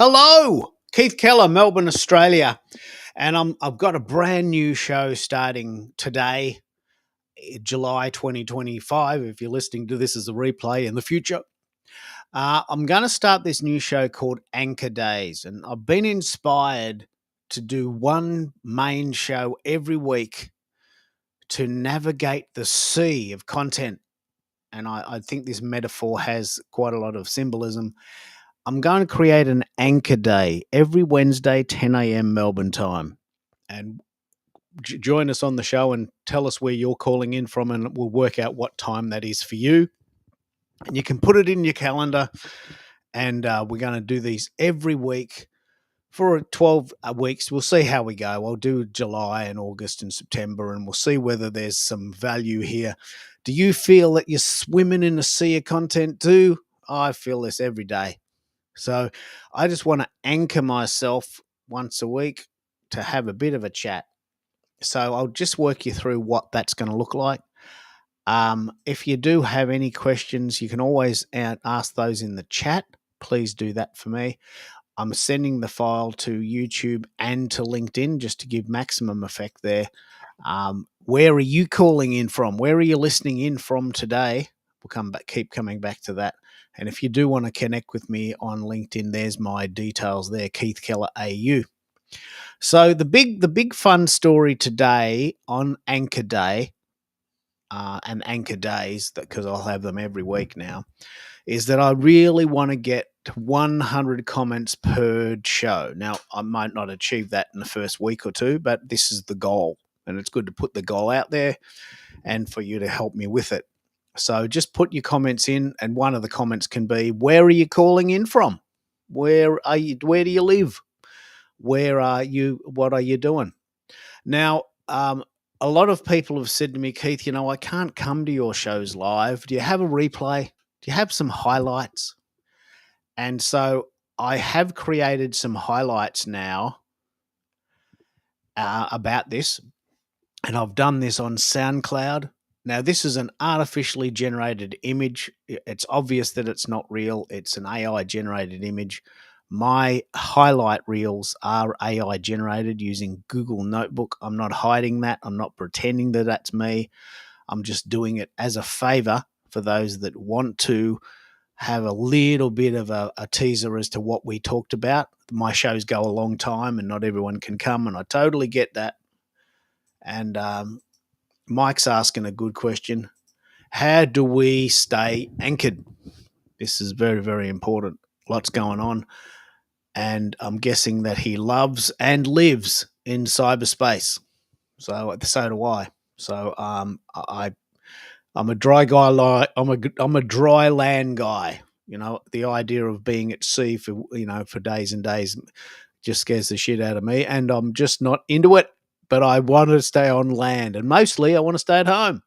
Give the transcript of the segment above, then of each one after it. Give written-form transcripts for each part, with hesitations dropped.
Hello, Keith Keller, Melbourne, Australia, and I've got a brand new show starting today, July 2025. If you're listening to this as a replay in the future, I'm going to start this new show called Anchor Days, and I've been inspired to do one main show every week to navigate the sea of content. And I think this metaphor has quite a lot of symbolism. I'm going to create an anchor day every Wednesday, 10 a.m. Melbourne time. And join us on the show and tell us where you're calling in from, and we'll work out what time that is for you. And you can put it in your calendar. And we're going to do these every week for 12 weeks. We'll see how we go. I'll do July and August and September, and we'll see whether there's some value here. Do you feel that you're swimming in a sea of content too? I feel this every day. So I just want to anchor myself once a week to have a bit of a chat. So I'll just work you through what that's going to look like. If you do have any questions, you can always ask those in the chat. Please do that for me. I'm sending the file to YouTube and to LinkedIn just to give maximum effect there. Where are you calling in from? Where are you listening in from today? We'll come back, keep coming back to that. And if you do want to connect with me on LinkedIn, there's my details there, Keith Keller AU. So the big fun story today on Anchor Day and Anchor Days, because I'll have them every week now, is that I really want to get to 100 comments per show. Now, I might not achieve that in the first week or two, but this is the goal. And it's good to put the goal out there and for you to help me with it. So just put your comments in, and one of the comments can be, where are you calling in from? Where do you live? Where are you? What are you doing? Now, a lot of people have said to me, Keith, I can't come to your shows live. Do you have a replay? Do you have some highlights? And so I have created some highlights now about this, and I've done this on SoundCloud. Now, this is an artificially generated image. It's obvious that it's not real. It's an AI generated image. My highlight reels are AI generated using Google Notebook. I'm not hiding that. I'm not pretending that that's me. I'm just doing it as a favor for those that want to have a little bit of a teaser as to what we talked about. My shows go a long time and not everyone can come, and I totally get that. And Mike's asking a good question. How do we stay anchored? This is very, very important. Lots going on. And I'm guessing that he loves and lives in cyberspace. So do I. So I'm a dry guy. I'm a dry land guy. The idea of being at sea for days and days just scares the shit out of me, and I'm just not into it. But I want to stay on land, and mostly I want to stay at home.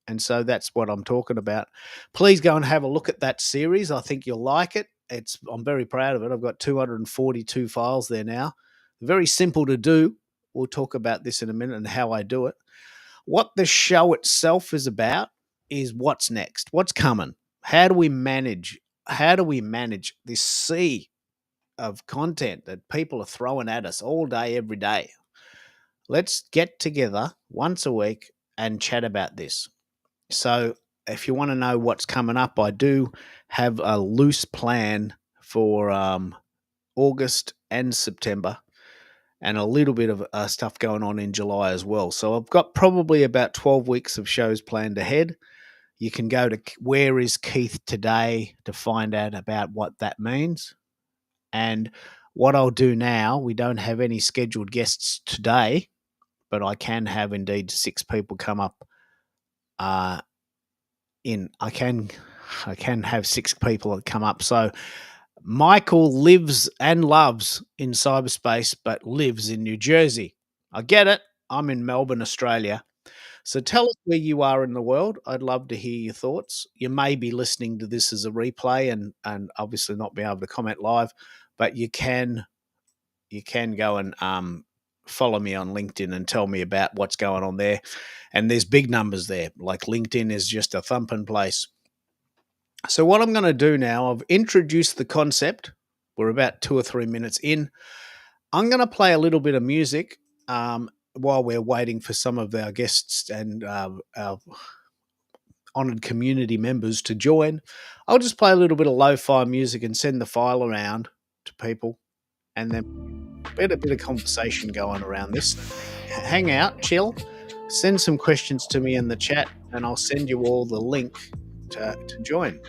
And so that's what I'm talking about. Please go and have a look at that series. I think you'll like it. I'm very proud of it. I've got 242 files there now. Very simple to do. We'll talk about this in a minute and how I do it. What the show itself is about is what's next, what's coming. How do we manage this sea of content that people are throwing at us all day, every day? Let's get together once a week and chat about this. So if you want to know what's coming up, I do have a loose plan for August and September, and a little bit of stuff going on in July as well. So I've got probably about 12 weeks of shows planned ahead. You can go to Where is Keith Today to find out about what that means. And what I'll do now, we don't have any scheduled guests today, but I can have indeed 6 people come up. I can have 6 people that come up. So Michael lives and loves in cyberspace, but lives in New Jersey. I get it. I'm in Melbourne, Australia. So tell us where you are in the world. I'd love to hear your thoughts. You may be listening to this as a replay and obviously not be able to comment live, but you can go and follow me on LinkedIn and tell me about what's going on there. And there's big numbers there. Like LinkedIn is just a thumping place. So what I'm going to do now, I've introduced the concept We're about 2 or 3 minutes in. I'm going to play a little bit of music while we're waiting for some of our guests and our honoured community members to join. I'll just play a little bit of lo-fi music and send the file around to people, and then get a bit of conversation going around this. Hang out, chill, send some questions to me in the chat, and I'll send you all the link to join.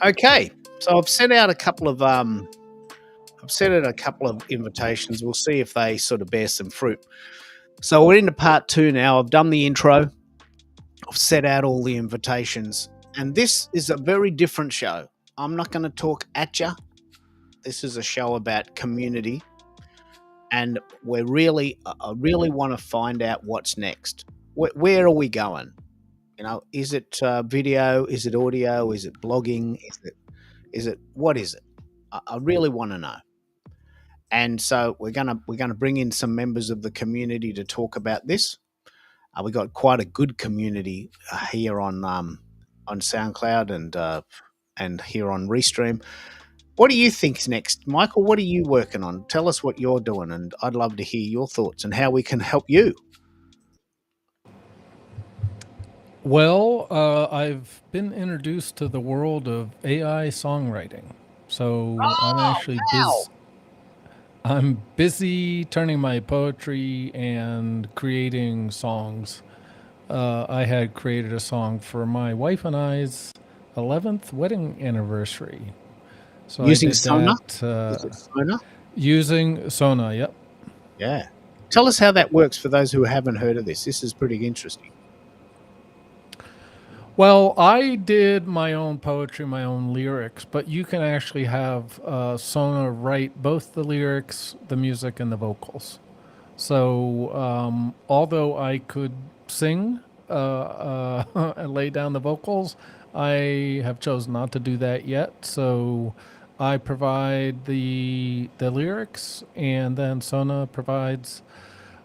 Okay, so I've sent out a couple of invitations. We'll see if they sort of bear some fruit. So we're into part 2 now. I've done the intro. I've set out all the invitations, and this is a very different show. I'm not going to talk at you. This is a show about community, and I really want to find out what's next. Where are we going? Is it video? Is it audio? Is it blogging? Is it what is it? I really want to know. And so we're gonna bring in some members of the community to talk about this. We got quite a good community here on SoundCloud and here on Restream. What do you think's next, Michael? What are you working on? Tell us what you're doing, and I'd love to hear your thoughts and how we can help you. Well, I've been introduced to the world of AI songwriting. So I'm actually wow. I'm busy turning my poetry and creating songs. I had created a song for my wife and I's 11th wedding anniversary. So Using I did Sona? that Is it Sona? using Sona. Yep. Yeah. Tell us how that works for those who haven't heard of this. This is pretty interesting. Well, I did my own poetry, my own lyrics, but you can actually have Sona write both the lyrics, the music, and the vocals. So, although I could sing and lay down the vocals, I have chosen not to do that yet. So, I provide the lyrics, and then Sona provides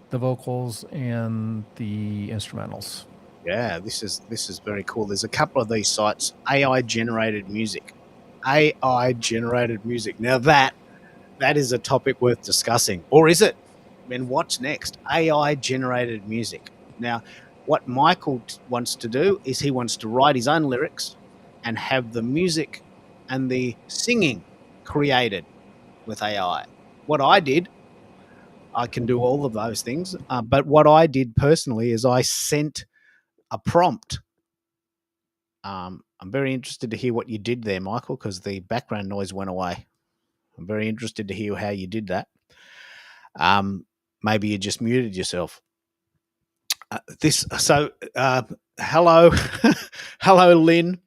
the vocals and the instrumentals. Yeah, this is very cool. There's a couple of these sites, AI generated music. AI generated music. Now that is a topic worth discussing. Or is it? I mean, what's next? AI generated music. Now, what Michael wants to do is he wants to write his own lyrics and have the music and the singing created with AI. What I did, I can do all of those things. But what I did personally is I sent a prompt. I'm very interested to hear what you did there, Michael, because the background noise went away. I'm very interested to hear how you did that. Maybe you just muted yourself. Hello, hello, Lynn.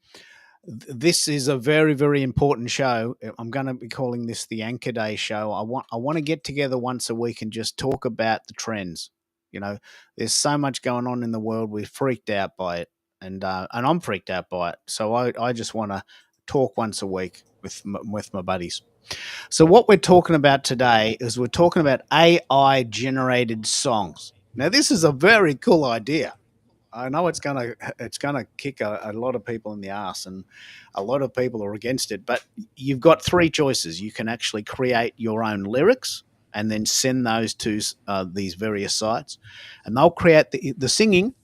This is a very, very important show. I'm going to be calling this the Anchor Day show. I want to get together once a week and just talk about the trends. You know, there's so much going on in the world. We're freaked out by it, and I'm freaked out by it. So I just want to talk once a week with my buddies. So what we're talking about today is we're talking about AI generated songs. Now this is a very cool idea. I know it's gonna kick a lot of people in the ass, and a lot of people are against it. But you've got three choices. You can actually create your own lyrics and then send those to these various sites, and they'll create the singing.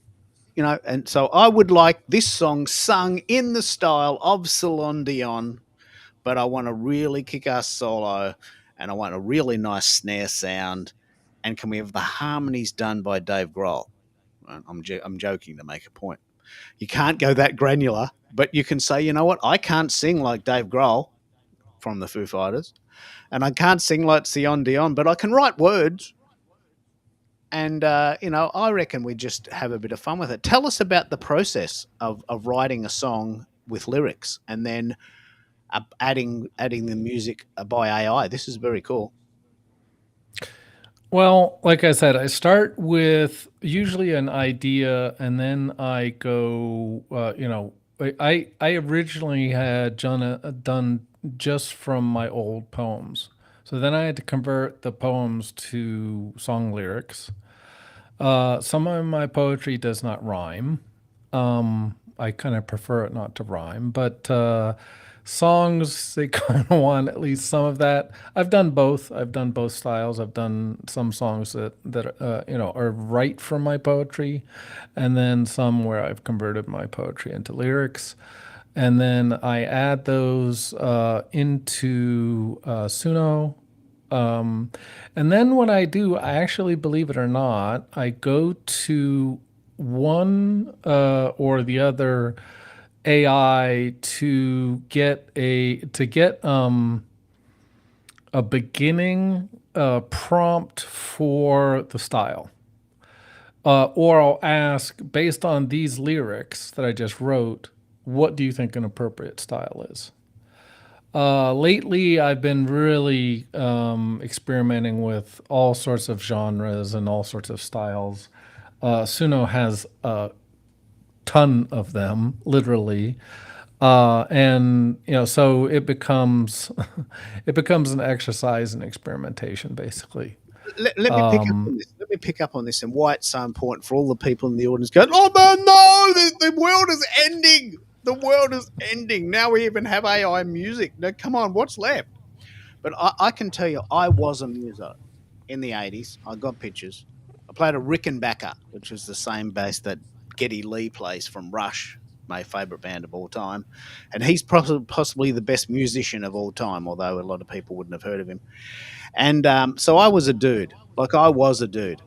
And so I would like this song sung in the style of Celine Dion, but I want a really kick-ass solo, and I want a really nice snare sound. And can we have the harmonies done by Dave Grohl? I'm joking to make a point. You can't go that granular, but you can say, you know what? I can't sing like Dave Grohl from the Foo Fighters, and I can't sing like Sion Dion, but I can write words. And I reckon we just have a bit of fun with it. Tell us about the process of writing a song with lyrics, and then adding the music by AI. This is very cool. Well, like I said, I start with usually an idea, and then I go. I originally had done just from my old poems, so then I had to convert the poems to song lyrics. Some of my poetry does not rhyme. I kind of prefer it not to rhyme, but songs, they kind of want at least some of that. I've done both. I've done both styles. I've done some songs that are right from my poetry, and then some where I've converted my poetry into lyrics. And then I add those into Suno. Um, and then what I do, I actually, believe it or not, I go to one or the other AI to get a beginning prompt for the style. Or I'll ask, based on these lyrics that I just wrote, what do you think an appropriate style is? Lately, I've been really experimenting with all sorts of genres and all sorts of styles. Suno has a ton of them, literally, and so it becomes it becomes an exercise in experimentation, basically. Let me pick up on this. Let me pick up on this and why it's so important for all the people in the audience going, oh man, no, the world is ending. The world is ending. Now we even have AI music. No, come on, what's left? But I can tell you, I was a muso in the 80s. I got pictures. I played a Rickenbacker, which is the same bass that Geddy Lee plays from Rush, my favourite band of all time. And he's possibly the best musician of all time, although a lot of people wouldn't have heard of him. And so I was a dude. Like, I was a dude.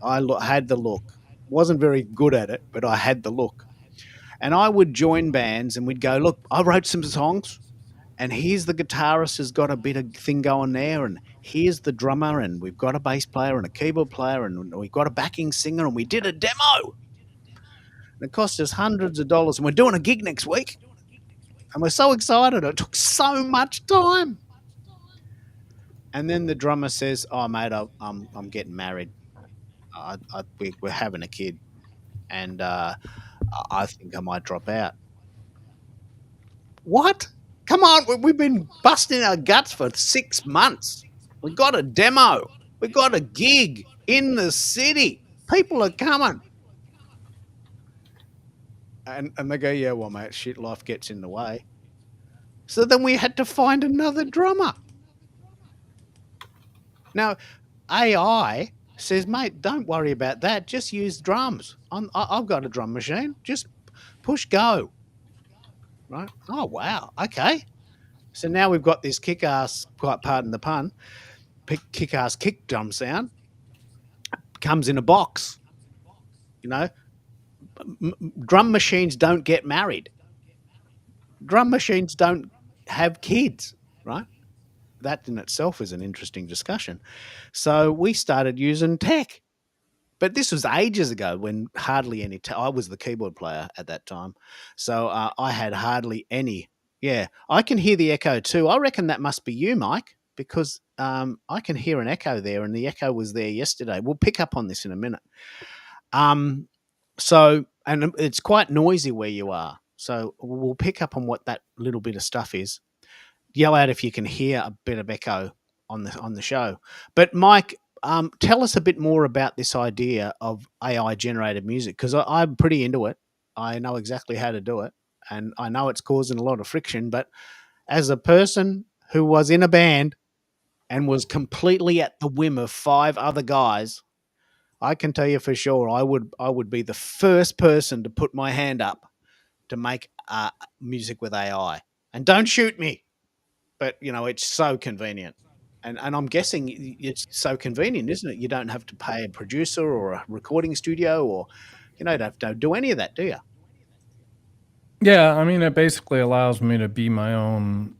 Had the look. Wasn't very good at it, but I had the look. And I would join bands and we'd go, look, I wrote some songs, and here's the guitarist has got a bit of thing going there, and here's the drummer, and we've got a bass player and a keyboard player, and we've got a backing singer, and we did a demo. And it cost us hundreds of dollars, and we're doing a gig next week. And we're so excited. It took so much time. And then the drummer says, oh, mate, I'm getting married. We're having a kid, and I think I might drop out. What? Come on, we've been busting our guts for 6 months. We got a demo. We got a gig in the city. People are coming. And they go, yeah, well, mate, shit, life gets in the way. So then we had to find another drummer. Now, AI says, mate, don't worry about that. Just use drums. I've got a drum machine. Just push go. Right? Oh, wow. Okay. So now we've got this kick-ass, quite pardon the pun, kick-ass kick drum sound. Comes in a box. You know, drum machines don't get married. Drum machines don't have kids, right? That in itself is an interesting discussion. So we started using tech. But this was ages ago when hardly any. I was the keyboard player at that time, so I had hardly any. Yeah, I can hear the echo too. I reckon that must be you, Mike. because I can hear an echo there, and the echo was there yesterday. We'll pick up on this in a minute. Um, so, and it's quite noisy where you are. So we'll pick up on what that little bit of stuff is. Yell out if you can hear a bit of echo on the show. But Mike, tell us a bit more about this idea of AI generated music, because I'm pretty into it. I know exactly how to do it, and I know it's causing a lot of friction. But as a person who was in a band and was completely at the whim of five other guys, I can tell you for sure I would be the first person to put my hand up to make music with AI. And don't shoot me, but it's so convenient. And I'm guessing it's so convenient, isn't it? You don't have to pay a producer or a recording studio, or don't have to do any of that, do you? Yeah, I mean, it basically allows me to be my own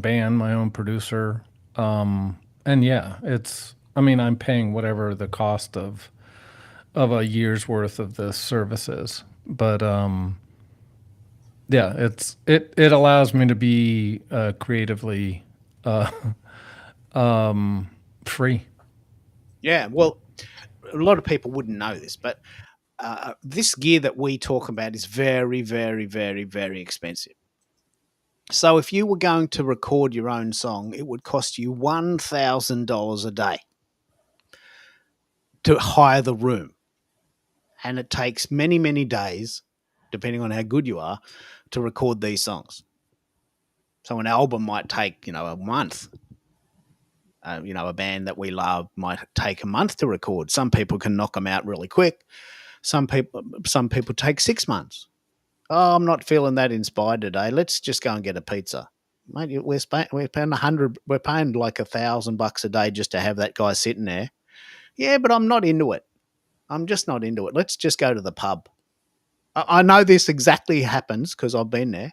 band, my own producer. And yeah, it's. I mean, I'm paying whatever the cost of a year's worth of this service is, but yeah, it allows me to be creatively uh, free. Yeah. Well, a lot of people wouldn't know this, but this gear that we talk about is very, very, very, very expensive. So if you were going to record your own song, it would cost you $1,000 a day to hire the room. And it takes many, many days, depending on how good you are, to record these songs. So an album might take, a month. A band that we love might take a month to record. Some people can knock them out really quick. Some people take 6 months. Oh, I'm not feeling that inspired today. Let's just go and get a pizza. Mate, we're paying 100. We're paying like $1,000 a day just to have that guy sitting there. Yeah, but I'm not into it. I'm just not into it. Let's just go to the pub. I know this exactly happens because I've been there.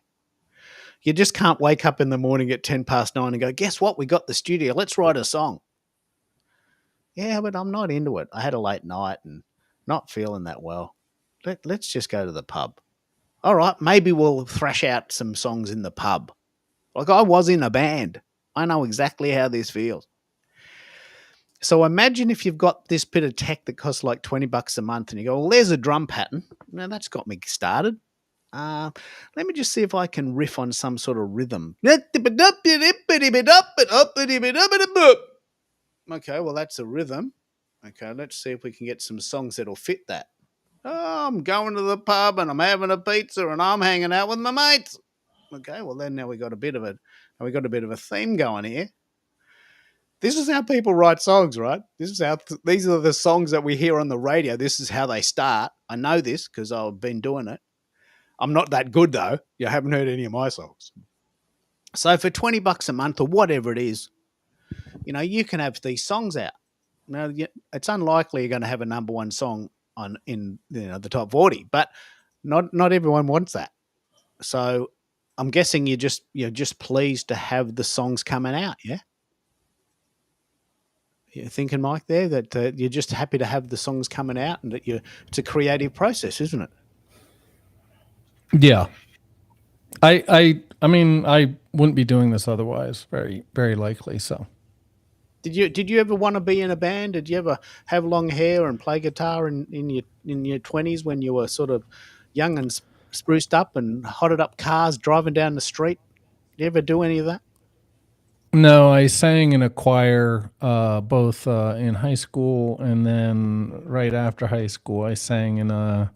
You just can't wake up in the morning at 10 past 9 and go, guess what? We got the studio. Let's write a song. Yeah, but I'm not into it. I had a late night and not feeling that well. Let's just go to the pub. All right, maybe we'll thrash out some songs in the pub. Like I was in a band. I know exactly how this feels. So imagine if you've got this bit of tech that costs like $20 a month and you go, well, there's a drum pattern. Now that's got me started. Let me just see if I can riff on some sort of rhythm. Okay, well, that's a rhythm. Okay, let's see if we can get some songs that'll fit that. Oh, I'm going to the pub and I'm having a pizza and I'm hanging out with my mates. Okay, well then now we got a bit of a theme going here. This is how people write songs, right? These are the songs that we hear on the radio. This is how they start. I know this because I've been doing it. I'm not that good though. You haven't heard any of my songs. So for $20 a month or whatever it is, you can have these songs out. Now it's unlikely you're going to have a number one song in the top 40, but not everyone wants that. So I'm guessing you're just pleased to have the songs coming out, yeah? You're thinking, Mike, there that you're just happy to have the songs coming out, and that it's a creative process, isn't it? Yeah, I mean, I wouldn't be doing this otherwise. Very very likely. So Did you ever want to be in a band? Did you ever have long hair and play guitar in your 20s when you were sort of young and spruced up and hotted up cars driving down the street? Did you ever do any of that? no, I sang in a choir both in high school and then right after high school, I sang in a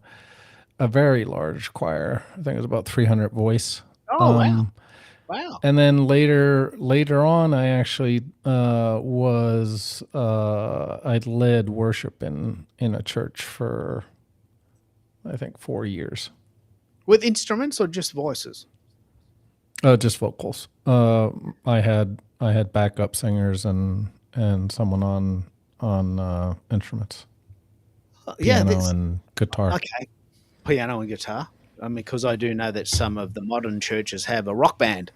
very large choir. I think it was about 300 voice. Oh wow, Um, wow. and then later on, I actually I led worship in a church for I think 4 years. With instruments or just voices? Just vocals. I had backup singers and someone on instruments, Yeah, piano this and guitar. okay. Piano and guitar. I mean, because I do know that some of the modern churches have a rock band.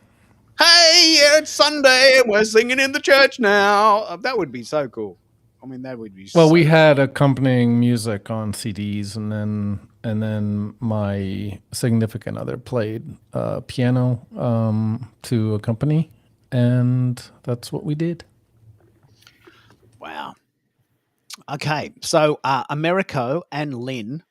Hey, it's Sunday and we're singing in the church now. That would be so cool. I mean, that would be Well, we so. had accompanying music on CDs, and then my significant other played piano to accompany. and that's what we did. Wow. Okay. So, Americo and Lynn,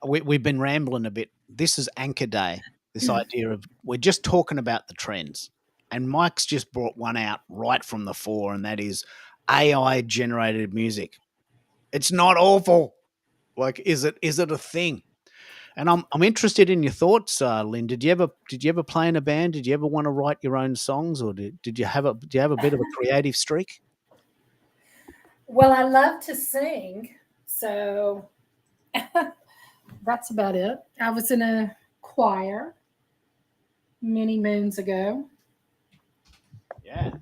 we've been rambling a bit. This is Anchor Day. This idea of we're just talking about the trends, and Mike's just brought one out right from the fore, and that is AI generated music. It's not awful. Like, is it a thing? And I'm interested in your thoughts, Lynn. Did you ever play in a band? Did you ever want to write your own songs, or did you have a bit of a creative streak? Well, I love to sing, so that's about it. I was in a choir many moons ago. Yeah.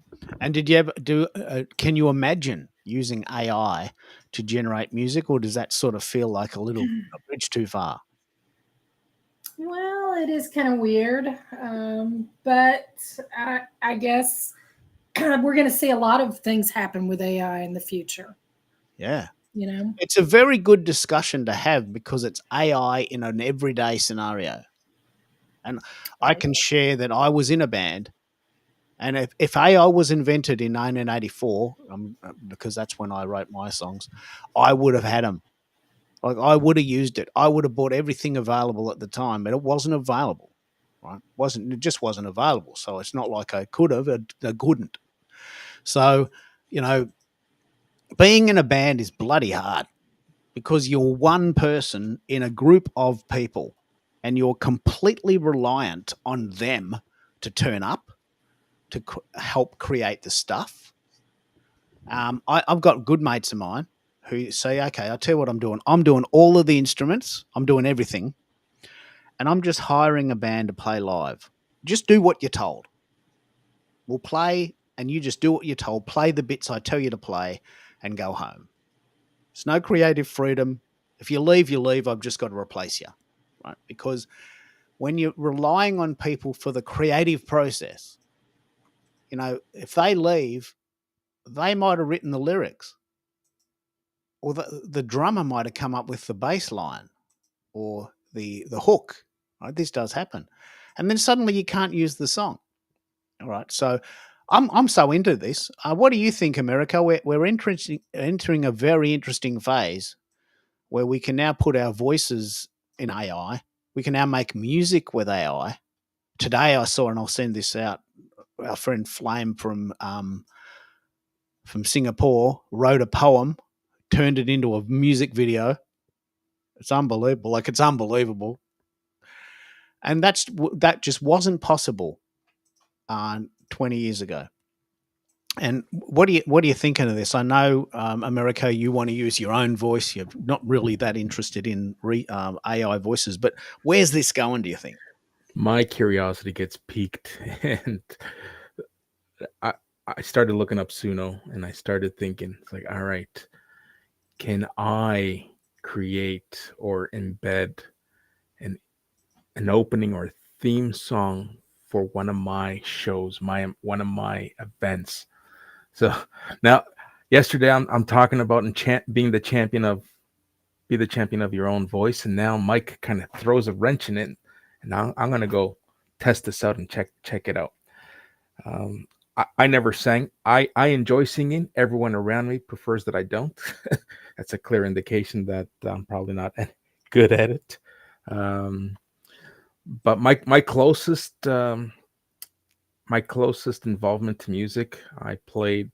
And did you ever do? Can you imagine using AI to generate music, or does that sort of feel like a bridge too far? Well, it is kind of weird, but I guess we're going to see a lot of things happen with AI in the future. Yeah. You know, It's a very good discussion to have because it's AI in an everyday scenario. And I right? can share that I was in a band. And if AI was invented in 1984, because that's when I wrote my songs, I would have had them. Like I would have used it. I would have bought everything available at the time, but it wasn't available. Right? It just wasn't available. So it's not like I could have. I couldn't. So, you know, being in a band is bloody hard because you're one person in a group of people and you're completely reliant on them to turn up to help create the stuff. I've got good mates of mine who say, okay, I'll tell you what I'm doing. I'm doing all of the instruments, I'm doing everything, and I'm just hiring a band to play live. Just do what you're told. We'll play, and you just do what you're told. Play the bits I tell you to play and go home. There's no creative freedom. If you leave, you leave. I've just got to replace you. Right? Because when you're relying on people for the creative process, if they leave, they might have written the lyrics, or the drummer might have come up with the bass line or the hook. Right? This does happen, and then suddenly you can't use the song. All right, so I'm so into this. What do you think, America? We're entering a very interesting phase where we can now put our voices in AI. We can now make music with AI. Today I saw, and I'll send this out. Our friend Flame from Singapore wrote a poem, turned it into a music video. It's unbelievable. Like it's unbelievable, and that just wasn't possible 20 years ago. And what are you thinking of this? I know, America, you want to use your own voice. You're not really that interested in AI voices, but where's this going? Do you think? My curiosity gets piqued, and I I started looking up Suno, and I started thinking, it's like, all right, can I create or embed an an opening or theme song for one of my shows, my one of my events? So now, yesterday I'm talking about being the champion of be the champion of your own voice, and now Mike kind of throws a wrench in it, and now I'm gonna go test this out and check it out. I never sang. I enjoy singing. Everyone around me prefers that I don't. That's a clear indication that I'm probably not good at it. Um, but my closest involvement to music, I played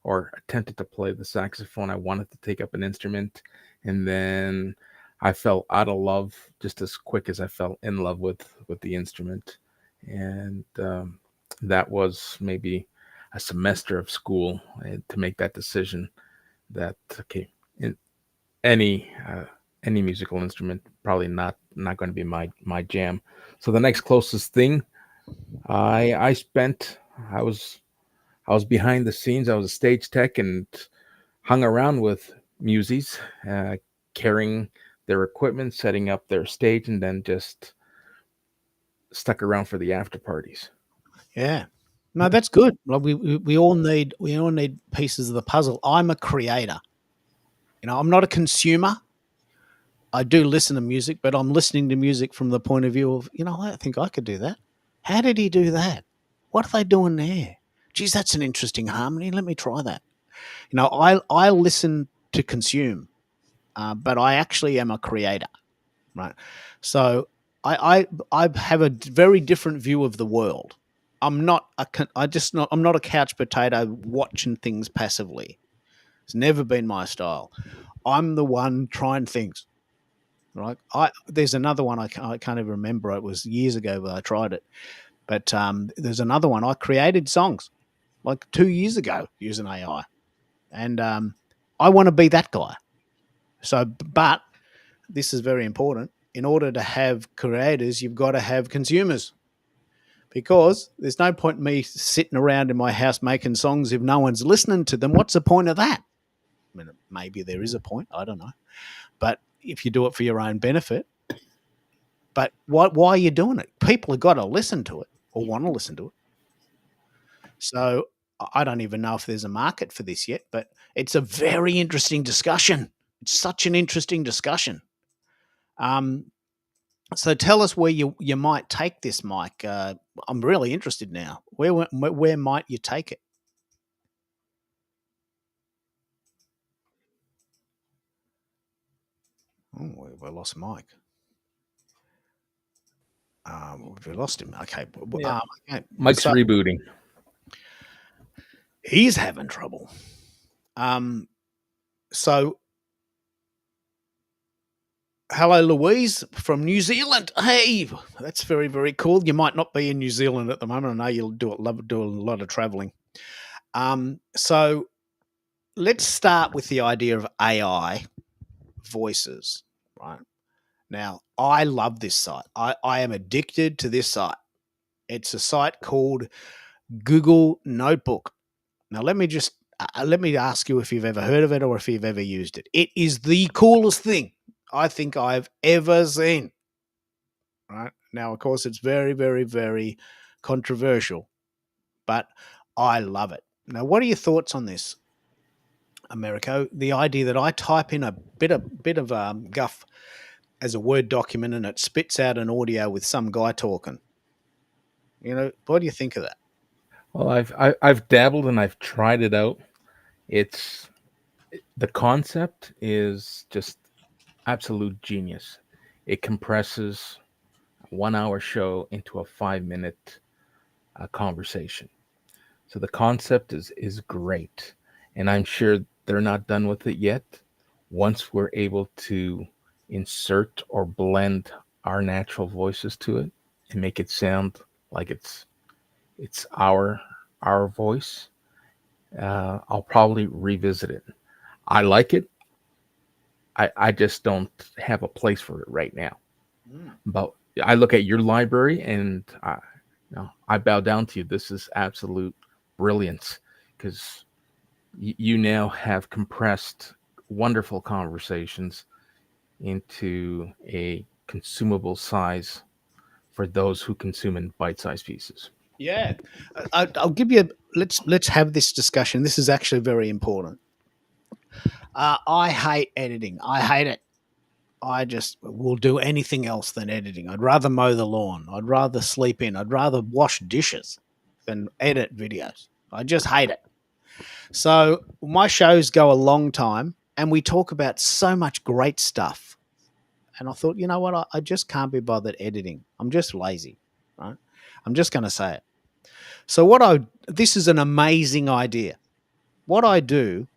or attempted to play the saxophone. I wanted to take up an instrument, and then I fell out of love just as quick as I fell in love with the instrument, and that was maybe a semester of school to make that decision. That okay, in any musical instrument probably not going to be my jam. So the next closest thing I spent I was I was behind the scenes. I was a stage tech and hung around with muses, carrying their equipment, setting up their stage, and then just stuck around for the after parties. Yeah. No, that's good. Like we all need pieces of the puzzle. I'm a creator. I'm not a consumer. I do listen to music, but I'm listening to music from the point of view of, I think I could do that. How did he do that? What are they doing there? Geez, that's an interesting harmony. Let me try that. I listen to consume, but I actually am a creator, right? So I have a very different view of the world. I'm not a I'm not a couch potato watching things passively. It's never been my style. I'm the one trying things. Right? There's another one I can't even remember. It was years ago that I tried it, but there's another one. I created songs like 2 years ago using AI, and I want to be that guy. So, but this is very important. In order to have creators, you've got to have consumers, because there's no point in me sitting around in my house making songs if no one's listening to them. What's the point of that? I mean, maybe there is a point. I don't know. But if you do it for your own benefit, but why are you doing it? People have got to listen to it or want to listen to it. So I don't even know if there's a market for this yet, but it's a very interesting discussion. It's such an interesting discussion. So tell us where you might take this, Mike. I'm really interested now. Where might you take it? Oh, we lost Mike. We lost him. Okay. Yeah. Okay. Mike's rebooting. He's having trouble. So hello, Louise from New Zealand. Hey, that's very, very cool. You might not be in New Zealand at the moment. I know you'll love doing a lot of traveling. So let's start with the idea of AI voices, right? Now, I love this site. I am addicted to this site. It's a site called Google Notebook. Now, let me ask you if you've ever heard of it or if you've ever used it. It is the coolest thing I think I've ever seen. Right now, of course, it's very, very, very controversial, but I love it. Now, what are your thoughts on this, Americo? The idea that I type in a bit of guff as a Word document and it spits out an audio with some guy talking. What do you think of that? Well, I've dabbled and I've tried it out. The concept is just absolute genius. It compresses a 1 hour show into a 5 minute conversation. So the concept is great, and I'm sure they're not done with it yet. Once we're able to insert or blend our natural voices to it and make it sound like it's our voice, I'll probably revisit it. I like it. I just don't have a place for it right now. But I look at your library and I bow down to you. This is absolute brilliance, because you now have compressed wonderful conversations into a consumable size for those who consume in bite-sized pieces. Yeah, I'll give you. Let's have this discussion. This is actually very important. I hate editing. I hate it. I just will do anything else than editing. I'd rather mow the lawn. I'd rather sleep in. I'd rather wash dishes than edit videos. I just hate it. So my shows go a long time, and we talk about so much great stuff. And I thought, you know what? I just can't be bothered editing. I'm just lazy, right? I'm just going to say it. So this is an amazing idea. What I do,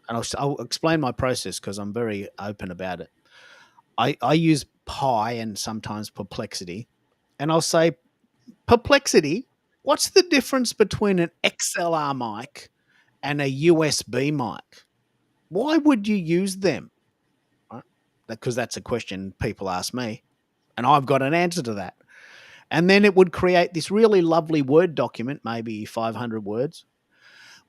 and I'll explain my process because I'm very open about it. I use Pi and sometimes Perplexity, and I'll say, Perplexity, what's the difference between an XLR mic and a USB mic? Why would you use them? Right? Because that's a question people ask me, and I've got an answer to that. And then it would create this really lovely Word document, maybe 500 words.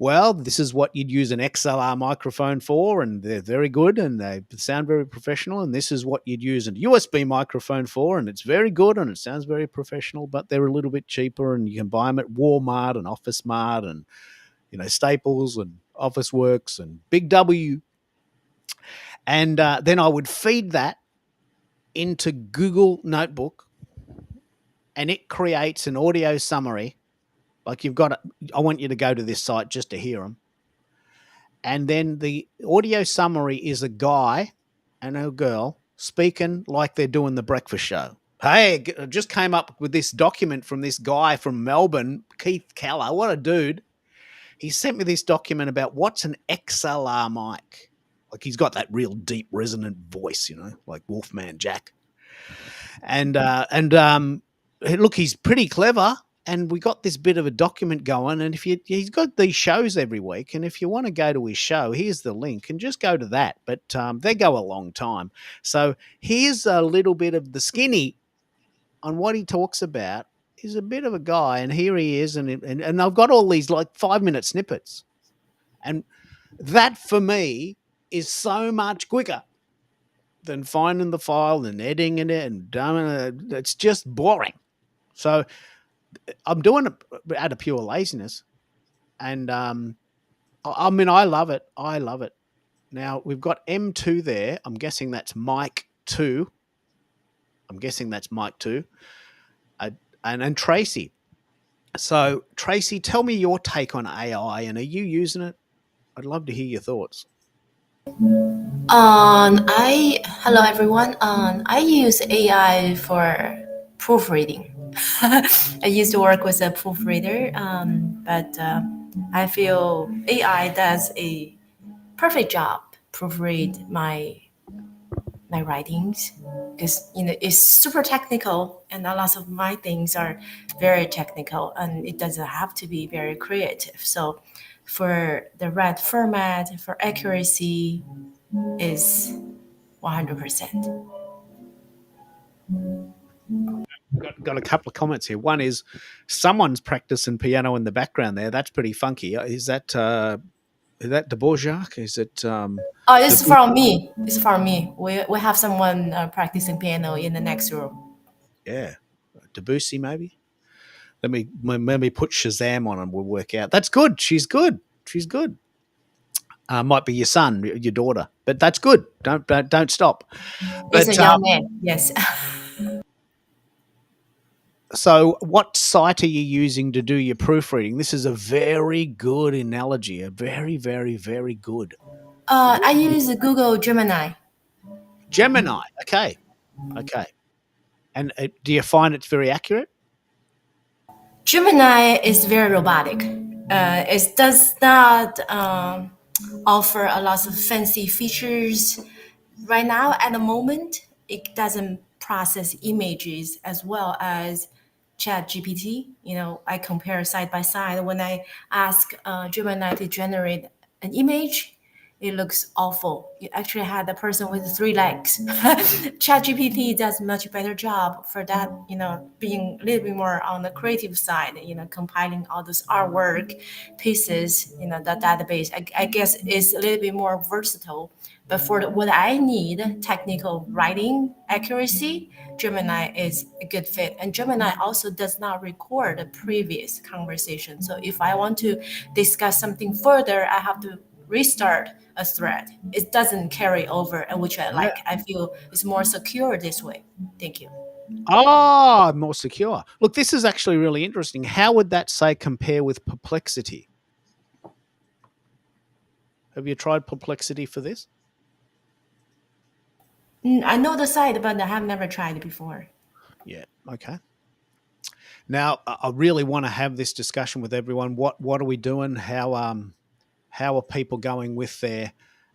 Well, this is what you'd use an XLR microphone for, and they're very good and they sound very professional. And this is what you'd use a USB microphone for, and it's very good and it sounds very professional, but they're a little bit cheaper, and you can buy them at Walmart and Office Mart and Staples and Office Works and Big W. And then I would feed that into Google Notebook, and it creates an audio summary Like I want you to go to this site just to hear them. And then the audio summary is a guy and a girl speaking like they're doing the breakfast show. Hey, I just came up with this document from this guy from Melbourne, Keith Keller. What a dude. He sent me this document about what's an XLR mic. Like he's got that real deep resonant voice, like Wolfman Jack. And look, he's pretty clever. And we got this bit of a document going. And he's got these shows every week. And if you want to go to his show, here's the link and just go to that. But they go a long time. So here's a little bit of the skinny on what he talks about. He's a bit of a guy. And here he is. And I've got all these like 5-minute snippets. And that for me is so much quicker than finding the file and editing it and dumbing it. It's just boring. So I'm doing it out of pure laziness. And I love it. I love it. Now we've got M2 there. I'm guessing that's mic 2. And Tracy. So Tracy, tell me your take on AI, and are you using it? I'd love to hear your thoughts. Hello everyone. I use AI for proofreading. I used to work with a proofreader, but I feel AI does a perfect job proofread my writings, because it's super technical and a lot of my things are very technical and it doesn't have to be very creative. So for the right format, for accuracy, is 100%. Got a couple of comments here. One is someone's practicing piano in the background there. That's pretty funky. Is that Dvorak? Is it? It's from me. It's from me. We have someone practicing piano in the next room. Yeah, Debussy maybe. Let me put Shazam on and we'll work out. That's good. She's good. She's good. Might be your son, your daughter, but that's good. Don't stop. It's a young man. Yes. So what site are you using to do your proofreading? This is a very good analogy. A very, very, very good. I use Google Gemini. Gemini. Okay. And do you find it's very accurate? Gemini is very robotic. It does not offer a lot of fancy features. Right now, at the moment, it doesn't process images as well as ChatGPT. I compare side by side. When I ask Gemini to generate an image, it looks awful. You actually had a person with 3 legs. ChatGPT does much better job for that, being a little bit more on the creative side, compiling all those artwork pieces, the database. I guess is a little bit more versatile. But for what I need, technical writing accuracy, Gemini is a good fit. And Gemini also does not record a previous conversation. So if I want to discuss something further, I have to restart a thread. It doesn't carry over, which I like. I feel it's more secure this way. Thank you. More secure. Look, this is actually really interesting. How would that say compare with Perplexity? Have you tried Perplexity for this? I know the site, but I have never tried it before. Yeah. Okay. Now, I really want to have this discussion with everyone. What are we doing? How are people going with their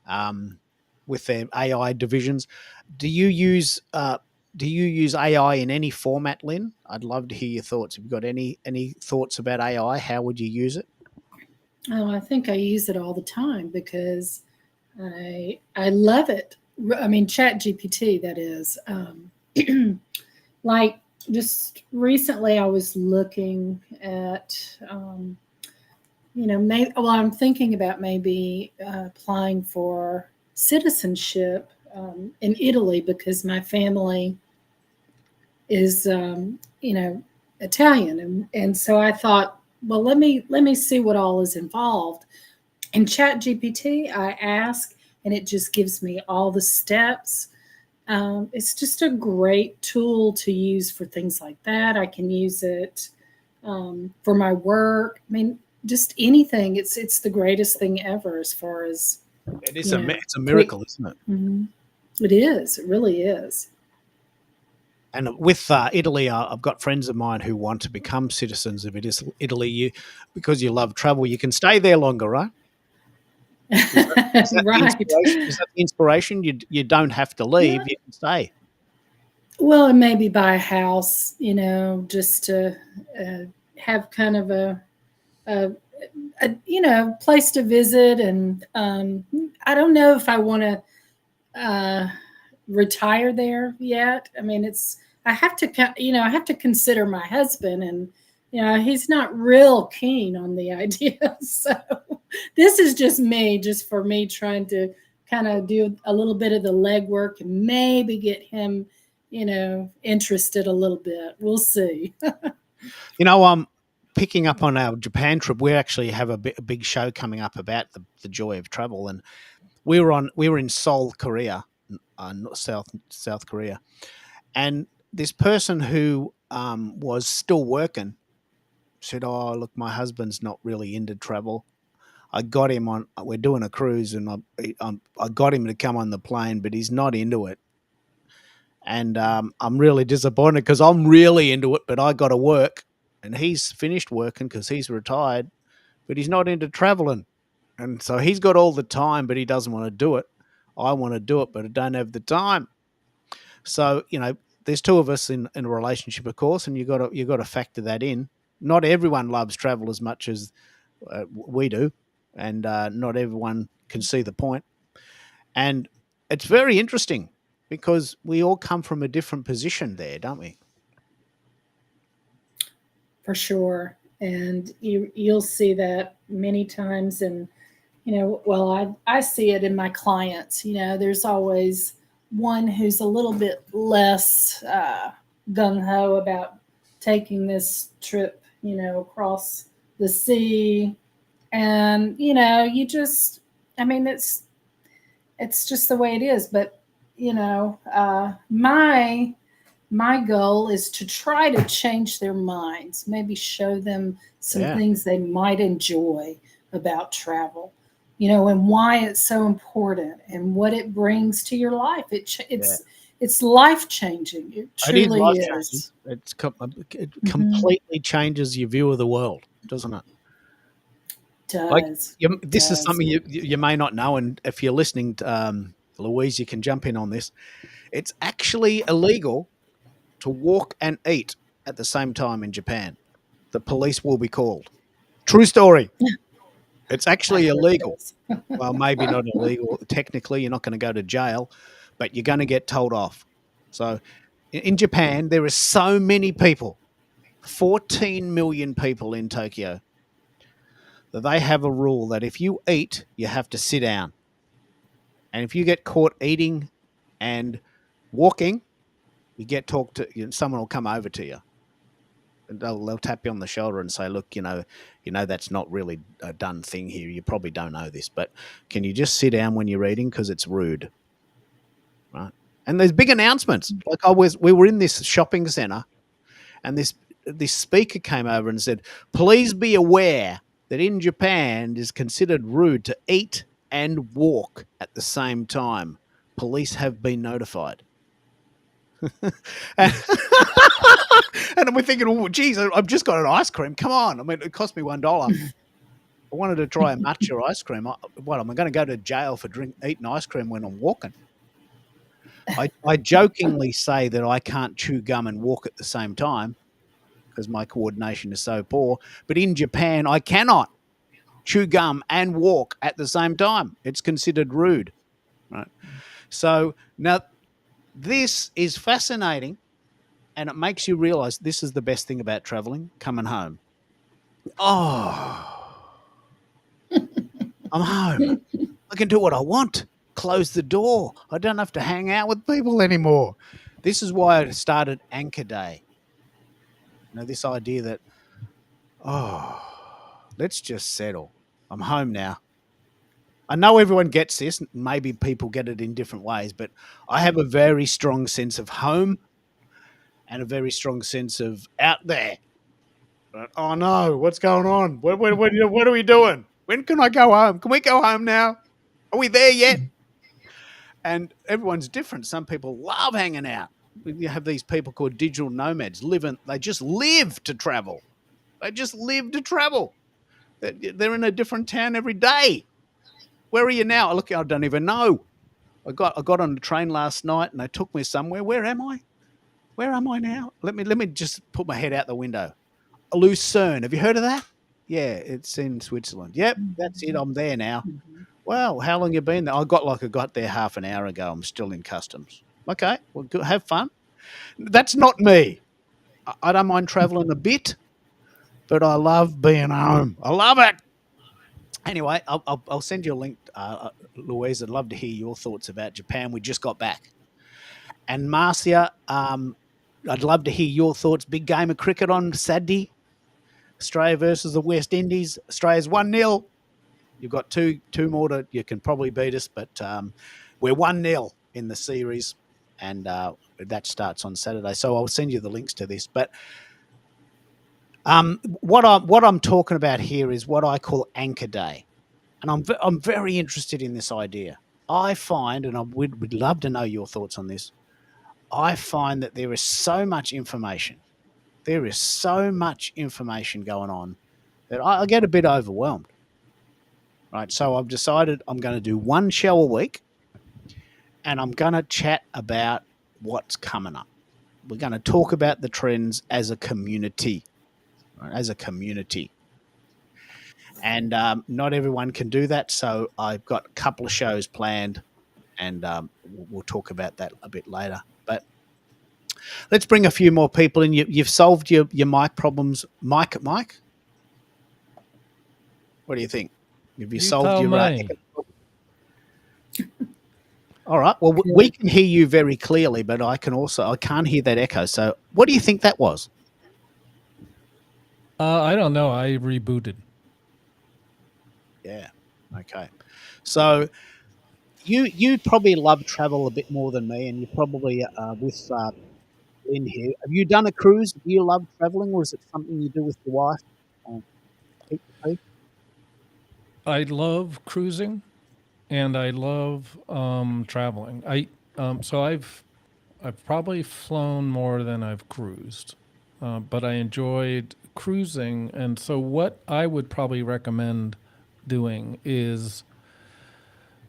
AI divisions? Do you use AI in any format, Lynn? I'd love to hear your thoughts. Have you got any thoughts about AI? How would you use it? Oh, I think I use it all the time because I love it. I mean, ChatGPT, that is. Like just recently, I was looking at, I'm thinking about maybe applying for citizenship in Italy because my family is, Italian, and so I thought, well, let me see what all is involved. In ChatGPT, I ask, and it just gives me all the steps. It's just a great tool to use for things like that. I can use it for my work. I mean, just anything. It's the greatest thing ever as far as It is you know. it's a miracle, isn't it? Mhm. It is. It really is. And with Italy, I've got friends of mine who want to become citizens of Italy. Because you love travel, you can stay there longer, right? Is that the Right. inspiration? Is that the inspiration? You don't have to leave; Yeah. you can stay. Well, and maybe buy a house, just to uh, have kind of a, place to visit. And I don't know if I want to uh, retire there yet. I mean, I have to, I have to consider my husband, and he's not real keen on the idea. So this is just me, just for me trying to kind of do a little bit of the legwork and maybe get him, interested a little bit. We'll see. Picking up on our Japan trip, we actually have a big show coming up about the joy of travel, and we were in Seoul, Korea, South Korea, and this person who was still working said, "Oh, look, my husband's not really into travel. I got him on. We're doing a cruise, and I got him to come on the plane, but he's not into it. And I'm really disappointed because I'm really into it, but I got to work, and he's finished working because he's retired, but he's not into traveling, and so he's got all the time, but he doesn't want to do it. I want to do it, but I don't have the time. So there's two of us in a relationship, of course, and you got to factor that in. Not everyone loves travel as much as we do, and not everyone can see the point. And it's very interesting because we all come from a different position there, don't we? For sure. And you'll see that many times. And well, I see it in my clients. There's always one who's a little bit less gung ho about taking this trip, across the sea. And you just, I mean, it's just the way it is. But my goal is to try to change their minds, maybe show them some Yeah. things they might enjoy about travel, and why it's so important and what it brings to your life. Yeah. It's life changing. It It is truly life changing. is. It Mhm. completely changes your view of the world, doesn't it? Like Does. It this is does. something you may not know, and if you're listening, Louise, you can jump in on this. It's actually illegal to walk and eat at the same time in Japan. The police will be called. True story. It's I actually heard illegal. this. Well, maybe not illegal. Technically, you're not going to go to jail, but you're going to get told off. So in Japan, there are so many people, 14 million people in Tokyo, that they have a rule that if you eat, you have to sit down. And if you get caught eating and walking, you get talked to, someone will come over to you. And they'll tap you on the shoulder and say, "Look, that's not really a done thing here. You probably don't know this, but can you just sit down when you're eating because it's rude." Right? And there's big announcements. Like we were in this shopping center, and this speaker came over and said, "Please be aware that in Japan it is considered rude to eat and walk at the same time. Police have been notified." and, and we're thinking, "Oh, geez, I've just got an ice cream. Come on! I mean, it cost me $1. I wanted to try a matcha ice cream. What am I going to go to jail for eating ice cream when I'm walking?" I jokingly say that I can't chew gum and walk at the same time because my coordination is so poor. But in Japan, I cannot chew gum and walk at the same time. It's considered rude. Right. So now this is fascinating, and it makes you realize this is the best thing about traveling, coming home. Oh, I'm home. I can do what I want. Close the door. I don't have to hang out with people anymore. This is why I started Anchor Day. This idea that, let's just settle. I'm home now. I know everyone gets this. Maybe people get it in different ways, but I have a very strong sense of home and a very strong sense of out there. Oh no, what's going on? What are we doing? When can I go home? Can we go home now? Are we there yet? And everyone's different. Some people love hanging out. You have these people called digital nomads, they just live to travel. They just live to travel. They're in a different town every day. Where are you now? Look, I don't even know. I got on the train last night and they took me somewhere. Where am I? Where am I now? Let me just put my head out the window. Lucerne. Have you heard of that? Yeah, it's in Switzerland. Yep, that's it. I'm there now. Well, how long you been there? I got there half an hour ago. I'm still in customs. Okay, well, have fun. That's not me. I don't mind traveling a bit, but I love being home. I love it. Anyway, I'll send you a link, Louise. I'd love to hear your thoughts about Japan. We just got back. And Marcia, I'd love to hear your thoughts. Big game of cricket on Saturday. Australia versus the West Indies. Australia's 1-0. You've got two more you can probably beat us, but we're 1-0 in the series, and that starts on Saturday. So I'll send you the links to this. But what I'm talking about here is what I call Anchor Day, and I'm very interested in this idea. I find, and I would love to know your thoughts on this. I find that there is so much information. There is so much information going on that I get a bit overwhelmed. Right. So I've decided I'm going to do one show a week and I'm going to chat about what's coming up. We're going to talk about the trends as a community, right? As a community. And not everyone can do that. So I've got a couple of shows planned and we'll talk about that a bit later. But let's bring a few more people in. You've solved your mic problems. Mike? What do you think? Have you solved tell your me. All right. Well, we can hear you very clearly, but I can't hear that echo. So what do you think that was? I don't know. I rebooted. Yeah. Okay. So you probably love travel a bit more than me, and you probably with Lynn here. Have you done a cruise? Do you love traveling, or is it something you do with your wife? Keep the peace? I love cruising, and I love traveling. So I've probably flown more than I've cruised, but I enjoyed cruising. And so what I would probably recommend doing is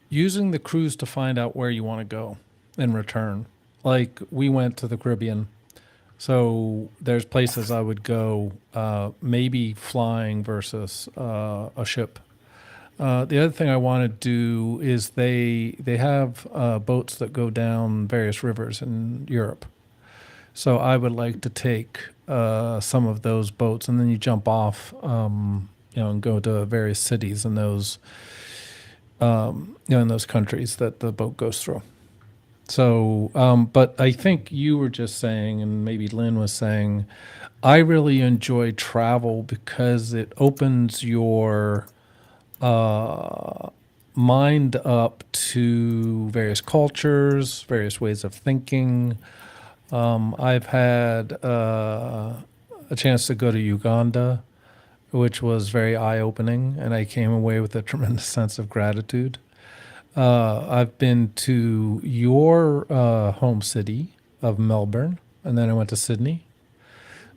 using the cruise to find out where you want to go and return. Like we went to the Caribbean. So there's places I would go, maybe flying versus a ship. The other thing I want to do is they have boats that go down various rivers in Europe. So I would like to take some of those boats, and then you jump off, and go to various cities in those, in those countries that the boat goes through. So, but I think you were just saying, and maybe Lynn was saying, I really enjoy travel because it opens your mind up to various cultures, various ways of thinking. I've had a chance to go to Uganda, which was very eye-opening, and I came away with a tremendous sense of gratitude. I've been to your home city of Melbourne, and then I went to Sydney.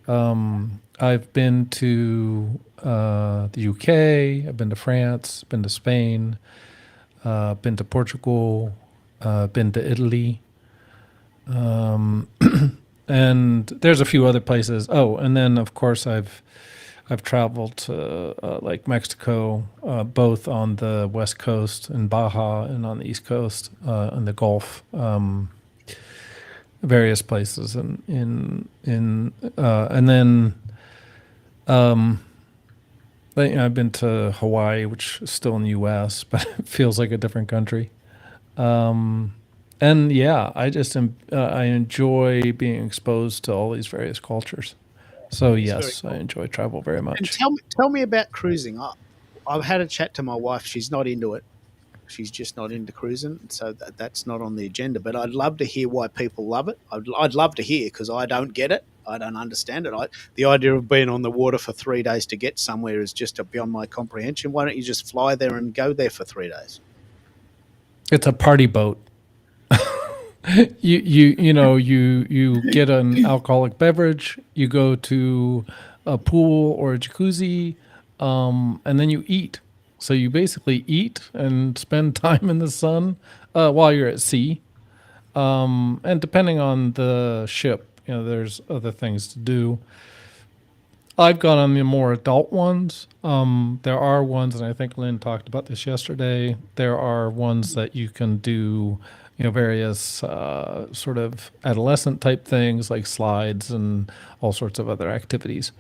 I've been to the UK. I've been to France. Been to Spain. Been to Portugal. Been to Italy. And there's a few other places. Oh, and then of course I've traveled to like Mexico, both on the West Coast in Baja and on the East Coast in the Gulf, various places, and then I've been to Hawaii, which is still in the U.S., but it feels like a different country. And yeah, I enjoy being exposed to all these various cultures. So yes, cool. I enjoy travel very much. And tell me about cruising. I've had a chat to my wife. She's not into it. She's just not into cruising, so that's not on the agenda. But I'd love to hear why people love it. I'd love to hear because I don't get it. I don't understand it. The idea of being on the water for 3 days to get somewhere is just beyond my comprehension. Why don't you just fly there and go there for 3 days? It's a party boat. You get an alcoholic beverage, you go to a pool or a jacuzzi, and then you eat. So you basically eat and spend time in the sun while you're at sea. And depending on the ship, there's other things to do. I've gone on the more adult ones. There are ones, and I think Lynn talked about this yesterday. There are ones that you can do, various sort of adolescent type things like slides and all sorts of other activities.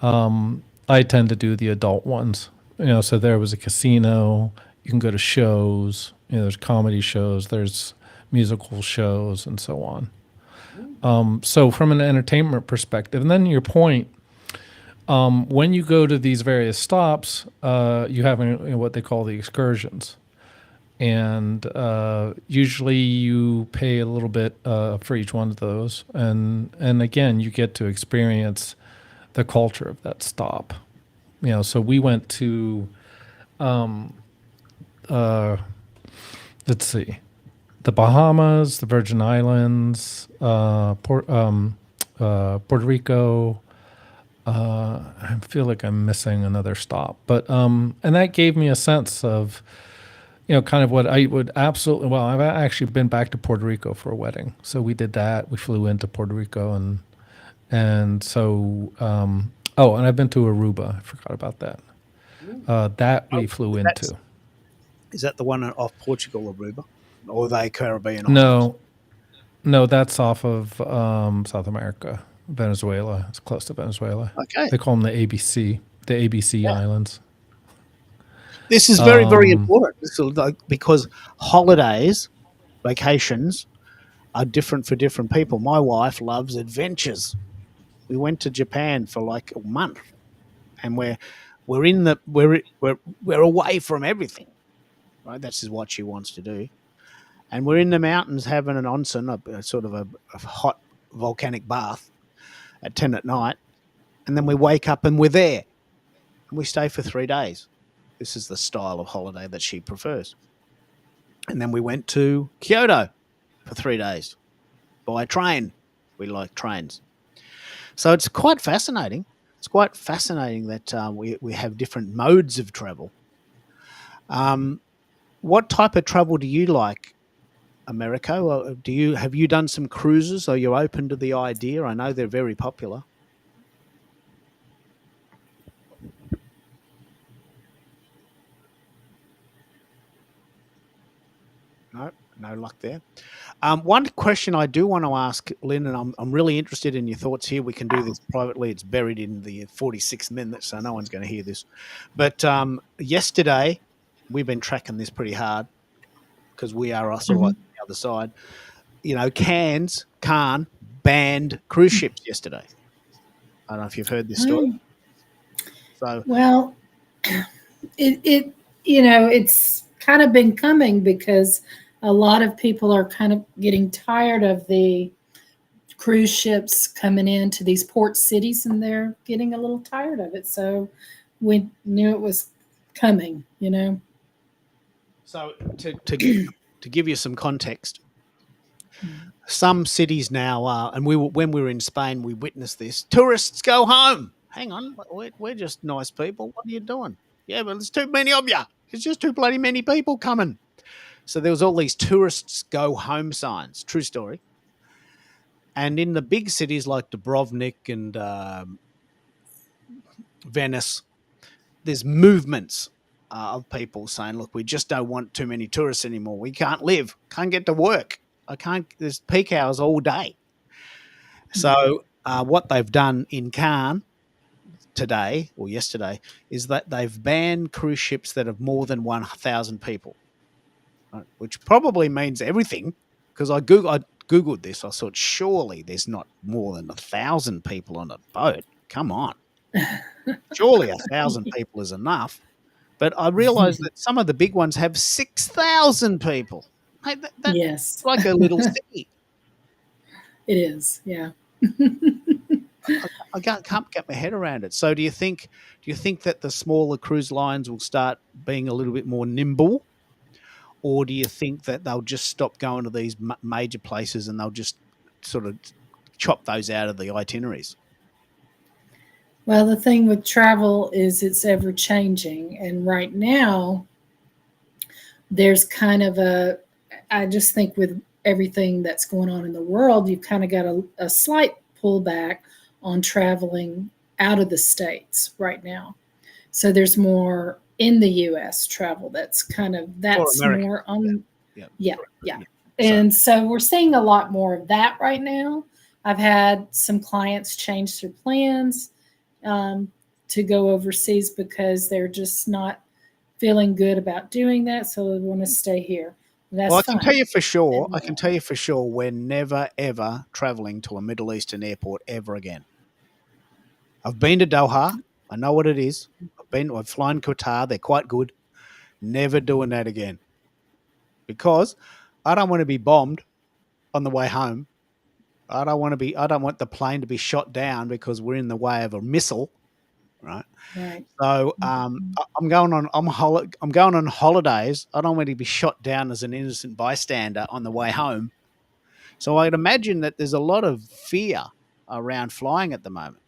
I tend to do the adult ones. So there was a casino. You can go to shows. There's comedy shows. There's musical shows, and so on. So from an entertainment perspective, and then your point. When you go to these various stops, you have what they call the excursions. And usually you pay a little bit for each one of those. And again, you get to experience the culture of that stop. So we went to, let's see, the Bahamas, the Virgin Islands, Puerto Rico. I feel like I'm missing another stop, but and that gave me a sense of, kind of what I would absolutely. Well, I've actually been back to Puerto Rico for a wedding, so we did that. We flew into Puerto Rico, and so oh, and I've been to Aruba. I forgot about that. That we flew into. Is that the one off Portugal, Aruba, or are they Caribbean islands? No, that's off of South America. Venezuela. It's close to Venezuela. Okay. They call them the ABC Islands. This is very, very important. This is because holidays, vacations are different for different people. My wife loves adventures. We went to Japan for like a month, and we're away from everything, right? That's just what she wants to do. And we're in the mountains having an onsen, a sort of a hot volcanic bath at 10 at night, and then we wake up and we're there, and we stay for 3 days. This is the style of holiday that she prefers. And then we went to Kyoto for 3 days by train. We like trains. So it's quite fascinating. It's quite fascinating that we have different modes of travel. What type of travel do you like, Americo? Have you done some cruises? Are you open to the idea? I know they're very popular. No luck there. One question I do want to ask, Lynn, and I'm really interested in your thoughts here. We can do this privately. It's buried in the 46 minutes, so no one's going to hear this. But yesterday, we've been tracking this pretty hard because we are also like the other side. Cannes banned cruise ships yesterday. I don't know if you've heard this story. So, well, it's kind of been coming because a lot of people are kind of getting tired of the cruise ships coming into these port cities, and they're getting a little tired of it. So we knew it was coming, So to give you some context, some cities now and when we were in Spain, we witnessed this. Tourists go home. Hang on, we're just nice people. What are you doing? Yeah, but there's too many of you. There's just too bloody many people coming. So there was all these tourists go home signs. True story. And in the big cities like Dubrovnik and Venice, there's movements of people saying, look, we just don't want too many tourists anymore. We can't live, can't get to work. There's peak hours all day. So what they've done in Cannes today or yesterday is that they've banned cruise ships that have more than 1,000 people, right? Which probably means everything, because I Googled this. I thought, surely there's not more than 1,000 people on a boat. Come on. Surely 1,000 people is enough. But I realized that some of the big ones have 6,000 people. Hey, that's yes, like a little city. it is. Yeah. I can't get my head around it. So do you think that the smaller cruise lines will start being a little bit more nimble, or do you think that they'll just stop going to these major places and they'll just sort of chop those out of the itineraries? Well, the thing with travel is it's ever changing. And right now, there's kind of I just think with everything that's going on in the world, you've kind of got a slight pullback on traveling out of the States right now. So there's more in the US travel Or that's American? more on, Yeah, yeah, yeah. yeah. So And so we're seeing a lot more of that right now. I've had some clients change their plans um, to go overseas because they're just not feeling good about doing that, so they want to stay here. well, That's I can tell fine. you for sure. And I can tell you for sure. We're never ever traveling to a Middle Eastern airport ever again. I've been to Doha. I know what it is. I've flown Qatar. They're quite good. Never doing that again because I don't want to be bombed on the way home. I don't want the plane to be shot down because we're in the way of a missile, right? right. So I'm going on I'm going on holidays. I don't want to be shot down as an innocent bystander on the way home. So I'd imagine that there's a lot of fear around flying at the moment.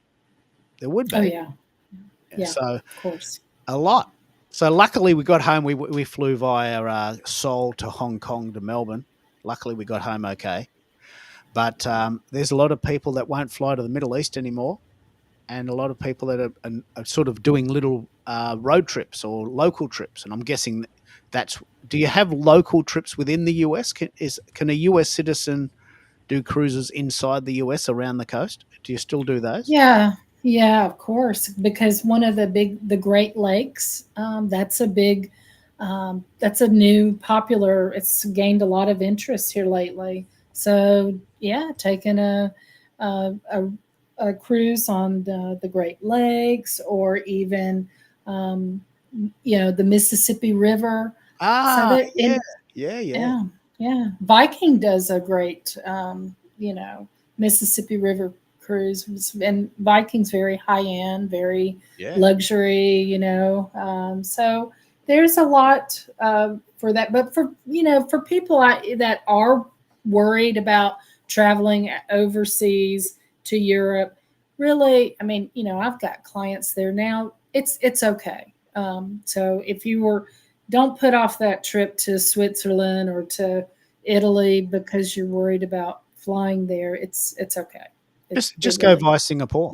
There would Oh be. yeah, Yeah, yeah, so of course. a lot. So luckily we got home. We flew via Seoul to Hong Kong to Melbourne. Luckily we got home okay. But there's a lot of people that won't fly to the Middle East anymore, and a lot of people that are sort of doing little road trips or local trips. And I'm guessing that's. Do you have local trips within the US? Can a US citizen do cruises inside the US around the coast? Do you still do those? Yeah, yeah, of course. Because one of the Great Lakes, that's a new popular. It's gained a lot of interest here lately. So yeah, taking a, a, a cruise on the Great Lakes, or even um, the Mississippi River. So Ah, that yeah, in yeah, yeah, Yeah, yeah. Viking does a great, Mississippi River cruise, and Viking's very high end, very yeah. luxury, So there's a lot for that. But for people that are worried about traveling overseas to Europe, really, I mean, I've got clients there now. It's okay. So if you were don't put off that trip to Switzerland or to Italy because you're worried about flying there. It's okay. It Just go really via Singapore.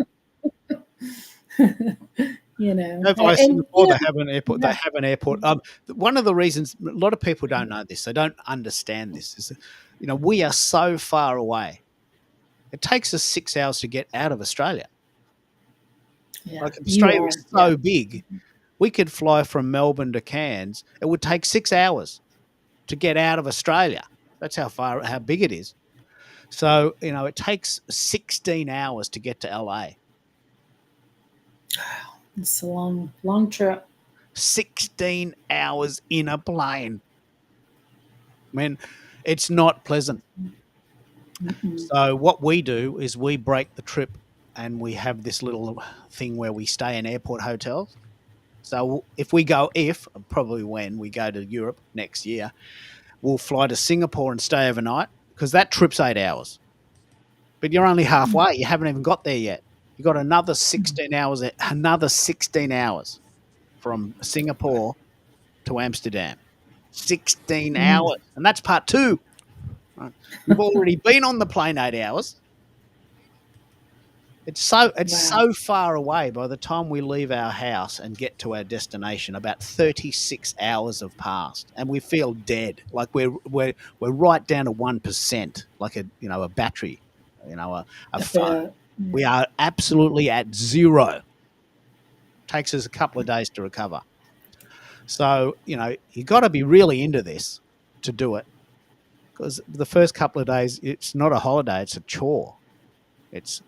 you know Go via and Singapore. They have an airport. They yeah, have an airport. One of the reasons a lot of people don't know this, they don't understand this, is that, we are so far away. It takes us 6 hours to get out of Australia. yeah, Like you Australia are. is Yeah. so big, we could fly from Melbourne to Cairns. It would take 6 hours to get out of Australia. That's how big it is. So it takes 16 hours to get to LA. It's a long, long trip. 16 hours in a plane. I mean, it's not pleasant. Mm-mm. So what we do is we break the trip and we have this little thing where we stay in airport hotels. So probably when we go to Europe next year, we'll fly to Singapore and stay overnight because that trip's 8 hours. But you're only halfway. You haven't even got there yet. You got another 16 hours. Another 16 hours from Singapore to Amsterdam. 16 Mm. hours, and that's part two. Right? We've already been on the plane 8 hours. It's Wow. so far away. By the time we leave our house and get to our destination, about 36 hours have passed, and we feel dead. Like we're right down to 1%, like a battery, a I phone. bet. We are absolutely at zero. Takes us a couple of days to recover. So you got to be really into this to do it, because the first couple of days it's not a holiday; it's a chore. It's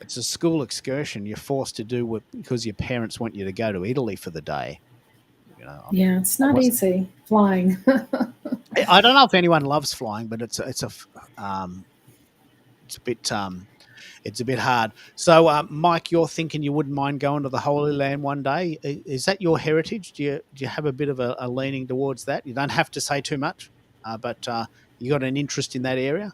It's a school excursion you're forced to do because your parents want you to go to Italy for the day. I mean, Yeah, it's I not wasn't. easy flying. I don't know if anyone loves flying, but it's a bit. it's a bit hard. So, Mike, you're thinking you wouldn't mind going to the Holy Land one day. Is that your heritage? Do you have a bit of a leaning towards that? You don't have to say too much, but you got an interest in that area?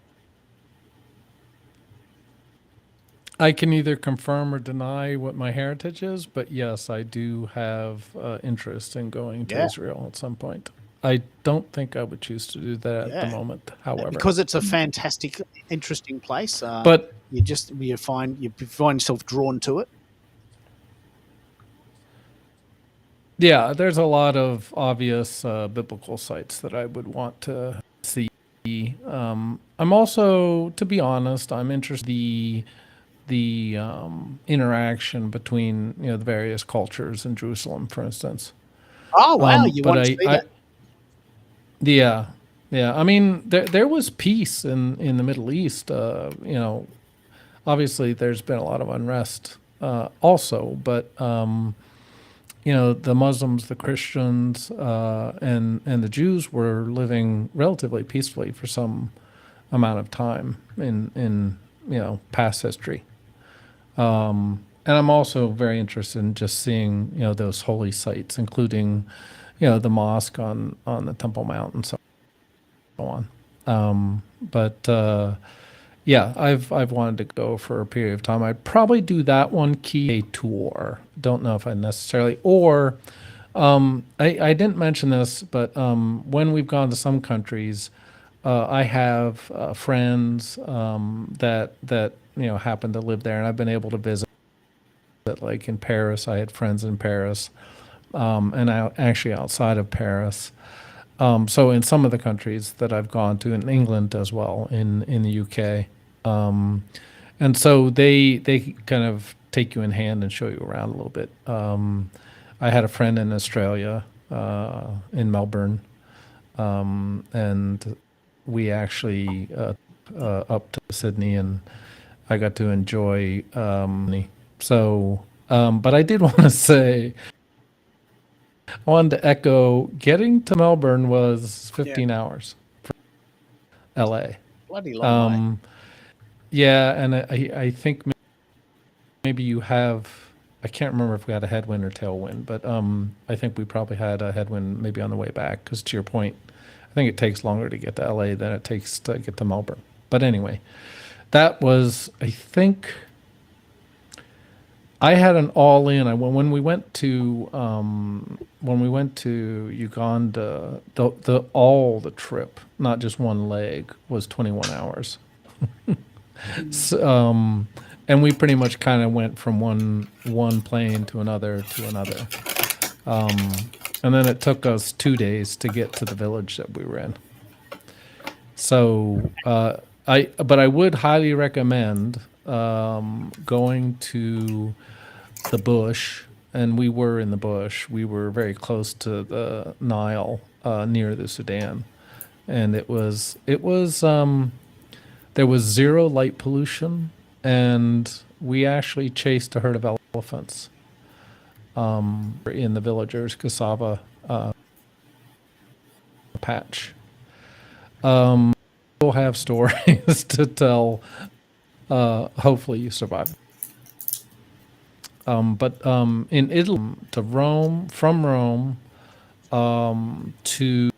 I can either confirm or deny what my heritage is, but yes, I do have interest in going to Yeah. Israel at some point. I don't think I would choose to do that at the Yeah. moment, however. Because it's a fantastic, interesting place. But you find yourself drawn to it. yeah, there's a lot of obvious biblical sites that I would want to see. I'm also, to be honest, I'm interested in the interaction between the various cultures in Jerusalem, for instance. Oh wow, you But want to see that? yeah, I mean, there was peace in the Middle East. Obviously, there's been a lot of unrest also, but the Muslims, the Christians, and the Jews were living relatively peacefully for some amount of time in past history. And I'm also very interested in just seeing those holy sites, including the mosque on the Temple Mount and so on. Yeah, I've wanted to go for a period of time. I'd probably do that one key tour. Don't know if I necessarily or I didn't mention this, but when we've gone to some countries, I have friends that happen to live there, and I've been able to visit. Like in Paris, I had friends in Paris, and actually outside of Paris. So in some of the countries that I've gone to, in England as well, in the UK, and so they kind of take you in hand and show you around a little bit. I had a friend in Australia, in Melbourne, and we actually up to Sydney, and I got to enjoy. So, but I did want to say, I wanted to echo, getting to Melbourne was 15 hours from LA. Bloody long way. Yeah, and I think maybe you have, I can't remember if we had a headwind or tailwind, but I think we probably had a headwind maybe on the way back, because to your point, I think it takes longer to get to LA than it takes to get to Melbourne. But anyway, that was, I think, I had an all-in. When we went to Uganda, the trip, not just one leg, was 21 hours. So, and we pretty much kind of went from one plane to another. And then it took us 2 days to get to the village that we were in. So, but I would highly recommend going to the bush, and we were in the bush. We were very close to the Nile, near the Sudan, and it was there was zero light pollution, and we actually chased a herd of elephants in the villagers' cassava patch. We'll have stories to tell. Hopefully you survive. But in Italy, to Rome, from Rome to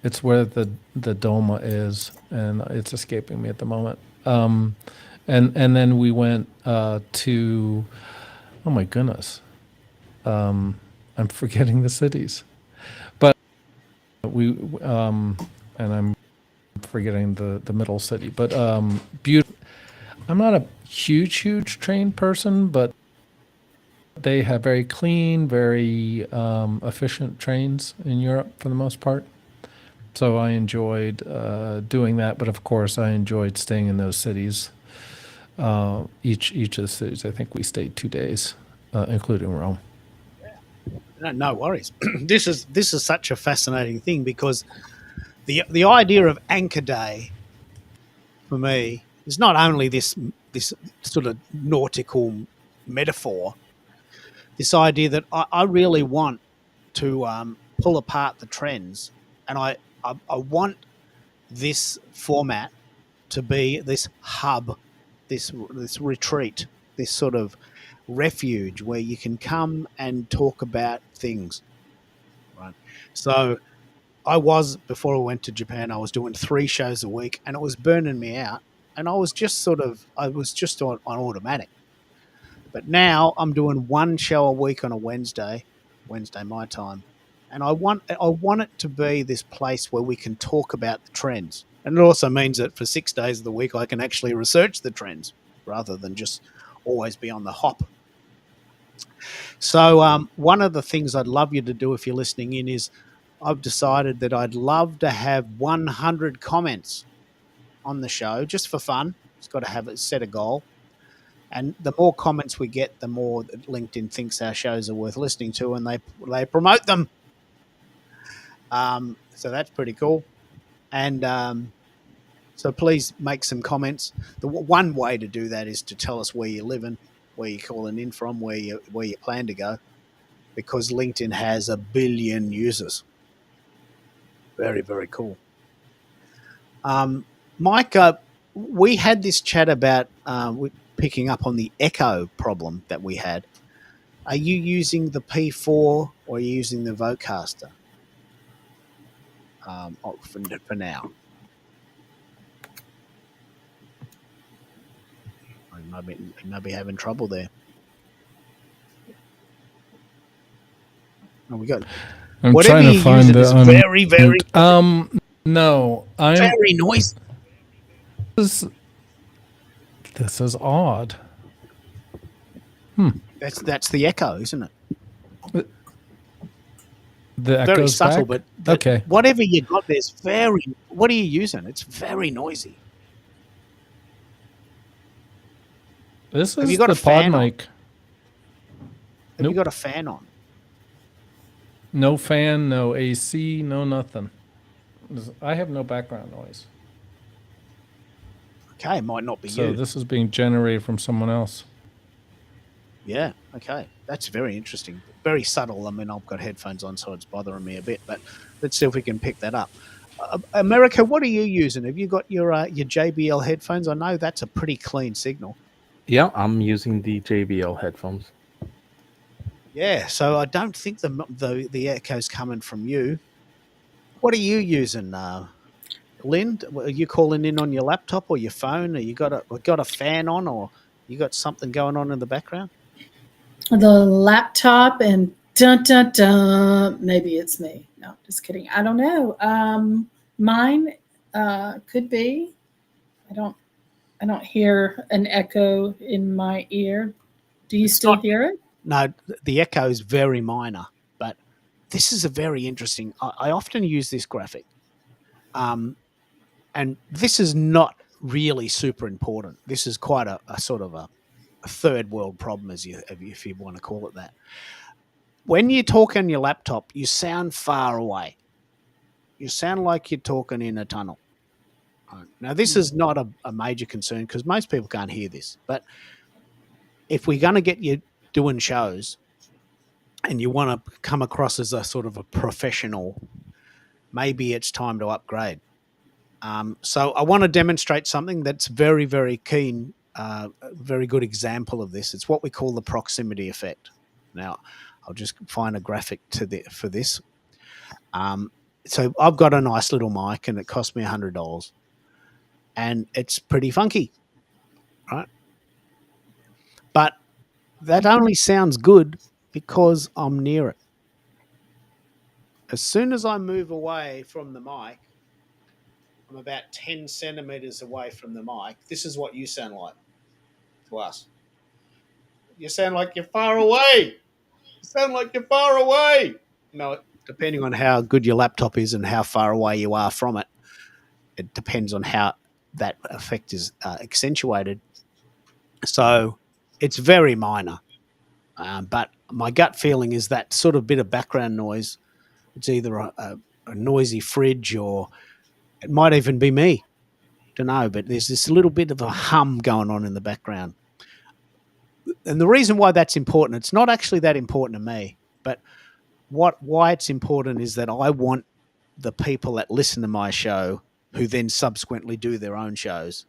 it's where the Doma is, and it's escaping me at the moment. And then we went to, oh my goodness, I'm forgetting the cities, but we and I'm forgetting the middle city, but beautiful. I'm not a huge train person, but they have very clean, very efficient trains in Europe for the most part. So I enjoyed doing that, but of course I enjoyed staying in those cities. Each of the cities, I think we stayed 2 days, including Rome. No worries. This is such a fascinating thing, because the idea of Anchor Day for me is not only this sort of nautical metaphor. This idea that I really want to pull apart the trends, and I want this format to be this hub, this retreat, this sort of refuge where you can come and talk about things, right? So I was, before I went to Japan, I was doing 3 shows a week, and it was burning me out, and I was just on automatic. But now I'm doing 1 show a week on a Wednesday my time, and I want it to be this place where we can talk about the trends. And it also means that for 6 days of the week I can actually research the trends rather than just always be on the hop. So one of the things I'd love you to do if you're listening in is I've decided that I'd love to have 100 comments on the show just for fun. It's got to have it set a goal. And the more comments we get, the more that LinkedIn thinks our shows are worth listening to, and they promote them. So that's pretty cool. And so please make some comments. The one way to do that is to tell us where you're living, where you're calling in from, where you plan to go, because LinkedIn has 1 billion users. Very, very cool. Mike, we had this chat about picking up on the echo problem that we had. Are you using the P4 or are you using the Vocaster for now? You might be having trouble there. Oh, we got. I'm Whatever trying to you find use, the is very, very, no, very noisy. This is odd. That's the echo, isn't it? The Very echo's subtle, back? but Okay. whatever you got there's very. What are you using? It's very noisy. This Have is you got the a pod fan on? mic. Have you Nope. got a fan on? No fan, no AC, no nothing. I have no background noise. Okay, it might not be So you. this is being generated from someone else. Yeah, okay. That's very interesting. Very subtle. I mean, I've got headphones on, so it's bothering me a bit, but let's see if we can pick that up. America, what are you using? Have you got your JBL headphones? I know that's a pretty clean signal. Yeah, I'm using the JBL headphones. Yeah, so I don't think the echo's coming from you. What are you using, Lynn? Are you calling in on your laptop or your phone? Or you got a fan on, or you got something going on in the background? The laptop and dun dun dun. Maybe it's me. No, just kidding. I don't know. Mine could be. I don't hear an echo in my ear. Do you It's still not. hear it? No, the echo is very minor, but this is a very interesting. I often use this graphic, and this is not really super important. This is quite a sort of a third world problem, if you want to call it that. When you talk on your laptop, you sound far away. You sound like you're talking in a tunnel. Now, this is not a major concern because most people can't hear this. But if we're going to get you doing shows and you want to come across as a sort of a professional, maybe it's time to upgrade. So I want to demonstrate something that's very, very keen, a very good example of this. It's what we call the proximity effect. Now, I'll just find a graphic for this. So I've got a nice little mic, and it cost me $100, and it's pretty funky, right? But that only sounds good because I'm near it. As soon as I move away from the mic, I'm about 10 centimeters away from the mic. This is what you sound like to us. You sound like you're far away. You sound like you're far away. No, depending on how good your laptop is and how far away you are from it, it depends on how that effect is accentuated. So it's very minor. But my gut feeling is that sort of bit of background noise. It's either a noisy fridge or it might even be me. Don't know, but there's this little bit of a hum going on in the background. And the reason why that's important, it's not actually that important to me, but why it's important is that I want the people that listen to my show, who then subsequently do their own shows,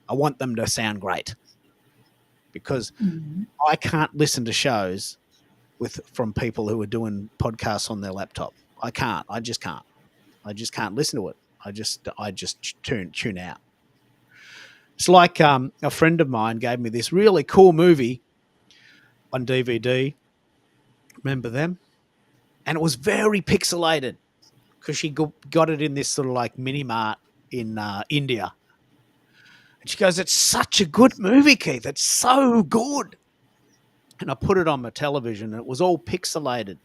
I want them to sound great, because I can't listen to shows from people who are doing podcasts on their laptop. I can't. I just can't. I just can't listen to it. I just tune out. It's like a friend of mine gave me this really cool movie on DVD. Remember them? And it was very pixelated because she got it in this sort of like mini mart in India. And she goes, "It's such a good movie, Keith. It's so good." And I put it on my television, and it was all pixelated.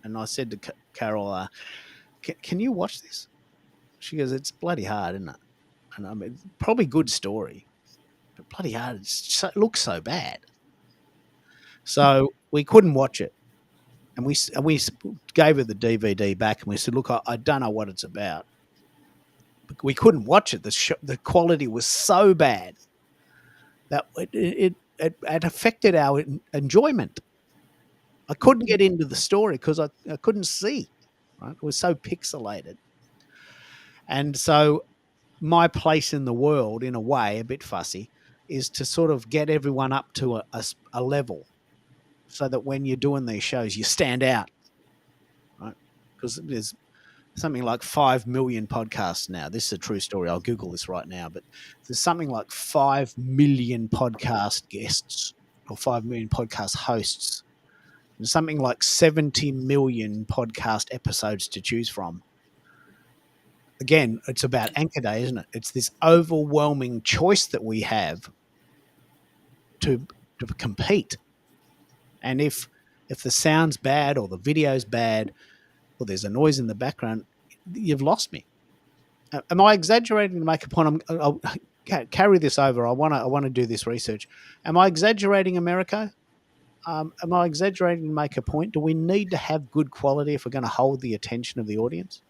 And I said to Carol, can you watch this? She goes, "It's bloody hard, isn't it?" And I mean, probably good story, but bloody hard. It looks so bad. So we couldn't watch it. And we gave her the DVD back, and we said, "Look, I don't know what it's about." But we couldn't watch it. The quality was so bad that it affected our enjoyment. I couldn't get into the story because I couldn't see. Right? It was so pixelated. And so my place in the world, in a way, a bit fussy, is to sort of get everyone up to a level, so that when you're doing these shows, you stand out, right? Because there's something like 5 million podcasts now. This is a true story. I'll Google this right now, but there's something like 5 million podcast guests or 5 million podcast hosts. There's something like 70 million podcast episodes to choose from. Again, it's about Anchor Day, isn't it? It's this overwhelming choice that we have to compete. And if the sound's bad or the video's bad or there's a noise in the background, you've lost me. Am I exaggerating to make a point? I'll carry this over. I want to do this research. Am I exaggerating, America? Am I exaggerating to make a point? Do we need to have good quality if we're going to hold the attention of the audience?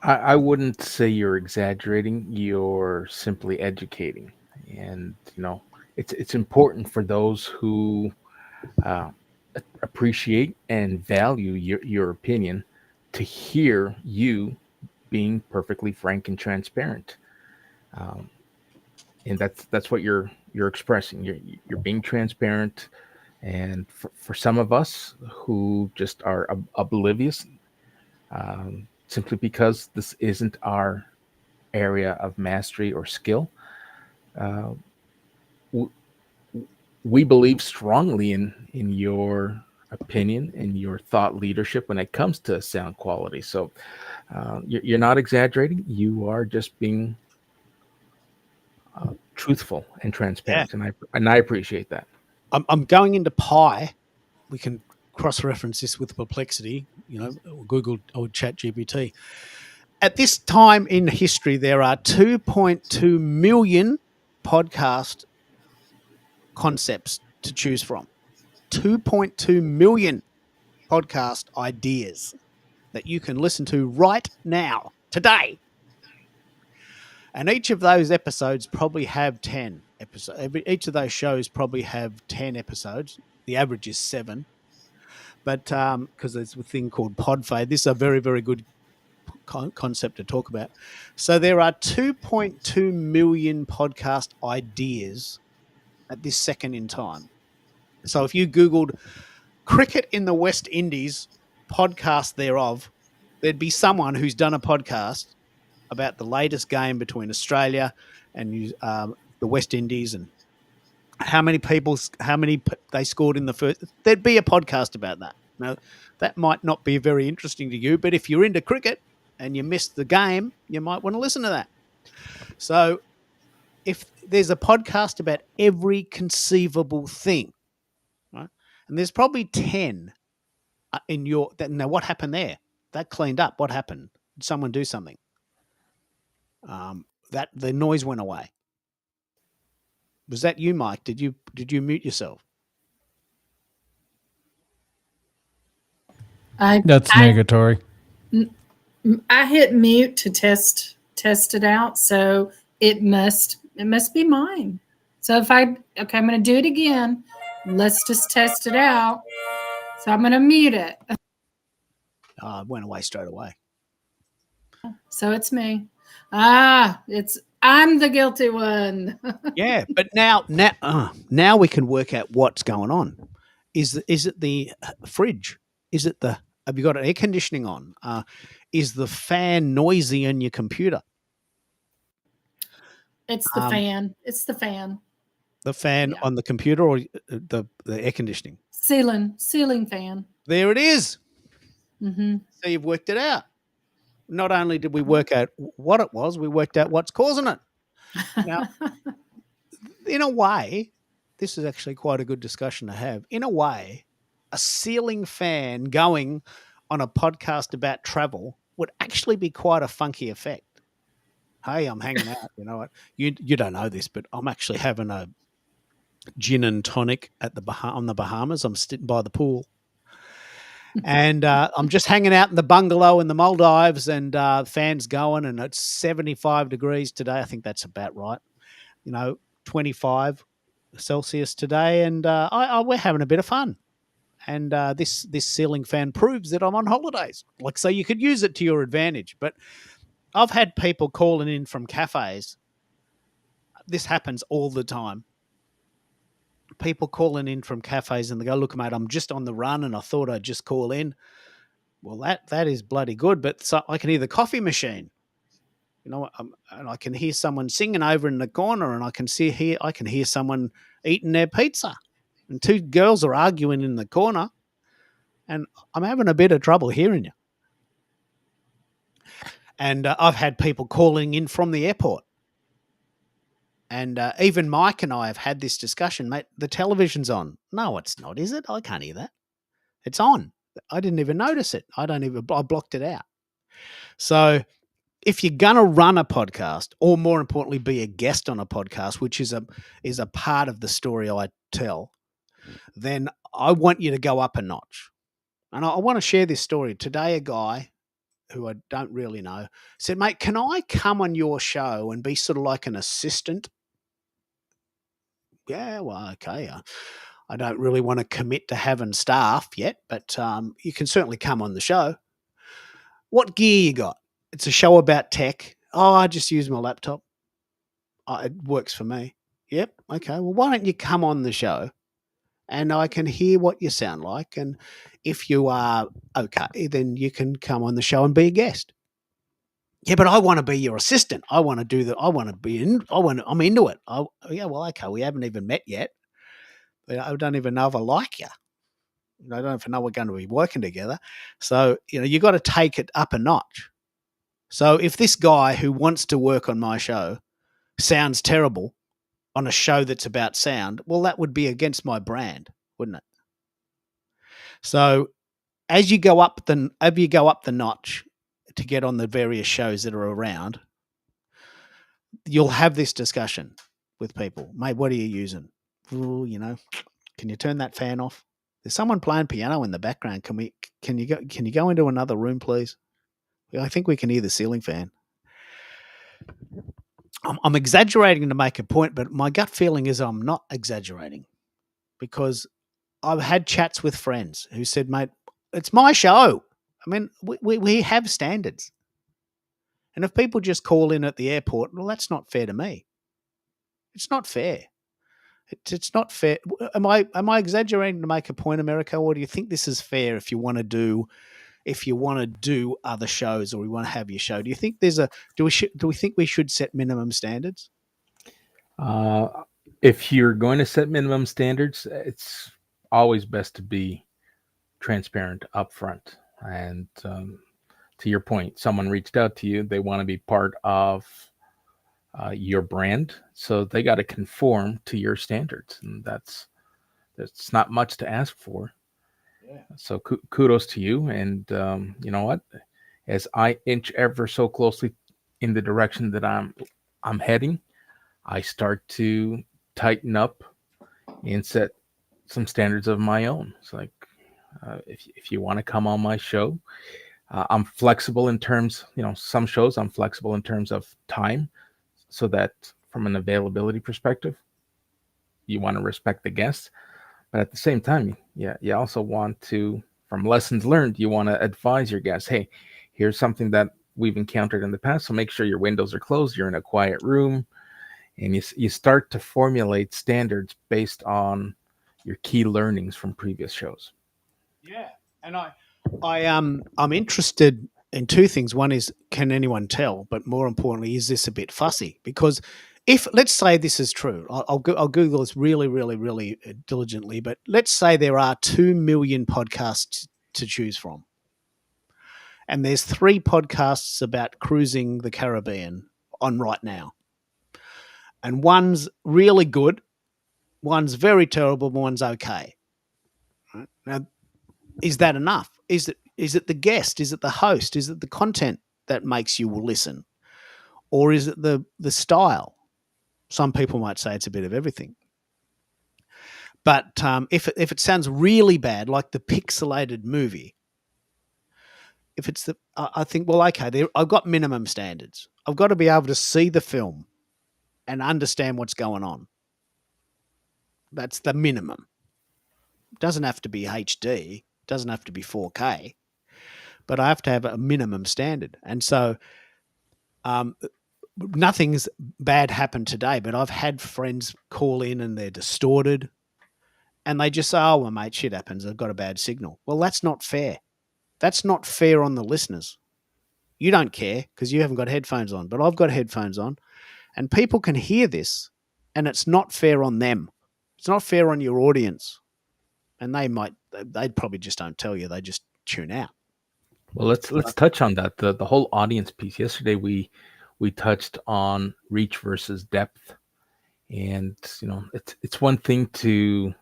I wouldn't say you're exaggerating. You're simply educating, and it's important for those who appreciate and value your opinion to hear you being perfectly frank and transparent. And that's what you're expressing. You're being transparent, and for some of us who just are oblivious, simply because this isn't our area of mastery or skill, we believe strongly in your opinion and your thought leadership when it comes to sound quality. So you're not exaggerating. You are just being truthful and transparent, Yeah. and I appreciate that. I'm going into Pi. We can cross-reference this with Perplexity, Google or ChatGPT. At this time in history, there are 2.2 million podcast concepts to choose from. 2.2 million podcast ideas that you can listen to right now, today. And each of those episodes probably have 10 episodes. Each of those shows probably have 10 episodes. The average is 7. But because there's a thing called Podfade, this is a very, very good concept to talk about. So there are 2.2 million podcast ideas at this second in time. So if you Googled cricket in the West Indies, podcast thereof, there'd be someone who's done a podcast about the latest game between Australia and the West Indies, and how many they scored in the first. There'd be a podcast about that. Now, that might not be very interesting to you, but if you're into cricket and you missed the game, you might want to listen to that. So if there's a podcast about every conceivable thing, right? And there's probably 10 in your. Now, what happened there? That cleaned up. What happened? Did someone do something? That the noise went away. Was that you, Mike? Did you mute yourself? That's negatory. I hit mute to test it out, so it must be mine. So I'm going to do it again. Let's just test it out. So I'm going to mute it. It went away straight away. So it's me. I'm the guilty one. Yeah, but now we can work out what's going on. Is it the fridge? Is it the have you got air conditioning on? Is the fan noisy in your computer? It's the Um, fan. It's the fan. the fan Yeah. on the computer or the air conditioning? Ceiling fan. There it is. Mm-hmm. So you've worked it out. Not only did we work out what it was, we worked out what's causing it. Now, in a way, this is actually quite a good discussion to have. In a way, a ceiling fan going on a podcast about travel would actually be quite a funky effect. Hey, I'm hanging out. You know what? You don't know this, but I'm actually having a gin and tonic at on the Bahamas. I'm sitting by the pool, and I'm just hanging out in the bungalow in the Maldives, and fans going, and it's 75 degrees today. I think that's about right. 25 Celsius today, and we're having a bit of fun. And this ceiling fan proves that I'm on holidays. Like, so you could use it to your advantage. But I've had people calling in from cafes. This happens all the time. People calling in from cafes and they go, "Look, mate, I'm just on the run, and I thought I'd just call in." Well, that is bloody good. But so I can hear the coffee machine. And I can hear someone singing over in the corner, and I can hear someone eating their pizza, and two girls are arguing in the corner, and I'm having a bit of trouble hearing you. And I've had people calling in from the airport, and even Mike and I have had this discussion, mate. The television's on. No, it's not, is it? I can't hear that. It's on. I didn't even notice it. I blocked it out. So if you're going to run a podcast, or more importantly, be a guest on a podcast, which is a part of the story I tell, then I want you to go up a notch. And I want to share this story. Today, a guy who I don't really know said, "Mate, can I come on your show and be sort of like an assistant?" Yeah, well, okay. I don't really want to commit to having staff yet, but you can certainly come on the show. What gear you got? It's a show about tech. Oh, I just use my laptop. Oh, it works for me. Yep. Okay. Well, why don't you come on the show and I can hear what you sound like? And if you are okay, then you can come on the show and be a guest. Yeah, but I want to be your assistant. I want to do that. I want to be in. I'm into it. Yeah. Well, okay. We haven't even met yet. I don't even know if I like you. I don't even know we're going to be working together. So, you got to take it up a notch. So if this guy who wants to work on my show sounds terrible on a show that's about sound, well, that would be against my brand, wouldn't it? So as you go up the notch to get on the various shows that are around, you'll have this discussion with people. Mate, what are you using? Ooh, can you turn that fan off? There's someone playing piano in the background. Can you go into another room, please? I think we can hear the ceiling fan. I'm exaggerating to make a point, but my gut feeling is I'm not exaggerating, because I've had chats with friends who said, "Mate, it's my show." I mean, we have standards. And if people just call in at the airport, well, that's not fair to me. It's not fair. It's not fair. Am I exaggerating to make a point, America, or do you think this is fair if you want to do other shows, or we want to have your show? Do you think do we think we should set minimum standards? If you're going to set minimum standards, it's always best to be transparent upfront. And to your point, someone reached out to you, they want to be part of your brand, so they got to conform to your standards, and that's not much to ask for. Yeah. So kudos to you. And you know what? As I inch ever so closely in the direction that I'm heading, I start to tighten up and set some standards of my own. It's like, if you want to come on my show, I'm flexible in terms, some shows I'm flexible in terms of time, so that from an availability perspective, you want to respect the guests. But at the same time, you also want to, from lessons learned, you want to advise your guests, hey, here's something that we've encountered in the past. So make sure your windows are closed, you're in a quiet room, and you start to formulate standards based on your key learnings from previous shows. Yeah, and I'm interested in two things. One is, can anyone tell? But more importantly, is this a bit fussy? Because if, let's say this is true, I'll Google this really, really, really diligently. But let's say there are 2 million podcasts to choose from, and there's 3 podcasts about cruising the Caribbean on right now, and one's really good, one's very terrible, one's okay. Right? Now, is that enough? Is it the guest? Is it the host? Is it the content that makes you listen? Or is it the style? Some people might say it's a bit of everything. But if it sounds really bad, like the pixelated movie, if it's I think, well, okay, I've got minimum standards. I've got to be able to see the film and understand what's going on. That's the minimum. It doesn't have to be HD. It doesn't have to be 4K. But I have to have a minimum standard. And so nothing's bad happened today, but I've had friends call in and they're distorted and they just say, oh, well, mate, shit happens. I've got a bad signal. Well, that's not fair. That's not fair on the listeners. You don't care because you haven't got headphones on, but I've got headphones on and people can hear this and it's not fair on them. It's not fair on your audience. And they'd probably just don't tell you. They just tune out. Well, let's touch on that. The whole audience piece. Yesterday we touched on reach versus depth, and it's one thing to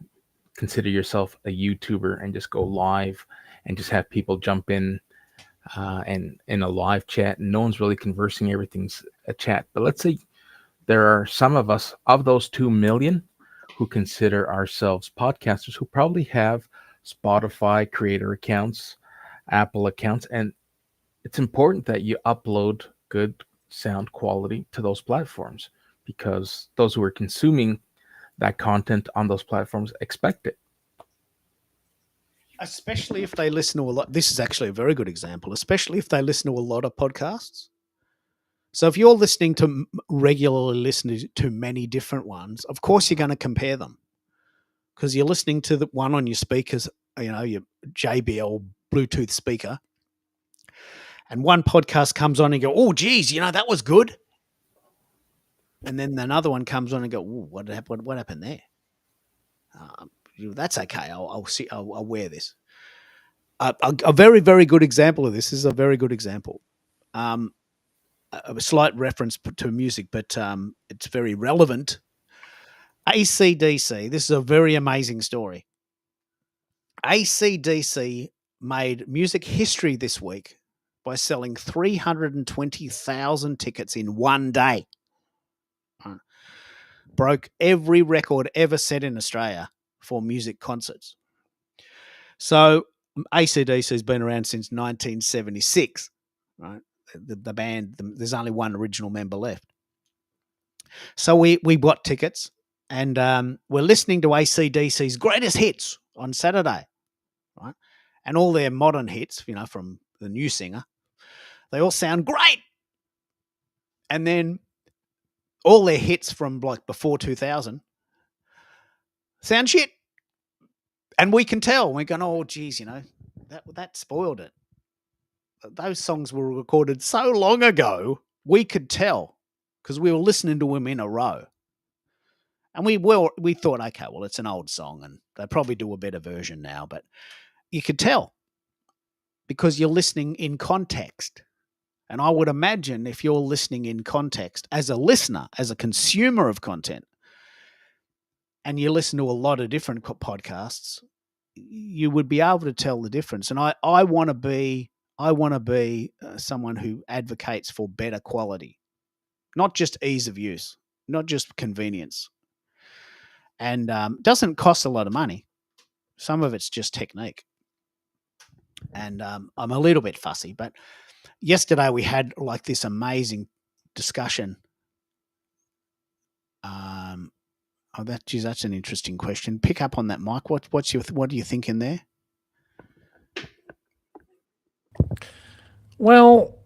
consider yourself a YouTuber and just go live and just have people jump in and in a live chat, and no one's really conversing. Everything's a chat. But let's say there are some of us, of those 2 million, who consider ourselves podcasters, who probably have Spotify creator accounts, Apple accounts, and it's important that you upload good sound quality to those platforms because those who are consuming that content on those platforms expect it. Especially if they listen to a lot. This is actually a very good example, especially if they listen to a lot of podcasts. So if you're regularly listening to many different ones, of course you're going to compare them because you're listening to the one on your speakers, your JBL Bluetooth speaker, and one podcast comes on and you go, oh, geez, that was good. And then another one comes on and go, oh, what happened there? That's okay. I'll see. I'll wear this. A very, very good example of this is a very good example. A slight reference to music, but it's very relevant. AC/DC. This is a very amazing story. AC/DC made music history this week by selling 320,000 tickets in one day. Broke every record ever set in Australia for music concerts. So AC/DC has been around since 1976, right? The band, there's only one original member left. So we bought tickets and we're listening to AC/DC's greatest hits on Saturday, right? And all their modern hits, from the new singer, they all sound great. And then all their hits from like before 2000 sound shit. And we can tell. We're going, oh, geez, that spoiled it. Those songs were recorded so long ago, we could tell because we were listening to them in a row. And we thought, okay, well, it's an old song and they probably do a better version now. But you could tell because you're listening in context. And I would imagine if you're listening in context as a listener, as a consumer of content, and you listen to a lot of different podcasts, you would be able to tell the difference. And I want to be someone who advocates for better quality, not just ease of use, not just convenience. And doesn't cost a lot of money. Some of it's just technique. And I'm a little bit fussy, but yesterday we had like this amazing discussion. That's an interesting question. Pick up on that, Mike. What are you thinking there? Well,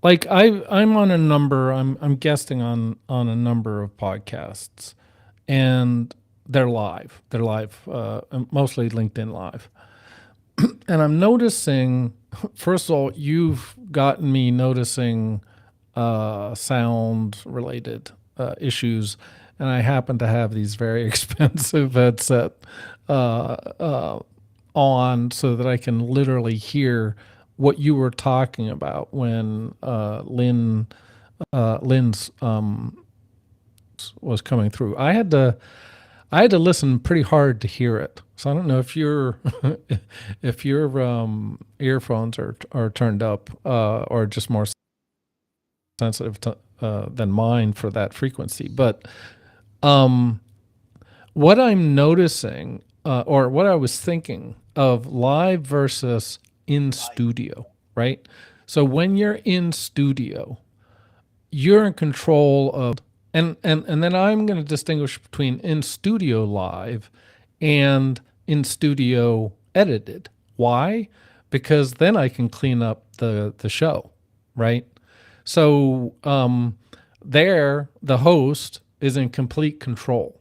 like I'm on a number. I'm guesting on a number of podcasts, and they're live. They're live, mostly LinkedIn Live. And I'm noticing, first of all, you've gotten me noticing sound related issues, and I happen to have these very expensive headset uh, uh, on so that I can literally hear what you were talking about when Lynn's was coming through. I had to listen pretty hard to hear it. So I don't know if your if your earphones are turned up or just more sensitive than mine for that frequency. But um, what I'm noticing, or what I was thinking of live versus in studio, right? So when you're in studio, you're in control of, and then I'm going to distinguish between in studio live and in studio edited. Why? Because then I can clean up the show, right? So there, the host is in complete control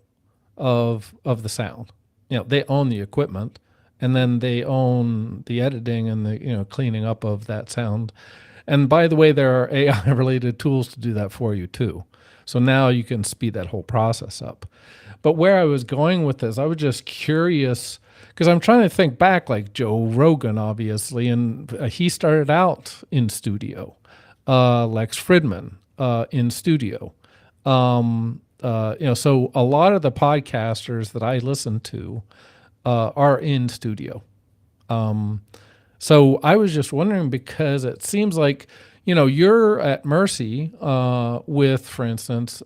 of the sound. You know, they own the equipment, and then they own the editing and the cleaning up of that sound. And by the way, there are AI related tools to do that for you too. So now you can speed that whole process up. But where I was going with this, I was just curious because I'm trying to think back, like Joe Rogan, obviously, and he started out in studio. Lex Fridman in studio. So a lot of the podcasters that I listen to are in studio. So I was just wondering because it seems like you're at mercy with, for instance,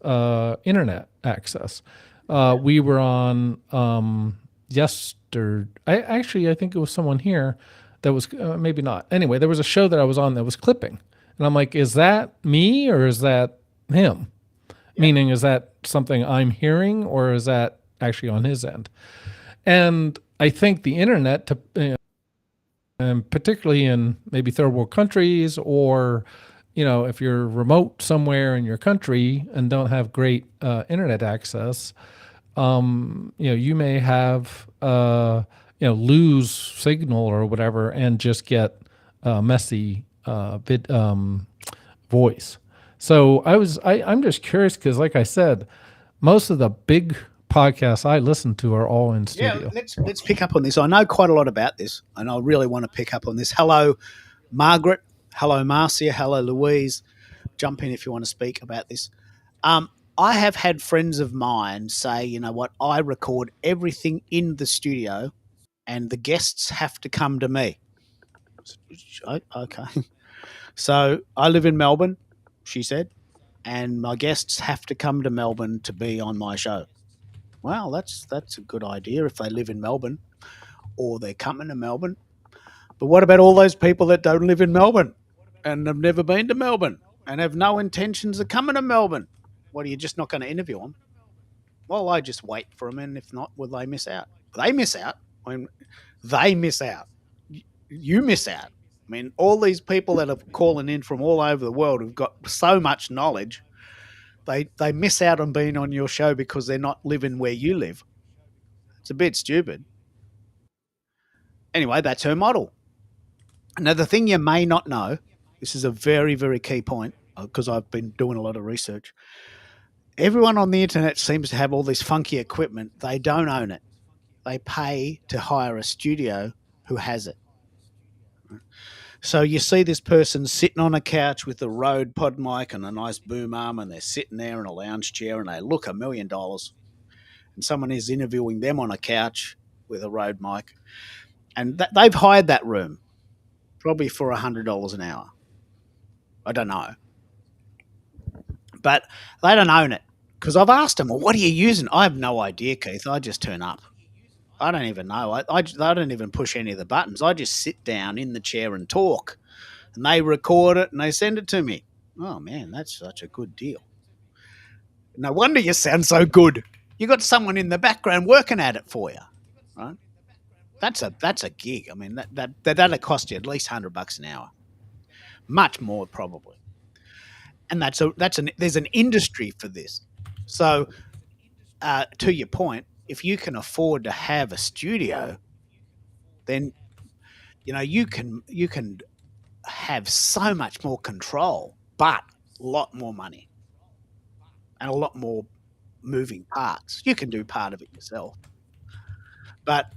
internet access. We were on yesterday. I think it was someone here that was maybe not. Anyway, there was a show that I was on that was clipping, and I'm like, is that me or is that him? Meaning, is that something I'm hearing or is that actually on his end? And I think the internet, and particularly in maybe third world countries, or if you're remote somewhere in your country and don't have great internet access, you may have lose signal or whatever and just get messy voice. So I'm just curious because, like I said, most of the big podcasts I listen to are all in studio. Yeah, let's pick up on this. I know quite a lot about this, and I really want to pick up on this. Hello, Margaret. Hello, Marcia. Hello, Louise. Jump in if you want to speak about this. I have had friends of mine say, you know what, I record everything in the studio, and the guests have to come to me. Okay. So I live in Melbourne, she said, and my guests have to come to Melbourne to be on my show. Well, that's a good idea if they live in Melbourne or they're coming to Melbourne. But what about all those people that don't live in Melbourne and have never been to Melbourne and have no intentions of coming to Melbourne? What, are you just not going to interview them? Well, I just wait for them, and if not, will they miss out? They miss out. They miss out. You miss out. I mean, all these people that are calling in from all over the world who've got so much knowledge, they miss out on being on your show because they're not living where you live. It's a bit stupid. Anyway, that's her model. Now, the thing you may not know, this is a very, very key point because I've been doing a lot of research. Everyone on the internet seems to have all this funky equipment. They don't own it. They pay to hire a studio who has it. So you see this person sitting on a couch with a Rode pod mic and a nice boom arm, and they're sitting there in a lounge chair and they look $1 million. And someone is interviewing them on a couch with a Rode mic. And they've hired that room probably for $100 an hour. I don't know. But they don't own it. Because I've asked them, well, what are you using? I have no idea, Keith. I just turn up. I don't even know. I don't even push any of the buttons. I just sit down in the chair and talk. And they record it and they send it to me. Oh, man, that's such a good deal. No wonder you sound so good. You got someone in the background working at it for you, right? That's a gig. I mean, that'll cost you at least $100 an hour. Much more, probably. and there's an industry for this. So, to your point, if you can afford to have a studio, then you can have so much more control, but a lot more money and a lot more moving parts. You can do part of it yourself, but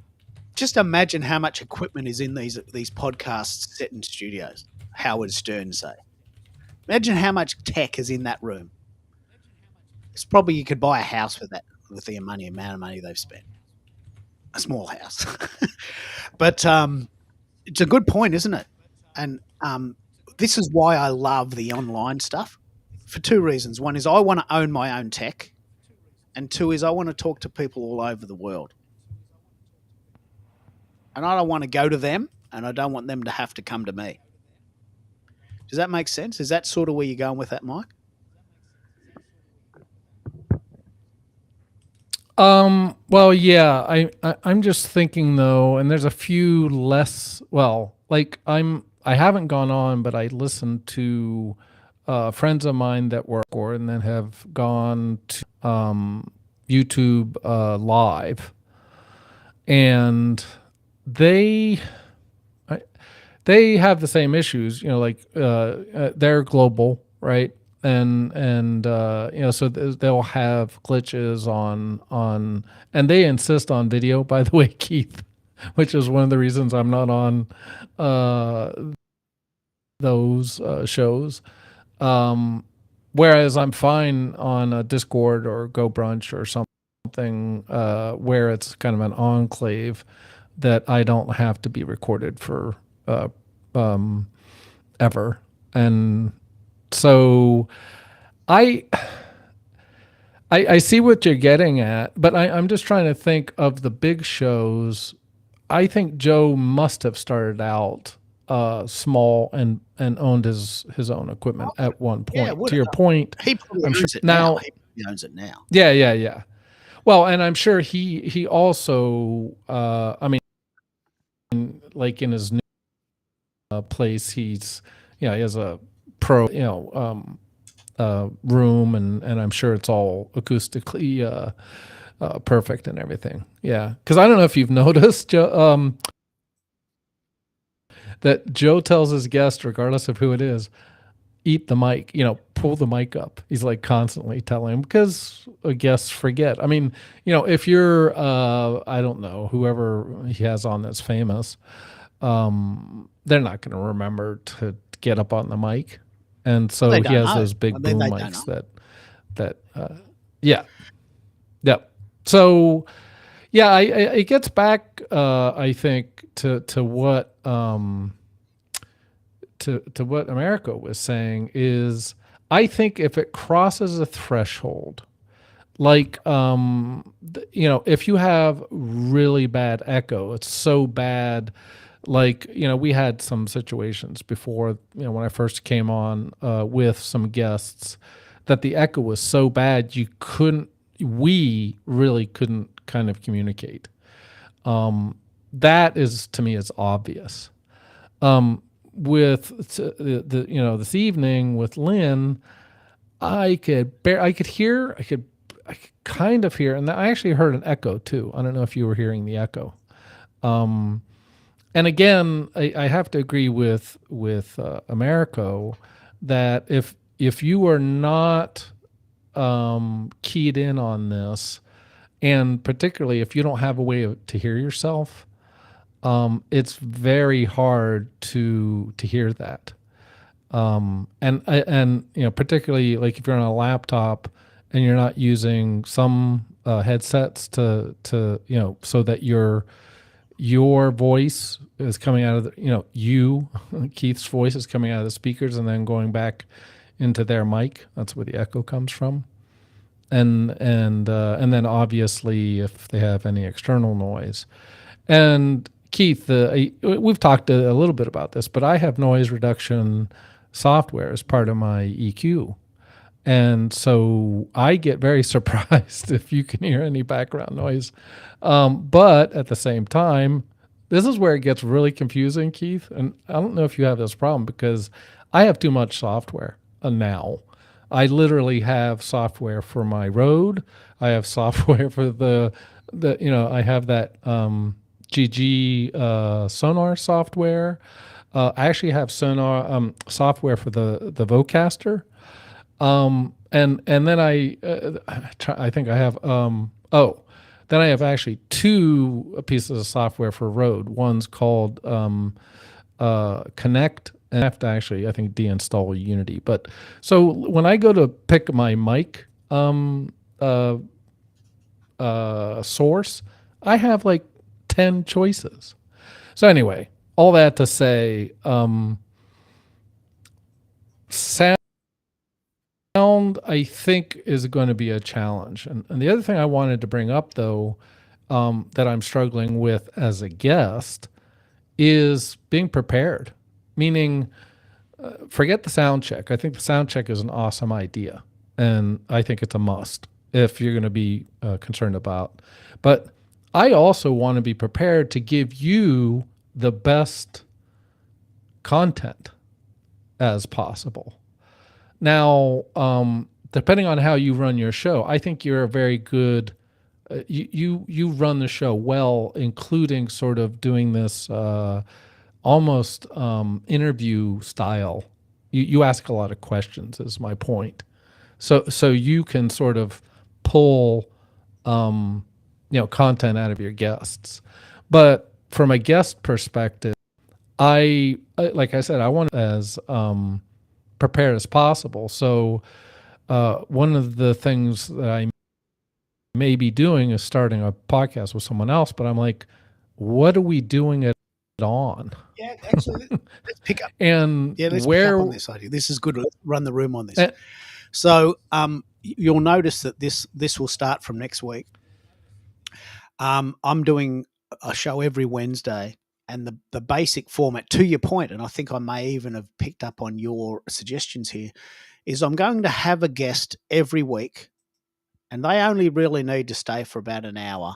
just imagine how much equipment is in these podcasts set in studios. Howard Stern say. Imagine how much tech is in that room. It's probably you could buy a house with that with the amount of money they've spent. A small house, but it's a good point, isn't it? And this is why I love the online stuff for two reasons. One is I want to own my own tech, and two is I want to talk to people all over the world. And I don't want to go to them, and I don't want them to have to come to me. Does that make sense? Is that sort of where you're going with that, Mike? Well, yeah, I'm just thinking though, and there's a few less, well, like I haven't gone on, but I listened to friends of mine that work or and then have gone to YouTube live, and they they have the same issues, like they're global, right? And so they'll have glitches on, and they insist on video, by the way, Keith, which is one of the reasons I'm not on those shows. Whereas I'm fine on a Discord or Go Brunch or something where it's kind of an enclave that I don't have to be recorded for ever. And so I see what you're getting at, but I'm just trying to think of the big shows. I think Joe must have started out small and owned his own equipment at one point. Yeah, to your point, he probably I'm owns sure it now. now. He owns it now. Yeah. Well, and I'm sure he also, I mean, like in his new place, he has a pro, room, and I'm sure it's all acoustically perfect and everything. Yeah, because I don't know if you've noticed, Joe, that Joe tells his guest, regardless of who it is, eat the mic, pull the mic up. He's like constantly telling him, because guests forget. I mean, if you're, I don't know, whoever he has on that's famous, they're not going to remember to get up on the mic. And so he has those big boom mics yeah. So, yeah, it gets back, I think, to what, to what America was saying is, I think if it crosses a threshold, like, if you have really bad echo, it's so bad. Like, we had some situations before, when I first came on with some guests, that the echo was so bad we really couldn't kind of communicate. That is, to me, is obvious. With this evening with Lynn, I could kind of hear, and I actually heard an echo too. I don't know if you were hearing the echo. And again, I have to agree with Americo that if you are not keyed in on this, and particularly if you don't have a way to hear yourself, it's very hard to hear that. And particularly like if you're on a laptop and you're not using some headsets to so that your voice is coming out of the, Keith's voice is coming out of the speakers and then going back into their mic. That's where the echo comes from. And then obviously if they have any external noise. And Keith, we've talked a little bit about this, but I have noise reduction software as part of my EQ. And so I get very surprised if you can hear any background noise. But at the same time, this is where it gets really confusing, Keith. And I don't know if you have this problem because I have too much software now. I literally have software for my Rode. I have software for the I have that GG sonar software. I actually have sonar software for the Vocaster. And then I think I have then I have actually two pieces of software for Rode. One's called Connect, and I have to actually, I think, deinstall Unity. But so when I go to pick my mic source, I have like 10 choices. So anyway, all that to say, sound I think is going to be a challenge. And the other thing I wanted to bring up, though, that I'm struggling with as a guest is being prepared, meaning forget the sound check. I think the sound check is an awesome idea, and I think it's a must if you're going to be concerned about. But I also want to be prepared to give you the best content as possible. Now, depending on how you run your show, I think you're a very good. You run the show well, including sort of doing this almost interview style. You ask a lot of questions, is my point. So you can sort of pull content out of your guests. But from a guest perspective, I like I said, I want as prepared as possible. So one of the things that I may be doing is starting a podcast with someone else, but I'm like, what are we doing it on? Yeah, actually, let's pick up. And Let's where pick up on this idea. This is good. Let's run the room on this. So you'll notice that this will start from next week. I'm doing a show every Wednesday, and the basic format, to your point, and I think I may even have picked up on your suggestions here, is I'm going to have a guest every week, and they only really need to stay for about an hour.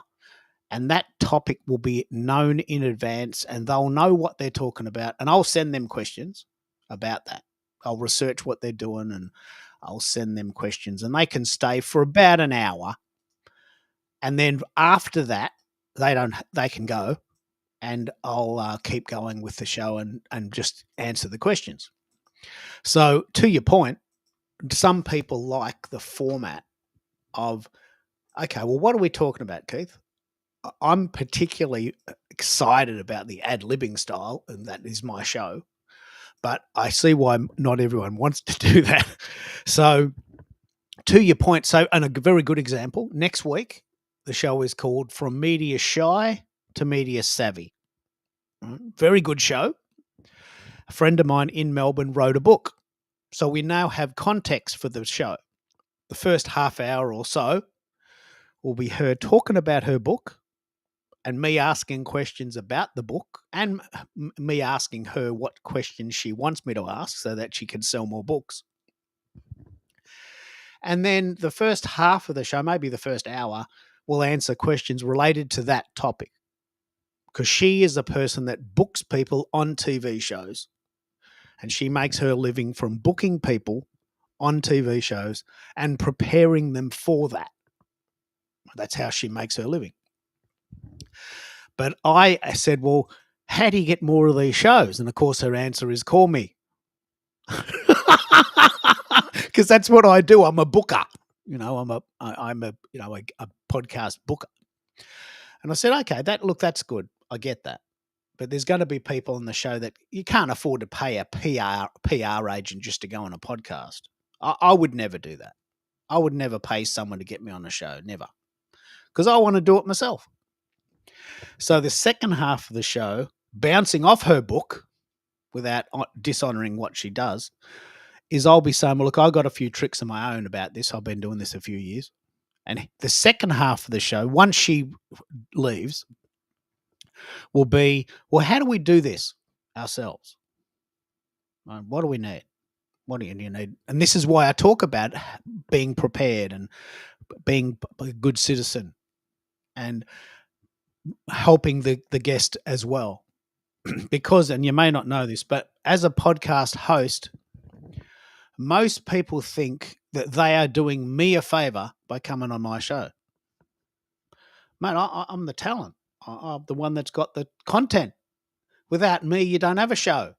And that topic will be known in advance, and they'll know what they're talking about. And I'll send them questions about that. I'll research what they're doing, and I'll send them questions, and they can stay for about an hour. And then after that, they can go, and I'll keep going with the show and just answer the questions. So to your point, some people like the format of, okay, well, what are we talking about, Keith? I'm particularly excited about the ad-libbing style, and that is my show. But I see why not everyone wants to do that. So to your point, and a very good example, next week, the show is called From Media Shy to Media Savvy. Very good show. A friend of mine in Melbourne wrote a book. So we now have context for the show. The first half hour or so will be her talking about her book, and me asking questions about the book, and me asking her what questions she wants me to ask so that she can sell more books. And then the first half of the show, maybe the first hour, will answer questions related to that topic, because she is a person that books people on TV shows, and she makes her living from booking people on TV shows and preparing them for that. That's how she makes her living. But I said, well, how do you get more of these shows? And of course, her answer is call me. Because that's what I do. I'm a booker. I'm a podcast booker. And I said, okay, that's good. I get that. But there's going to be people on the show that you can't afford to pay a PR agent just to go on a podcast. I would never do that. I would never pay someone to get me on a show. Never. Because I want to do it myself. So the second half of the show, bouncing off her book without dishonoring what she does, is I'll be saying, well, look, I've got a few tricks of my own about this. I've been doing this a few years. And the second half of the show, once she leaves, will be, well, how do we do this ourselves? What do we need? What do you need? And this is why I talk about being prepared and being a good citizen and helping the guest as well. Because, and you may not know this, but as a podcast host, most people think that they are doing me a favor by coming on my show. Mate, I'm the talent. I'm the one that's got the content. Without me, you don't have a show.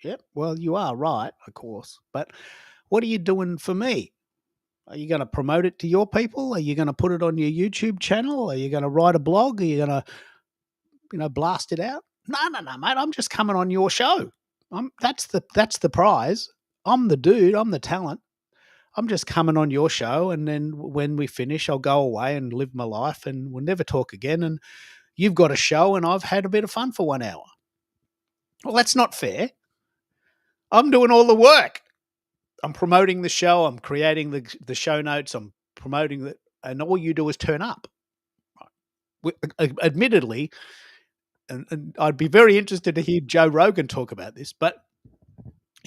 Yep. Well, you are right, of course. But what are you doing for me? Are you going to promote it to your people? Are you going to put it on your YouTube channel? Are you going to write a blog? Are you going to, blast it out? No, mate. I'm just coming on your show. That's the prize. I'm the dude. I'm the talent. I'm just coming on your show, and then when we finish, I'll go away and live my life, and we'll never talk again. And you've got a show, and I've had a bit of fun for 1 hour. Well, that's not fair. I'm doing all the work. I'm promoting the show. I'm creating the show notes. I'm promoting it, and all you do is turn up. Admittedly, and I'd be very interested to hear Joe Rogan talk about this, but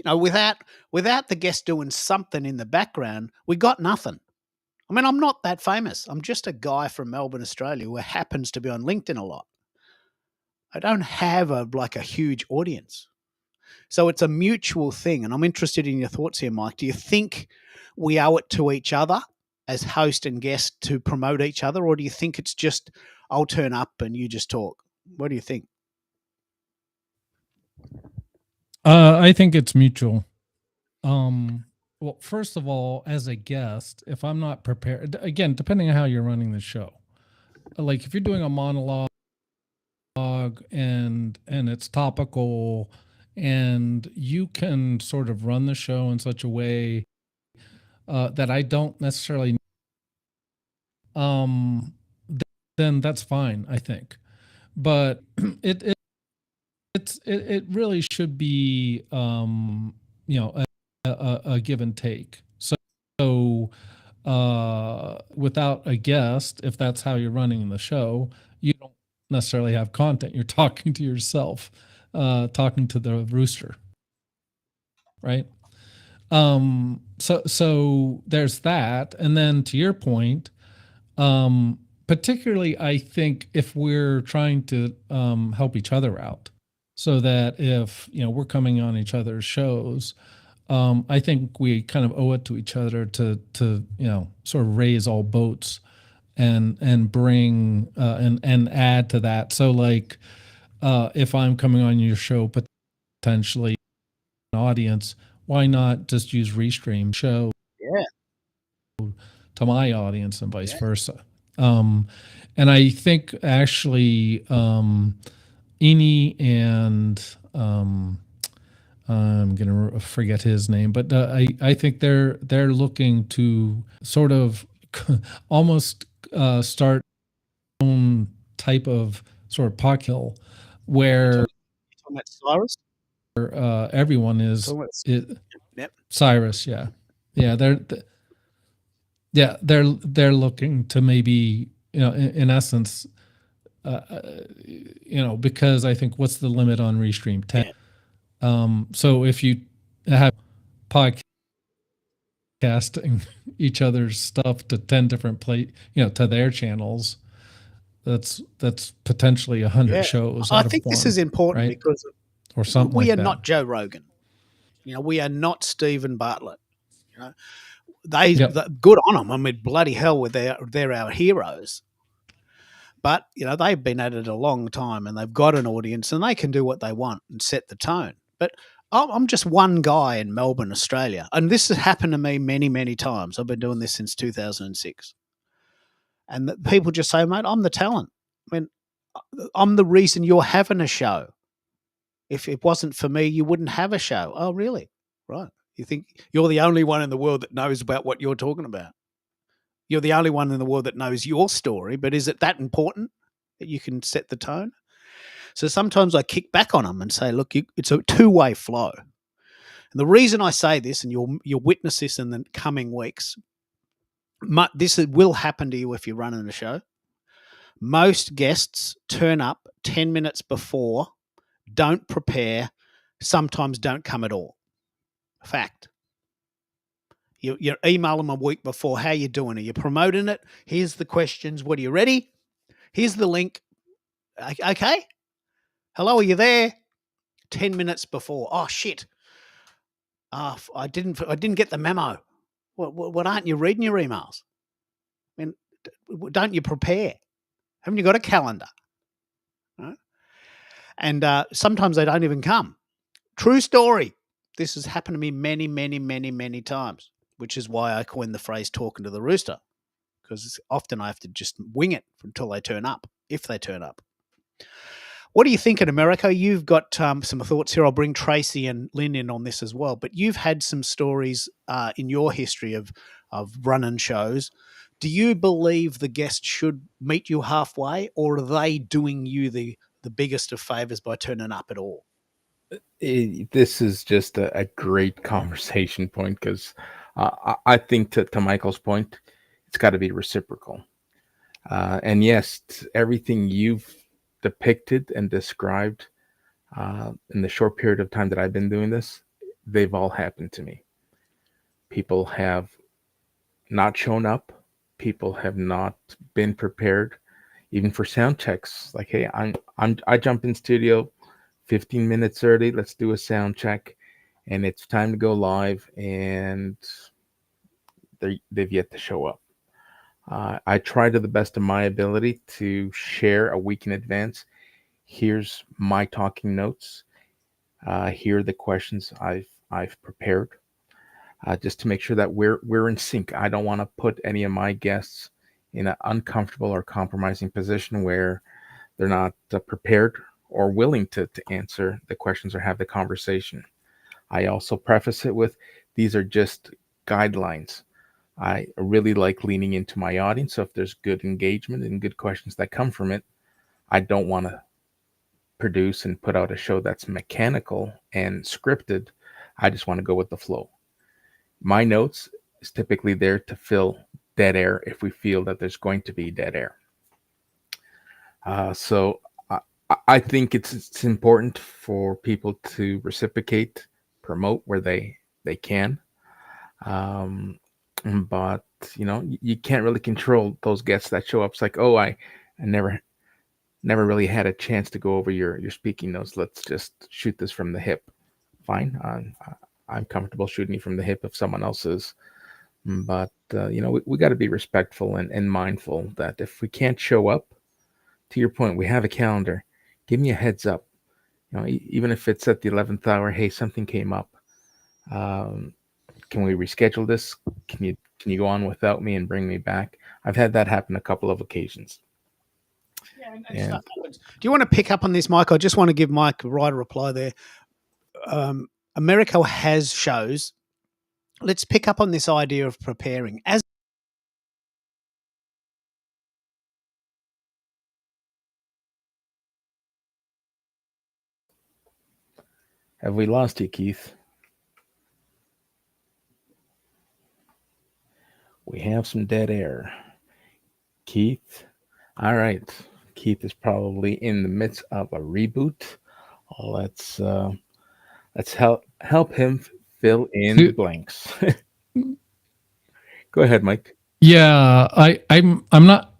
without the guest doing something in the background, we got nothing. I mean, I'm not that famous. I'm just a guy from Melbourne, Australia, who happens to be on LinkedIn a lot. I don't have a huge audience. So it's a mutual thing. And I'm interested in your thoughts here, Mike. Do you think we owe it to each other as host and guest to promote each other? Or do you think it's just, I'll turn up and you just talk? What do you think? I think it's mutual. Well, first of all, as a guest, if I'm not prepared, again, depending on how you're running the show, like if you're doing a monologue and it's topical and you can sort of run the show in such a way that I don't necessarily, then that's fine, I think. But it really should be, a give and take. So without a guest, if that's how you're running the show, you don't necessarily have content. You're talking to yourself, talking to the rooster, right? So there's that. And then to your point, particularly, I think if we're trying to help each other out, so that if we're coming on each other's shows, I think we kind of owe it to each other to sort of raise all boats and bring and add to that. So like if I'm coming on your show potentially an audience, why not just use Restream show to my audience and vice versa? And I think actually Eni and I'm gonna forget his name, but I think they're looking to sort of almost start their own type of sort of podcast where You're talking about Cyrus? everyone is Yep. Cyrus, yeah, they're looking to maybe in essence, because I think what's the limit on Restream 10? Yeah. So if you have podcasting each other's stuff to 10 different to their channels, that's potentially 100 shows. I think this is important, right? because Or something we like are that. not Joe Rogan. We are not Stephen Bartlett. Good on them. I mean, bloody hell, they're our heroes. But they've been at it a long time, and they've got an audience, and they can do what they want and set the tone. But I'm just one guy in Melbourne, Australia, and this has happened to me many, many times. I've been doing this since 2006, and people just say, "Mate, I'm the talent. I mean, I'm the reason you're having a show. If it wasn't for me, you wouldn't have a show." Oh, really? Right. You think you're the only one in the world that knows about what you're talking about? You're the only one in the world that knows your story, but is it that important that you can set the tone? So sometimes I kick back on them and say, look, it's a two-way flow. And the reason I say this, and you'll witness this in the coming weeks, this will happen to you if you're running a show. Most guests turn up 10 minutes before, don't prepare, sometimes don't come at all. Fact. You email them a week before. How you doing? Are you promoting it? Here's the questions. What, are you ready? Here's the link. Okay. Hello, are you there? 10 minutes before. Oh shit. I didn't get the memo. What aren't you reading your emails? I mean, don't you prepare? Haven't you got a calendar? Right? And sometimes they don't even come. True story. This has happened to me many, many, many, many times, which is why I coined the phrase talking to the rooster, because often I have to just wing it until they turn up, if they turn up. What do you think in America? You've got some thoughts here. I'll bring Tracy and Lynn in on this as well. But you've had some stories in your history of running shows. Do you believe the guests should meet you halfway, or are they doing you the biggest of favors by turning up at all? This is just a great conversation point because I think to Michael's point, it's got to be reciprocal. And yes, everything you've depicted and described in the short period of time that I've been doing this, they've all happened to me. People have not shown up. People have not been prepared, even for sound checks. Like, hey, I jump in studio 15 minutes early. Let's do a sound check, and it's time to go live, and they've yet to show up. I try to the best of my ability to share a week in advance. Here's my talking notes. Here are the questions I've prepared, just to make sure that we're in sync. I don't want to put any of my guests in an uncomfortable or compromising position where they're not prepared or willing to answer the questions or have the conversation. I also preface it with, these are just guidelines. I really like leaning into my audience. So if there's good engagement and good questions that come from it, I don't want to produce and put out a show that's mechanical and scripted. I just want to go with the flow. My notes is typically there to fill dead air if we feel that there's going to be dead air. So I think it's important for people to reciprocate, promote where they can. But you can't really control those guests that show up. It's like, oh, I never really had a chance to go over your speaking notes. Let's just shoot this from the hip. Fine. I'm comfortable shooting you from the hip if someone else is. But, we got to be respectful and mindful that if we can't show up, to your point, we have a calendar. Give me a heads up. Even if it's at the 11th hour, hey, something came up. Can we reschedule this? Can you go on without me and bring me back? I've had that happen a couple of occasions. Yeah, do you want to pick up on this, Mike? I just want to give Mike right a reply there. America has shows. Let's pick up on this idea of preparing. Have we lost you, Keith? We have some dead air. Keith? All right. Keith is probably in the midst of a reboot. Let's help him fill in the blanks. Go ahead, Mike. Yeah, I'm not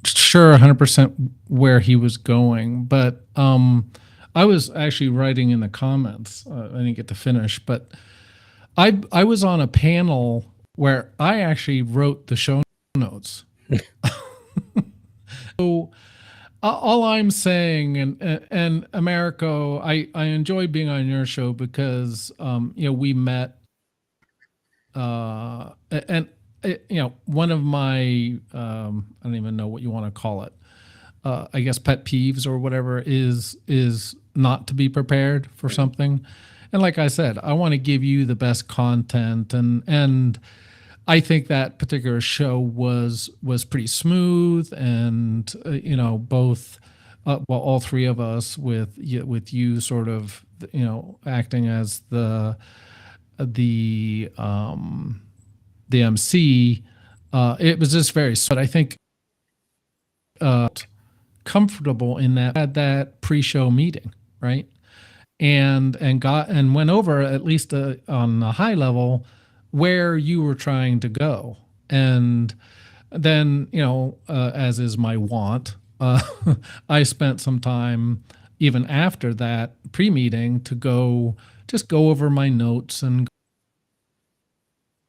sure 100% where he was going, but I was actually writing in the comments. I didn't get to finish, but I was on a panel where I actually wrote the show notes. So all I'm saying, and Americo, I enjoy being on your show because we met, and one of my I don't even know what you want to call it. I guess pet peeves or whatever is not to be prepared for something. And like I said, I want to give you the best content, and I think that particular show was pretty smooth, and both all three of us with you sort of acting as the MC. It was just very, but I think comfortable in that had that pre-show meeting, right? And went over at least on a high level where you were trying to go. And then, as is my want, I spent some time even after that pre-meeting to go over my notes and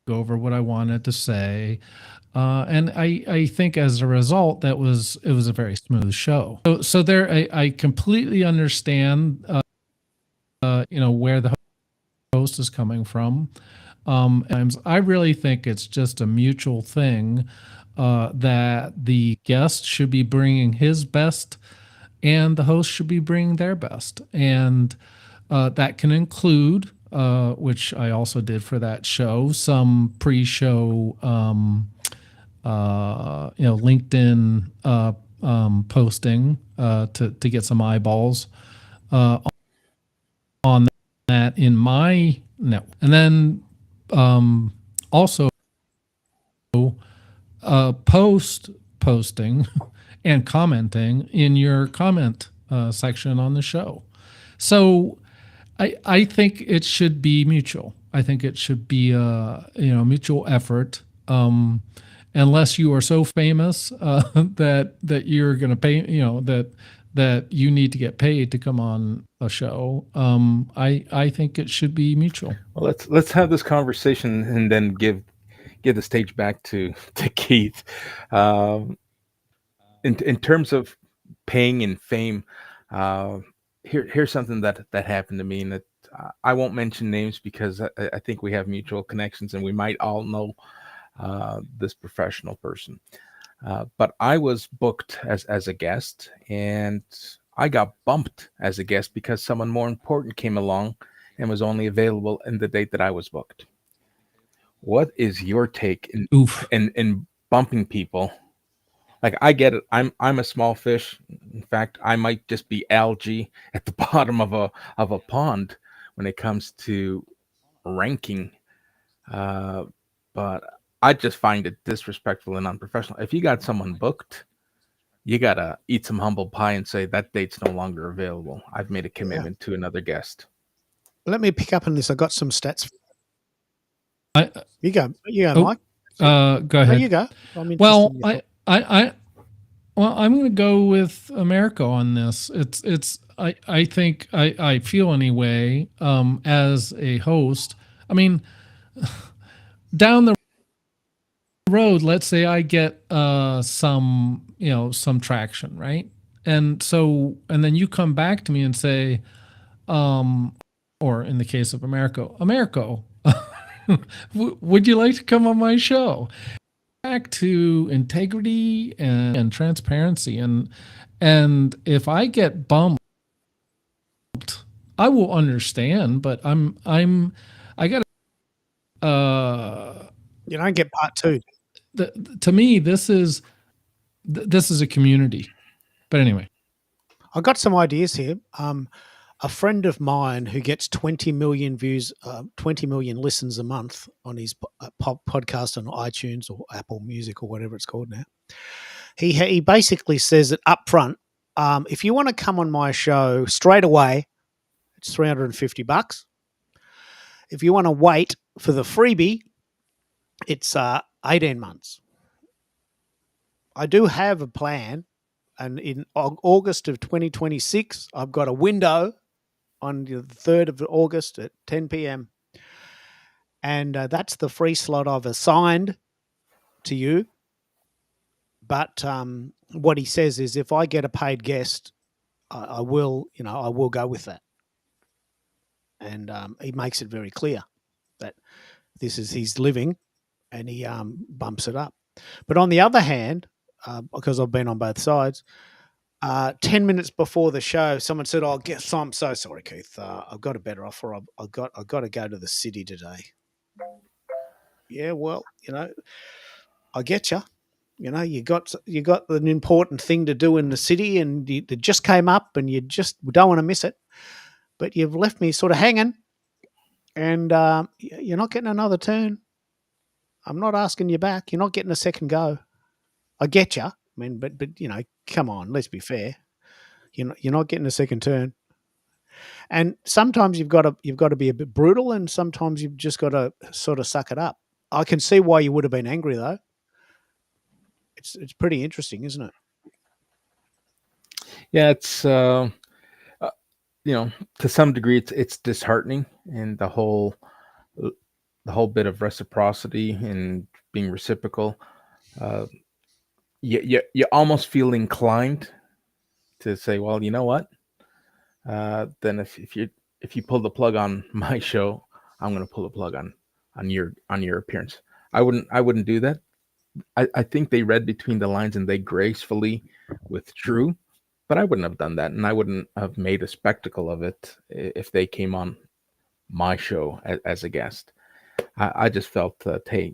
over what I wanted to say. And I think as a result, it was a very smooth show. So there, I completely understand, where the host is coming from. And I really think it's just a mutual thing, that the guest should be bringing his best and the host should be bringing their best. And that can include, which I also did for that show, some pre-show, LinkedIn posting to get some eyeballs on that in my network, and then also posting and commenting in your comment section on the show. So I think it should be mutual. I think it should be a mutual effort. Unless you are so famous that you're going to pay, that you need to get paid to come on a show. I think it should be mutual. Well, let's have this conversation and then give the stage back to Keith. In terms of paying and fame, here's something that happened to me, and that I won't mention names because I think we have mutual connections, and we might all know this professional person. But I was booked as a guest, and I got bumped as a guest because someone more important came along and was only available in the date that I was booked. What is your take in bumping people? Like, I get it. I'm a small fish. In fact, I might just be algae at the bottom of a pond when it comes to ranking. But I just find it disrespectful and unprofessional. If you got someone booked, you gotta eat some humble pie and say that date's no longer available. I've made a commitment to another guest. Let me pick up on this. I got some stats. I, You go, Mike. Go ahead. No, you go. I'm interested Well, in your I'm going to go with America on this. I think I feel anyway, as a host. I mean, down the road, let's say I get some traction, right? And then you come back to me and say, or in the case of America, would you like to come on my show? Back to integrity and transparency, and if I get bumped, I will understand, but I got you don't get part two. to me this is a community. But anyway, I got some ideas here. A friend of mine who gets 20 million views, 20 million listens a month on his podcast on iTunes or Apple Music or whatever it's called now. He basically says that up front, if you want to come on my show straight away, it's $350. If you want to wait for the freebie, it's 18 months. I do have a plan, and in August of 2026, I've got a window on the 3rd of August at 10 p.m. And that's the free slot I've assigned to you. But what he says is if I get a paid guest, I will go with that. And he makes it very clear that this is his living, and he bumps it up. But on the other hand, because I've been on both sides, 10 minutes before the show, someone said, "Oh, I'm so sorry, Keith. I've got a better offer. I've got to go to the city today." Yeah, well, I get you. You got an important thing to do in the city, and it just came up, and you just don't want to miss it. But you've left me sort of hanging, and you're not getting another turn. I'm not asking you back. You're not getting a second go. I get you. I mean, but come on, let's be fair. You're not getting a second turn. And sometimes you've got to be a bit brutal, and sometimes you've just got to sort of suck it up. I can see why you would have been angry, though. It's pretty interesting, isn't it? Yeah, it's to some degree it's disheartening, and the whole the whole bit of reciprocity and being reciprocal, you almost feel inclined to say, well, you know what? Then if you pull the plug on my show, I'm going to pull the plug on your appearance. I wouldn't do that. I think they read between the lines and they gracefully withdrew, but I wouldn't have done that, and I wouldn't have made a spectacle of it if they came on my show as a guest. I just felt that, hey,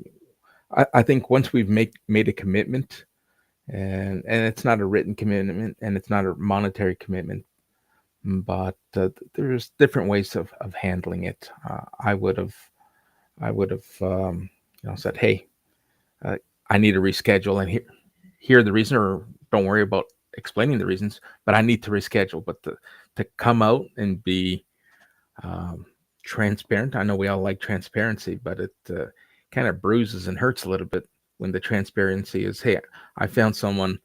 I think once we've made a commitment, and it's not a written commitment and it's not a monetary commitment, but there's different ways of handling it. I would have said, hey, uh, I need to reschedule, and here are the reason, or don't worry about explaining the reasons, but I need to reschedule. But to come out and be um, transparent, I know we all like transparency, but it kind of bruises and hurts a little bit when the transparency is, hey, I found someone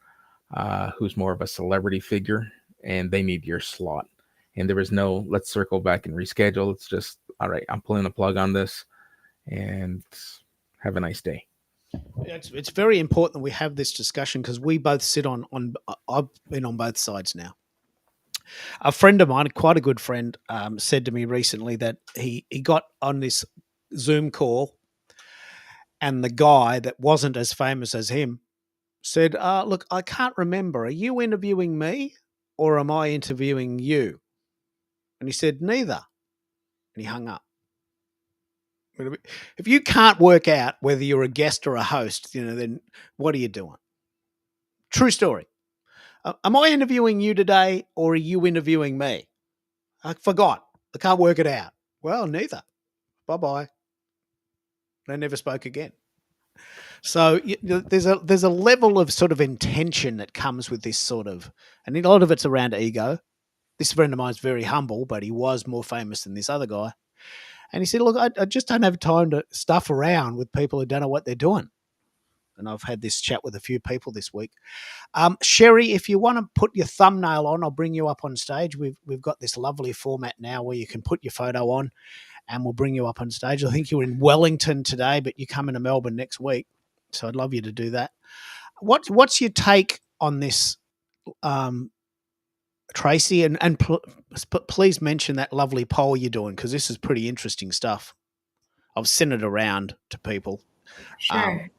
who's more of a celebrity figure, and they need your slot. And there was no, let's circle back and reschedule. It's just, all right, I'm pulling the plug on this, and have a nice day. It's very important that we have this discussion because we both sit on. I've been on both sides now. A friend of mine, quite a good friend, said to me recently that he got on this Zoom call, and the guy that wasn't as famous as him said, "Look, I can't remember. Are you interviewing me, or am I interviewing you?" And he said, "Neither," and he hung up. If you can't work out whether you're a guest or a host, then what are you doing? True story. Am I interviewing you today, or are you interviewing me? I forgot. I can't work it out. Well, neither. Bye-bye. They never spoke again. So there's a level of sort of intention that comes with this sort of, and a lot of it's around ego. This friend of mine's very humble, but he was more famous than this other guy. And he said, look, I just don't have time to stuff around with people who don't know what they're doing. And I've had this chat with a few people this week. Sherry, if you want to put your thumbnail on, I'll bring you up on stage. We've got this lovely format now where you can put your photo on, and we'll bring you up on stage. I think you're in Wellington today, but you're coming to Melbourne next week. So I'd love you to do that. What's your take on this, Tracy? And please mention that lovely poll you're doing, because this is pretty interesting stuff. I've sent it around to people. Sure.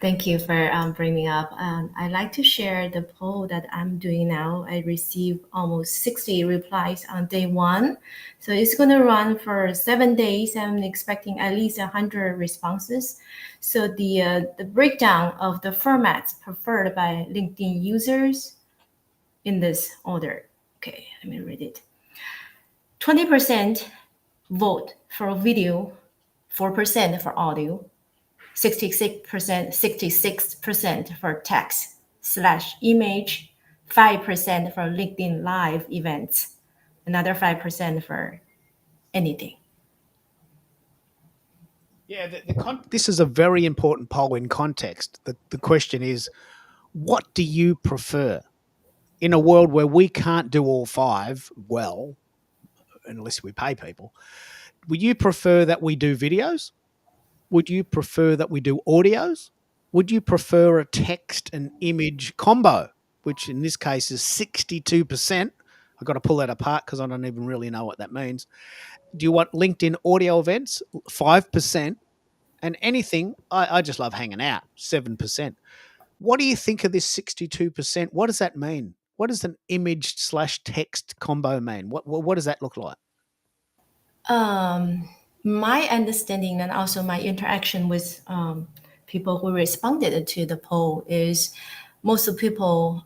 Thank you for bringing up. I'd like to share the poll that I'm doing now. I received almost 60 replies on day one. So it's going to run for 7 days. I'm expecting at least 100 responses. So the breakdown of the formats preferred by LinkedIn users in this order. Okay, let me read it. 20% vote for video, 4% for audio, 66% for text/image, 5% for LinkedIn Live events, another 5% for anything. Yeah, this is a very important poll in context. The question is, what do you prefer? In a world where we can't do all five well, unless we pay people, would you prefer that we do videos? Would you prefer that we do audios? Would you prefer a text and image combo, which in this case is 62%? I've got to pull that apart because I don't even really know what that means. Do you want LinkedIn audio events? 5%. And anything, I just love hanging out, 7%. What do you think of this 62%? What does that mean? What does an image/text combo mean? What does that look like? My understanding and also my interaction with people who responded to the poll is most of people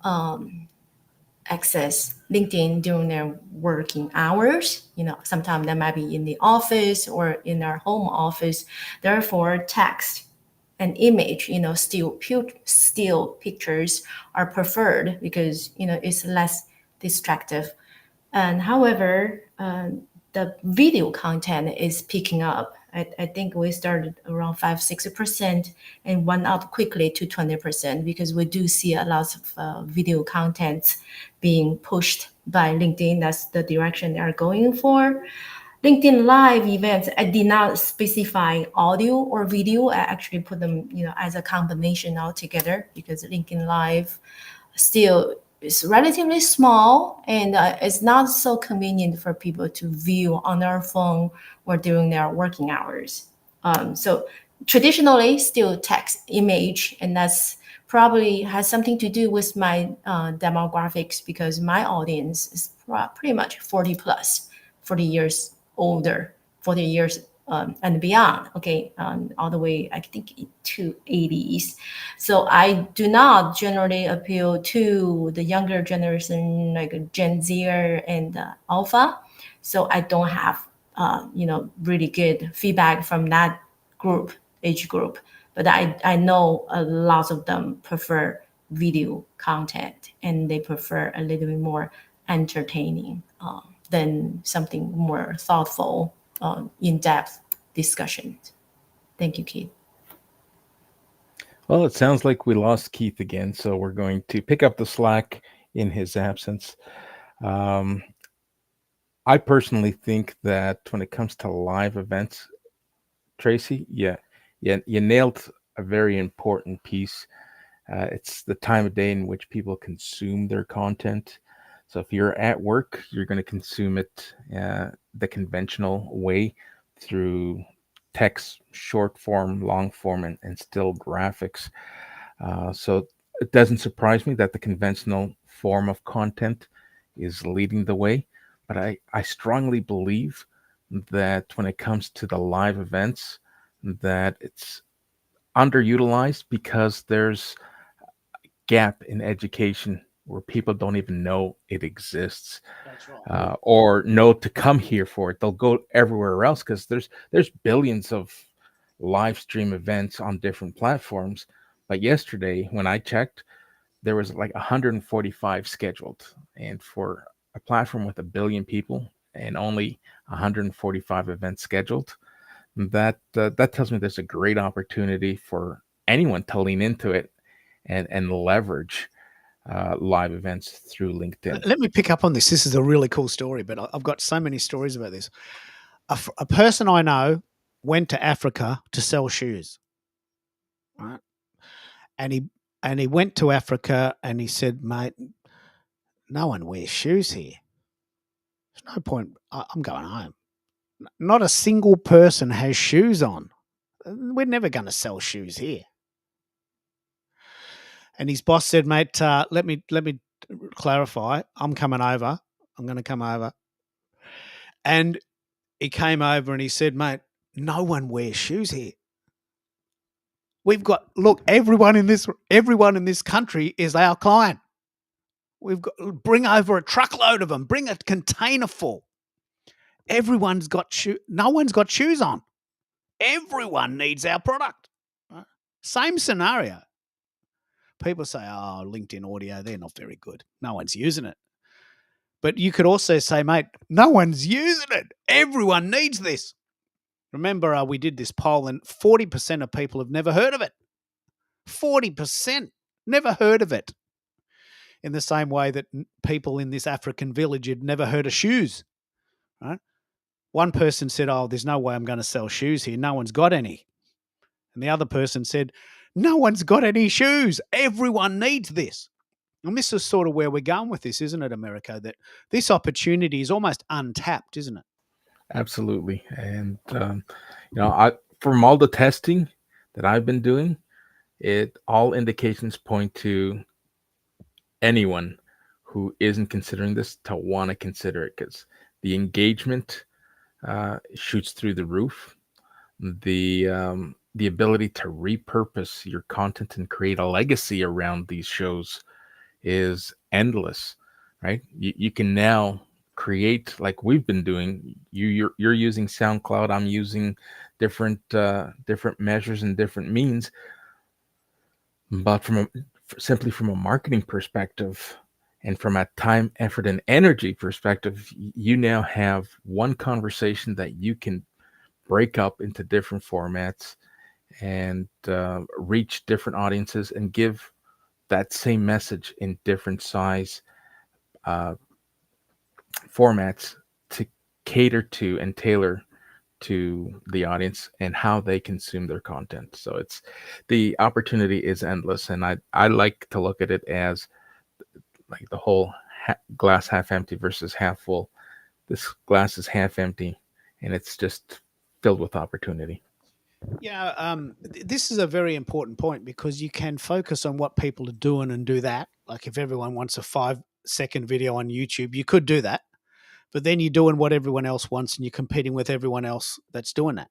access LinkedIn during their working hours. Sometimes they might be in the office or in their home office. Therefore, text and image, still pictures are preferred because it's less distractive. And however, the video content is picking up. I think we started around 5-6% and went up quickly to 20% because we do see a lot of video contents being pushed by LinkedIn. That's the direction they are going for. LinkedIn Live events, I did not specify audio or video. I actually put them, as a combination all together because LinkedIn Live still is relatively small and it's not so convenient for people to view on their phone or during their working hours. So traditionally, still text, image, and that's probably has something to do with my demographics because my audience is pretty much 40 plus, 40 years older, 40 years and beyond, okay, all the way, I think, to 80s. So I do not generally appeal to the younger generation, like Gen Z and Alpha. So I don't have, really good feedback from that age group. But I know a lot of them prefer video content and they prefer a little bit more entertaining than something more thoughtful, in-depth discussion. Thank you, Keith. Well, it sounds like we lost Keith again, so we're going to pick up the slack in his absence. Um, I personally think that when it comes to live events, Tracy, you nailed a very important piece. It's the time of day in which people consume their content. So if you're at work, you're going to consume it the conventional way through text, short form, long form, and still graphics. So it doesn't surprise me that the conventional form of content is leading the way. But I strongly believe that when it comes to the live events, that it's underutilized because there's gap in education where people don't even know it exists That's right. or know to come here for it. They'll go everywhere else because there's billions of live stream events on different platforms. But yesterday, when I checked, there was like 145 scheduled, and for a platform with a billion people and only 145 events scheduled, that tells me there's a great opportunity for anyone to lean into it and leverage live events through LinkedIn. Let me pick up on this. This is a really cool story, but I've got so many stories about this. A person I know went to Africa to sell shoes, right? And he went to Africa and he said, "Mate, no one wears shoes here. There's no point. I'm going home. Not a single person has shoes on. We're never going to sell shoes here." And his boss said, "Mate, let me clarify. I'm coming over. I'm going to come over." And he came over and he said, "Mate, no one wears shoes here. We've got look, everyone in this country is our client. We've got bring over a truckload of them. Bring a container full. Everyone's got no one's got shoes on. Everyone needs our product." Right? Same scenario. People say, "Oh, LinkedIn audio, they're not very good. No one's using it." But you could also say, "Mate, no one's using it. Everyone needs this." Remember, we did this poll and 40% of people have never heard of it. 40% never heard of it. In the same way that people in this African village had never heard of shoes. Right? One person said, "Oh, there's no way I'm going to sell shoes here. No one's got any." And the other person said, "No one's got any shoes. Everyone needs this." And this is sort of where we're going with this, isn't it, Americo? That this opportunity is almost untapped, isn't it? Absolutely. And from all the testing that I've been doing, all indications point to anyone who isn't considering this to want to consider it because the engagement shoots through the roof. The ability to repurpose your content and create a legacy around these shows is endless, right? You can now create like we've been doing. You're using SoundCloud. I'm using different measures and different means, but simply from a marketing perspective and from a time, effort, and energy perspective, you now have one conversation that you can break up into different formats and reach different audiences and give that same message in different size formats to cater to and tailor to the audience and how they consume their content. So it's the opportunity is endless, and I like to look at it as like the whole glass half empty versus half full. This glass is half empty, and it's just filled with opportunity. Yeah, this is a very important point because you can focus on what people are doing and do that. Like if everyone wants a 5-second video on YouTube, you could do that. But then you're doing what everyone else wants and you're competing with everyone else that's doing that.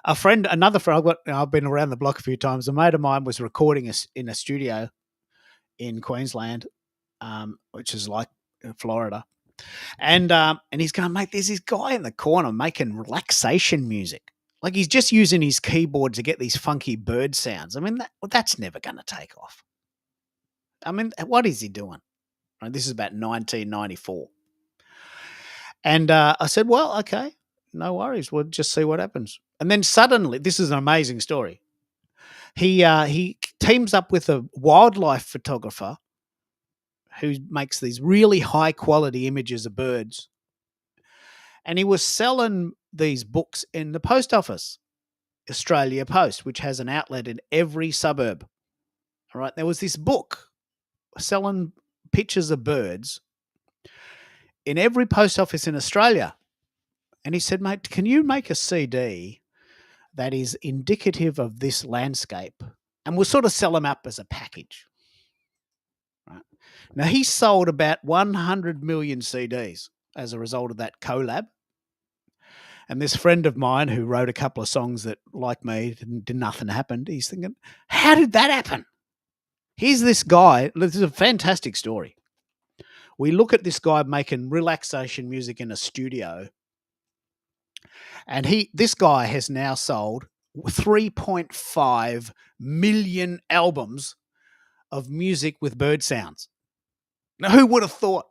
Another friend, I've been around the block a few times. A mate of mine was recording us in a studio in Queensland, which is like Florida. And he's going, mate, there's this guy in the corner making relaxation music. Like he's just using his keyboard to get these funky bird sounds. I mean, that's never going to take off. I mean, what is he doing? Right, this is about 1994. And I said, well, okay, no worries. We'll just see what happens. And then suddenly, this is an amazing story. He teams up with a wildlife photographer who makes these really high quality images of birds. And he was selling these books in the post office, Australia Post, which has an outlet in every suburb. All right. There was this book selling pictures of birds in every post office in Australia. And he said, mate, can you make a CD that is indicative of this landscape? And we'll sort of sell them up as a package. Right. Now, he sold about 100 million CDs as a result of that collab. And this friend of mine who wrote a couple of songs that, like me, did nothing happened, he's thinking, how did that happen? Here's this guy. This is a fantastic story. We look at this guy making relaxation music in a studio. And this guy has now sold 3.5 million albums of music with bird sounds. Now, who would have thought?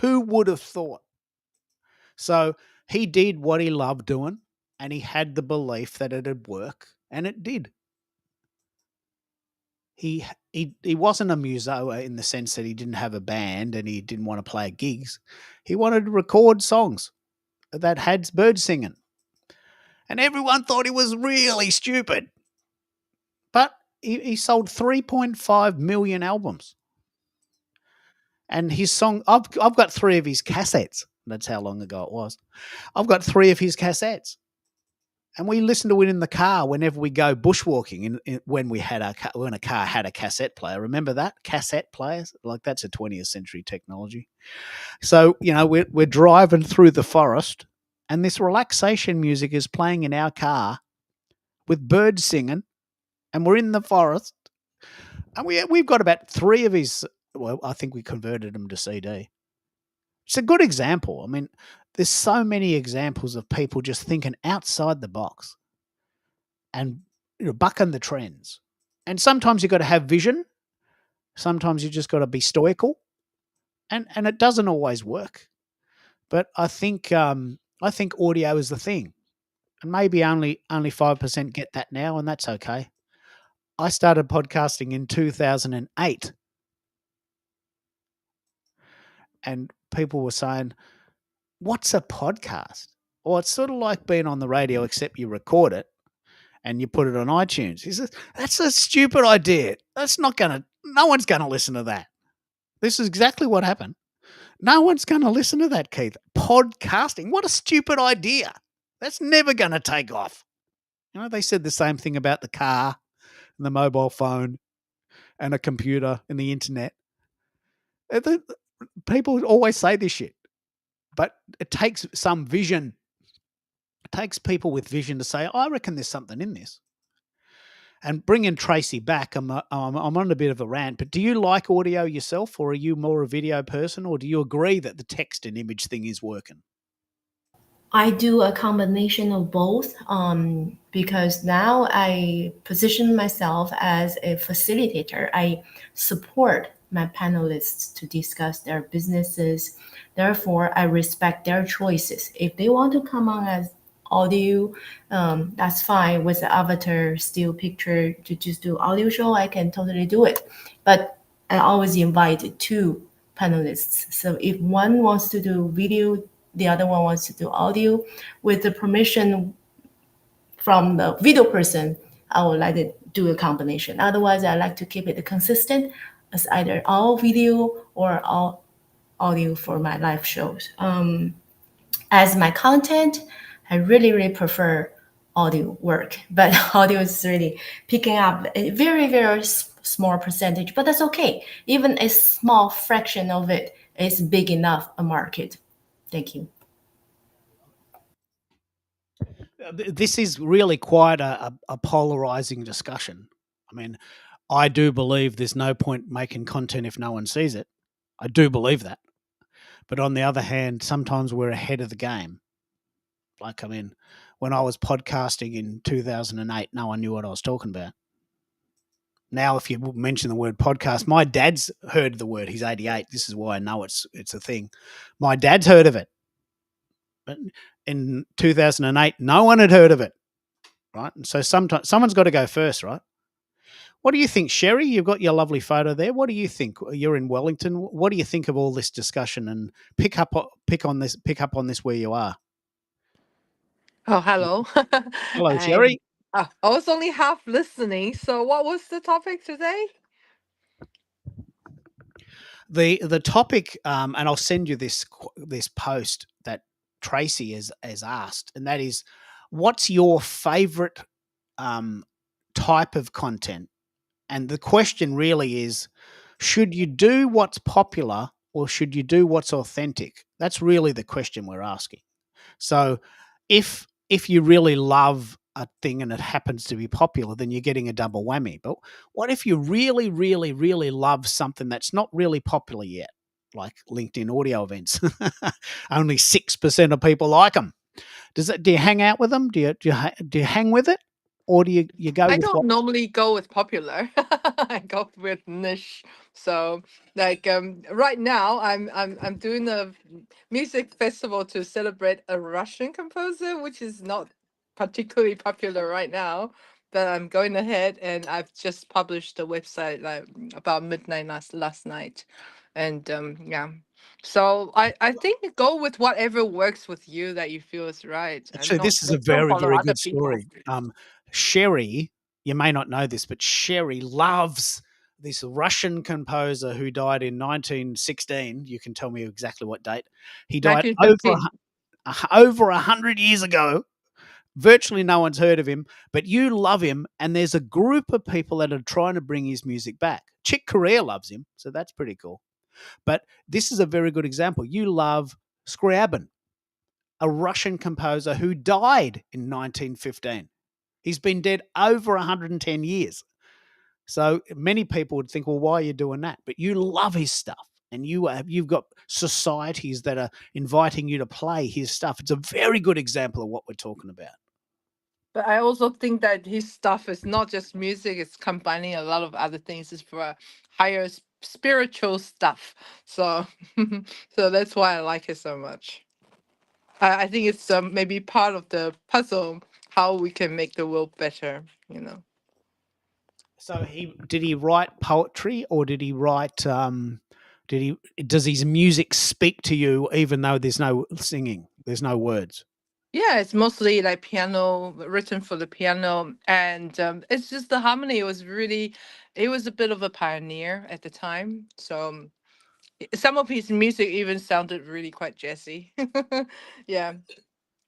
Who would have thought? So he did what he loved doing, and he had the belief that it'd work, and it did. He wasn't a muso in the sense that he didn't have a band and he didn't want to play gigs. He wanted to record songs that had birds singing. And everyone thought he was really stupid. But he sold 3.5 million albums. And his song, I've got 3 of his cassettes. That's how long ago it was. I've got 3 of his cassettes. And we listen to it in the car whenever we go bushwalking. When a car had a cassette player, remember that cassette players? Like that's a 20th century technology. So we're driving through the forest, and this relaxation music is playing in our car, with birds singing, and we're in the forest, and we've got about 3 of his. Well, I think we converted them to CD. It's a good example. I mean, there's so many examples of people just thinking outside the box and bucking the trends. And sometimes you've got to have vision. Sometimes you just got to be stoical. And it doesn't always work. But I think audio is the thing. And maybe only 5% get that now, and that's okay. I started podcasting in 2008. And people were saying, what's a podcast? Well, it's sort of like being on the radio, except you record it and you put it on iTunes. He says, that's a stupid idea. No one's going to listen to that. This is exactly what happened. No one's going to listen to that, Keith. Podcasting, what a stupid idea. That's never going to take off. They said the same thing about the car and the mobile phone and a computer and the internet. People always say this shit. But it takes some vision. It takes people with vision to say, I reckon there's something in this. And bringing Tracy back, I'm on a bit of a rant, but do you like audio yourself, or are you more a video person, or do you agree that the text and image thing is working? I do a combination of both because now I position myself as a facilitator. I support my panelists to discuss their businesses. Therefore, I respect their choices. If they want to come on as audio, that's fine. With the avatar, still picture, to just do audio show, I can totally do it. But I always invite 2 panelists. So if one wants to do video the other one wants to do audio. With the permission from the video person, I would like to do a combination. Otherwise, I like to keep it consistent as either all video or all audio for my live shows. As my content, I really prefer audio work, but audio is really picking up a very small percentage, but that's okay. Even a small fraction of it is big enough a market. Thank you. This is really quite a polarizing discussion. I mean, I do believe there's no point making content if no one sees it. I do believe that. But on the other hand, sometimes we're ahead of the game. Like, I mean, when I was podcasting in 2008, no one knew what I was talking about. Now, if you mention the word podcast, my dad's heard the word. He's 88. This is why I know it's a thing. My dad's heard of it. But in 2008, no one had heard of it, right? And so sometimes someone's got to go first, right? What do you think, Sherry? You've got your lovely photo there. What do you think? You're in Wellington. What do you think of all this discussion? And pick up on this where you are. Oh, hello. Hello, I Sherry. I was only half listening. So, what was the topic today? The topic, and I'll send you this post that Tracy has asked, and that is, what's your favorite type of content? And the question really is, should you do what's popular or should you do what's authentic? That's really the question we're asking. So if you really love a thing and it happens to be popular, then you're getting a double whammy. But what if you really, really, really love something that's not really popular yet, like LinkedIn audio events? Only 6% of people like them. Do you hang out with them? Do you hang with it? Or do you go I with don't what? normally go with popular. I go with niche. So, like right now, I'm doing a music festival to celebrate a Russian composer, which is not particularly popular right now. But I'm going ahead, and I've just published a website like about midnight last night, and yeah. So I think go with whatever works with you that you feel is right, and Actually, this is a don't very, follow very other good people. story. Sherry, you may not know this, but Sherry loves this Russian composer who died in 1916. You can tell me exactly what date. He died over 1915. over 100 years ago. Virtually no one's heard of him, but you love him, and there's a group of people that are trying to bring his music back. Chick Corea loves him, so that's pretty cool. But this is a very good example. You love Scriabin, a Russian composer who died in 1915. He's been dead over 110 years. So many people would think, well, why are you doing that? But you love his stuff, and you've got societies that are inviting you to play his stuff. It's a very good example of what we're talking about. But I also think that his stuff is not just music, it's combining a lot of other things. It's for a higher spiritual stuff. So so that's why I like it so much. I think it's maybe part of the puzzle how we can make the world better, you know. So did he write poetry, or did he write? Does his music speak to you even though there's no singing, there's no words? Yeah, it's mostly like piano, written for the piano, and it's just the harmony was really, it was a bit of a pioneer at the time. So some of his music even sounded really quite jazzy. Yeah,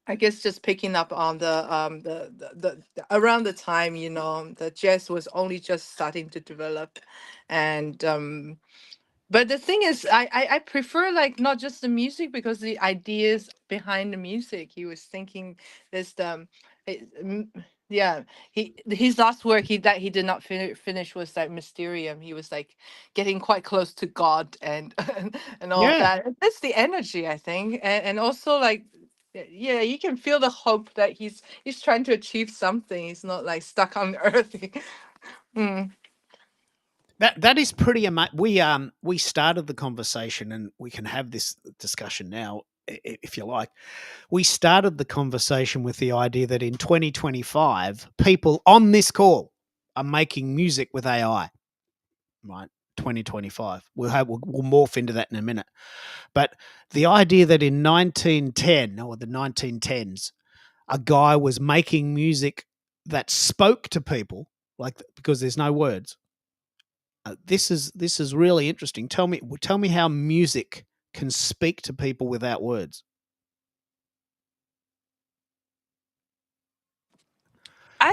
I guess just picking up on the around the time, you know, the jazz was only just starting to develop, and but the thing is, I prefer like not just the music because the ideas behind the music. He was thinking this yeah, his last work he did not finish was like Mysterium. He was like getting quite close to God and and all of Yeah, that. That's the energy, I think, and also like yeah, you can feel the hope that he's trying to achieve something. He's not like stuck on earth. Mm. that is pretty amazing. We started the conversation, and we can have this discussion now if you like. We started the conversation with the idea that in 2025, people on this call are making music with AI, right? 2025. We'll morph into that in a minute. But the idea that in 1910 or the 1910s, a guy was making music that spoke to people, like, because there's no words. This is really interesting. Tell me how music can speak to people without words. I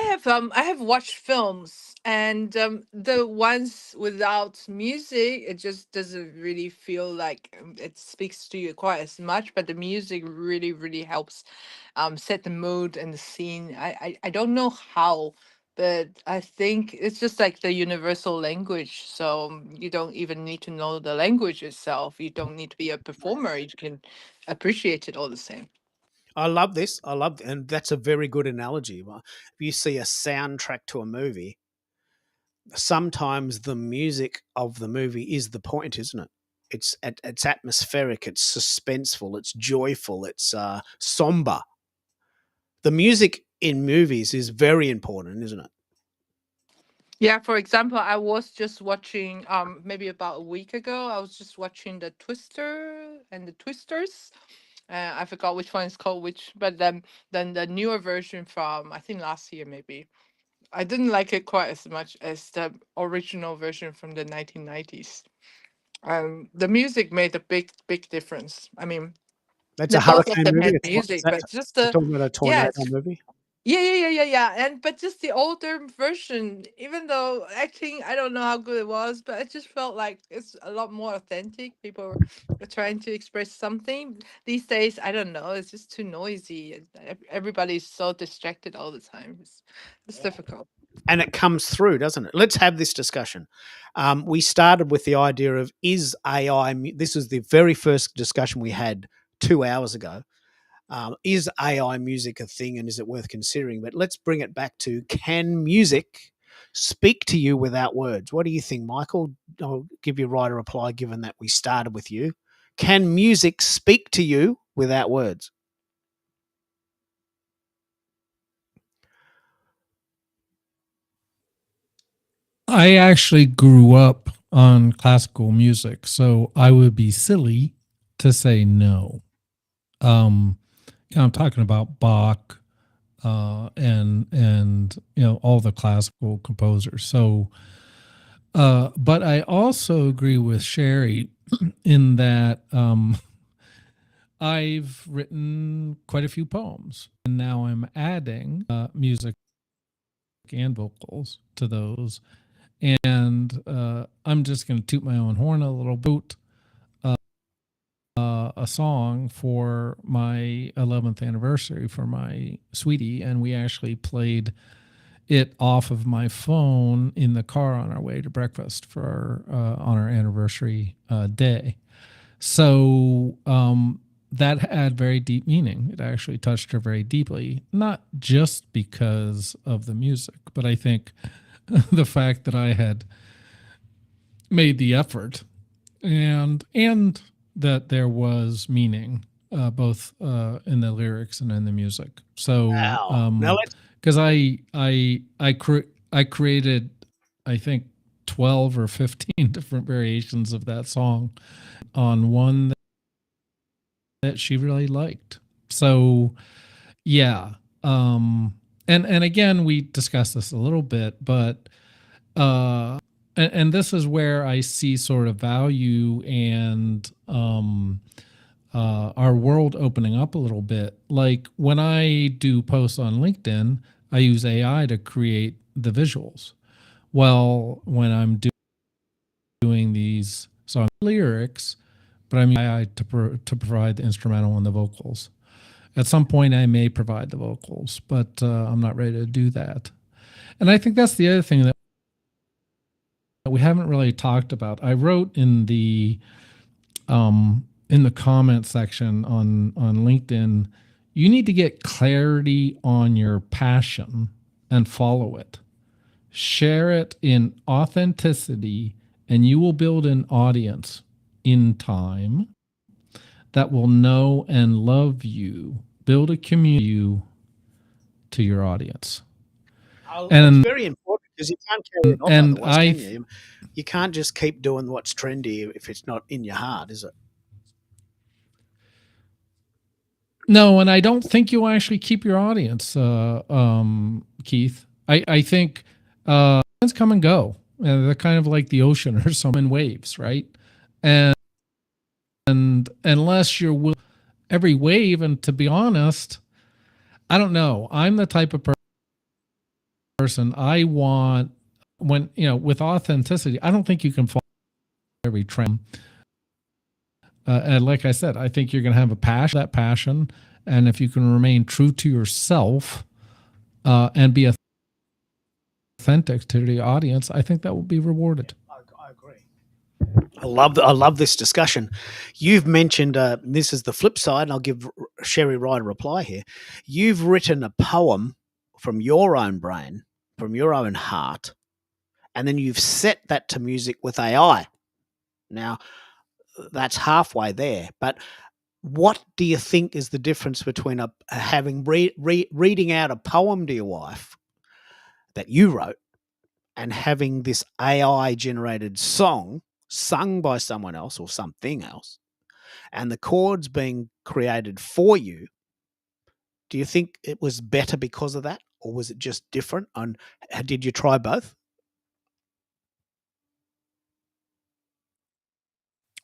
have watched films, and the ones without music, it just doesn't really feel like it speaks to you quite as much. But the music really, really helps set the mood and the scene. I don't know how, but I think it's just like the universal language. So you don't even need to know the language itself. You don't need to be a performer. You can appreciate it all the same. I love this. And that's a very good analogy. If you see a soundtrack to a movie, sometimes the music of the movie is the point, isn't it? It's atmospheric, it's suspenseful, it's joyful, it's somber. The music in movies is very important, isn't it? Yeah, for example, I was just watching maybe about a week ago, I was just watching the Twister and the Twisters. I forgot which one is called which, but then the newer version from I think last year maybe. I didn't like it quite as much as the original version from the 1990s. The music made a big difference. I mean, That's the a both of hurricane them movie. had Is music, that but just we're the talking about a yeah, tornado movie? yeah. And but just the older version, even though acting, I don't know how good it was, but I just felt like it's a lot more authentic. People were trying to express something. These days, I don't know, it's just too noisy. Everybody's so distracted all the time. It's difficult. And it comes through, doesn't it? Let's have this discussion. We started with the idea of, is AI, this is the very first discussion we had 2 hours ago. Is AI music a thing, and is it worth considering? But let's bring it back to, can music speak to you without words? What do you think, Michael? I'll give you right a reply, given that we started with you. Can music speak to you without words? I actually grew up on classical music, so I would be silly to say no. I'm talking about Bach, and all the classical composers. So, but I also agree with Sherry in that I've written quite a few poems, and now I'm adding music and vocals to those. And I'm just going to toot my own horn a little bit. A song for my 11th anniversary for my sweetie, and we actually played it off of my phone in the car on our way to breakfast for on our anniversary day. So that had very deep meaning. It actually touched her very deeply, not just because of the music, but I think the fact that I had made the effort and that there was meaning both in the lyrics and in the music. So Wow. Now because I created, I think, 12 or 15 different variations of that song on one that she really liked. So yeah. And again, we discussed this a little bit, but and this is where I see sort of value and our world opening up a little bit. Like when I do posts on LinkedIn, I use AI to create the visuals. Well, when I'm doing these, so I'm lyrics, but I'm using AI to provide the instrumental and the vocals. At some point, I may provide the vocals, but I'm not ready to do that. And I think that's the other thing that we haven't really talked about. I wrote in the comment section on LinkedIn, you need to get clarity on your passion and follow it. Share it in authenticity, and you will build an audience in time that will know and love you. Build a community to your audience. it's very important, because you can't carry it off And otherwise, can you? You can't just keep doing what's trendy if it's not in your heart, is it? No, and I don't think you actually keep your audience, Keith. I think trends come and go. They're kind of like the ocean or some in waves, right? And unless you're every wave, and to be honest, I don't know. I'm the type of person I want when with authenticity. I don't think you can follow every trend. And like I said, I think you're going to have that passion, and if you can remain true to yourself and be authentic to the audience, I think that will be rewarded. I agree. I love this discussion. You've mentioned this is the flip side, and I'll give Sherry Wright a reply here. You've written a poem from your own brain, from your own heart, and then you've set that to music with AI. Now, that's halfway there, but what do you think is the difference between having reading out a poem to your wife that you wrote and having this AI generated song sung by someone else or something else, and the chords being created for you? Do you think it was better because of that, or was it just different? And did you try both?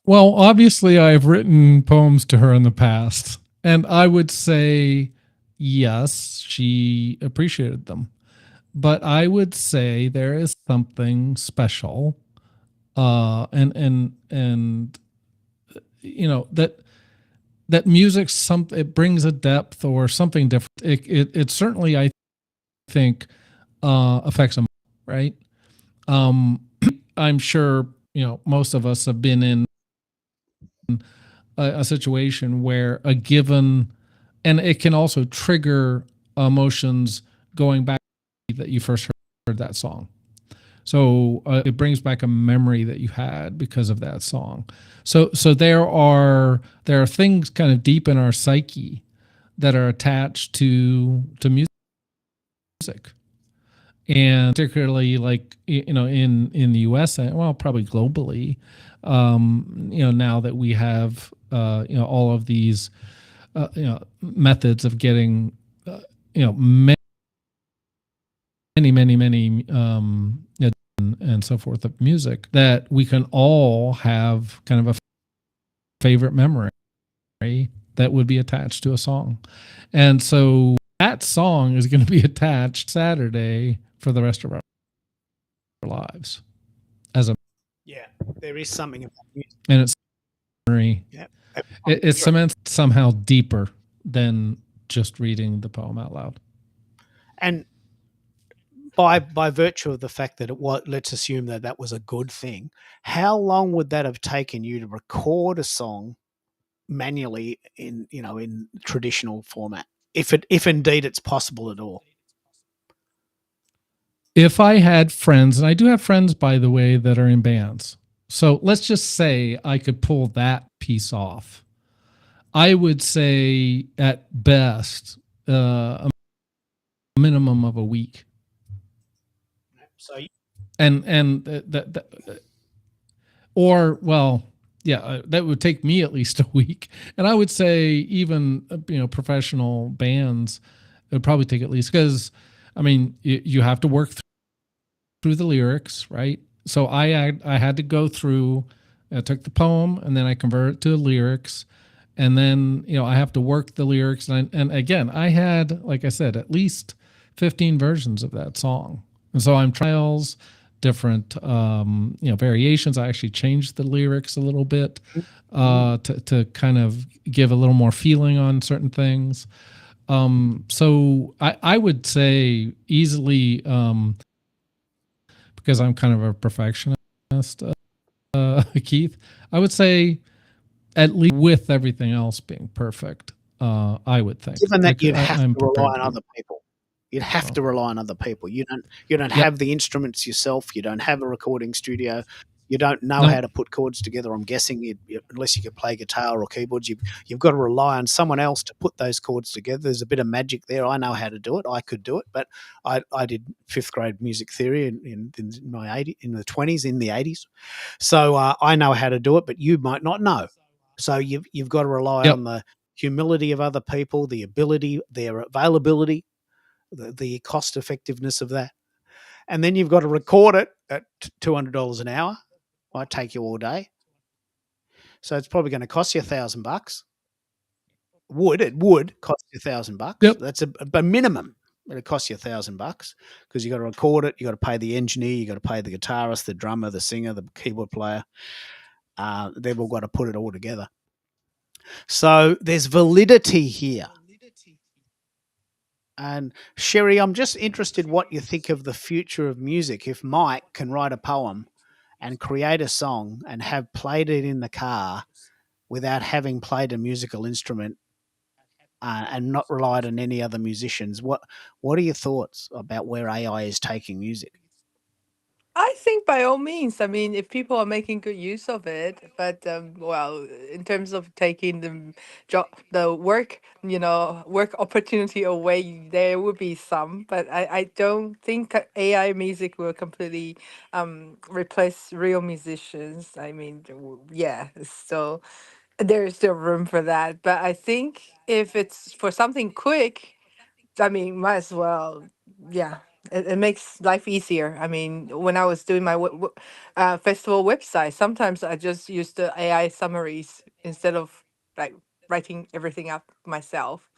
Well, obviously, I've written poems to her in the past, and I would say yes, she appreciated them. But I would say there is something special, and that music, it brings a depth or something different. It certainly, I think, affects them, right? I'm sure most of us have been in a situation where a given, and it can also trigger emotions going back that you first heard that song. So it brings back a memory that you had because of that song. So there are things kind of deep in our psyche that are attached to music, and particularly like in the U.S. and well probably globally, now that we have all of these methods of getting many and so forth of music, that we can all have kind of a favorite memory that would be attached to a song. And so that song is going to be attached Saturday for the rest of our lives. There is something about music. And it's memory. Yeah. It's somehow deeper than just reading the poem out loud. And by virtue of the fact that let's assume that was a good thing, how long would that have taken you to record a song manually in traditional format, if indeed it's possible at all? If I had friends, and I do have friends, by the way, that are in bands, so let's just say I could pull that piece off, I would say at best a minimum of a week. So, that would take me at least a week. And I would say even professional bands, it would probably take at least, because I mean you have to work through the lyrics, right? So I had to go through. I took the poem and then I converted it to lyrics, and then I have to work the lyrics. And again, I had, like I said, at least 15 versions of that song. And so I'm trials, different variations. I actually changed the lyrics a little bit to kind of give a little more feeling on certain things. So I would say easily, because I'm kind of a perfectionist, Keith, I would say at least, with everything else being perfect, I would think. Given that you'd have to rely on other people. You'd have to rely on other people. You don't have the instruments yourself. You don't have a recording studio. You don't know No. how to put chords together. I'm guessing, unless you can play guitar or keyboards, you've got to rely on someone else to put those chords together. There's a bit of magic there. I know how to do it. I could do it, but I did fifth grade music theory in the 20s, in the 80s. So I know how to do it, but you might not know. So you've got to rely Yep. on the humility of other people, the ability, their availability, the cost effectiveness of that. And then you've got to record it at $200 an hour. Might take you all day. So it's probably going to cost you $1,000. It would cost you $1,000. Yep. That's a minimum. It'll cost you $1,000 because you got to record it. You got to pay the engineer. You got to pay the guitarist, the drummer, the singer, the keyboard player. They've all got to put it all together. So there's validity here. And Sherry, I'm just interested what you think of the future of music. If Mike can write a poem and create a song and have played it in the car without having played a musical instrument and not relied on any other musicians, what are your thoughts about where AI is taking music? I think by all means. I mean, if people are making good use of it, but well, in terms of taking the job, the work, work opportunity away, there will be some. But I don't think AI music will completely replace real musicians. I mean, yeah, so there is still room for that. But I think if it's for something quick, I mean, might as well. Yeah, it makes life easier. I mean, when I was doing my festival website, sometimes I just use the AI summaries instead of like writing everything up myself,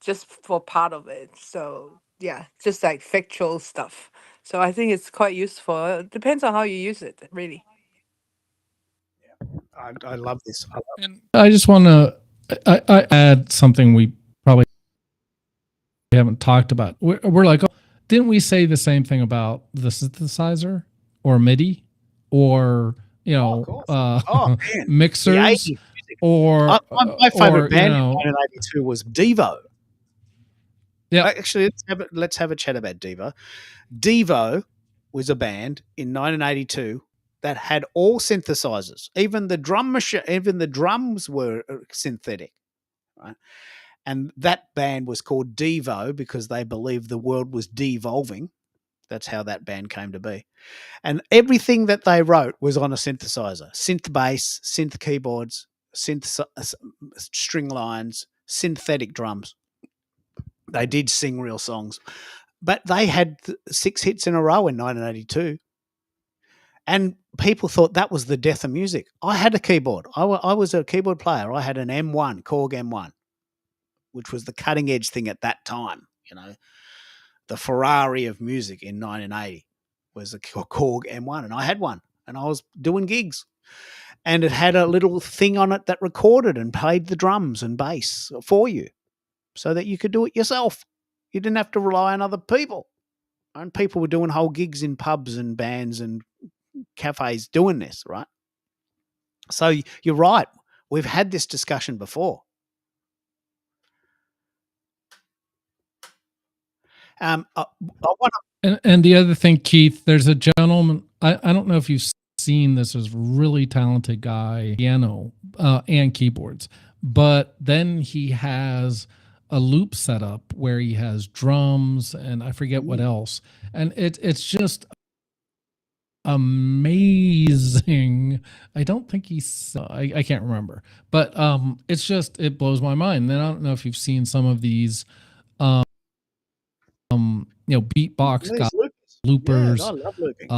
just for part of it. So yeah, just like factual stuff. So I think it's quite useful. It depends on how you use it, really. I love this. And I just want to I add something we probably haven't talked about. We're like, oh, didn't we say the same thing about the synthesizer or MIDI or Man, mixers or my favorite band in 1982 was Devo. Yeah, actually, let's have a chat about Devo. Devo was a band in 1982 that had all synthesizers. Even the drum machine, even the drums were synthetic, right? And that band was called Devo because they believed the world was devolving. That's how that band came to be. And everything that they wrote was on a synthesizer: synth bass, synth keyboards, synth string lines, synthetic drums. They did sing real songs, but they had 6 hits in a row in 1982. And people thought that was the death of music. I had a keyboard. I was a keyboard player. I had an M1, Korg M1, which was the cutting edge thing at that time. The Ferrari of music in 1980 was a Korg M1, and I had one, and I was doing gigs. And it had a little thing on it that recorded and played the drums and bass for you so that you could do it yourself. You didn't have to rely on other people. And people were doing whole gigs in pubs and bands and cafes doing this, right? So you're right. We've had this discussion before. I want to. and the other thing, Keith, there's a gentleman. I don't know if you've seen this. Is really talented guy, piano and keyboards, but then he has a loop setup where he has drums and I forget what else, and it's just amazing. I don't think I can't remember, but it blows my mind. And I don't know if you've seen some of these beatbox loopers. Yeah, I love looping.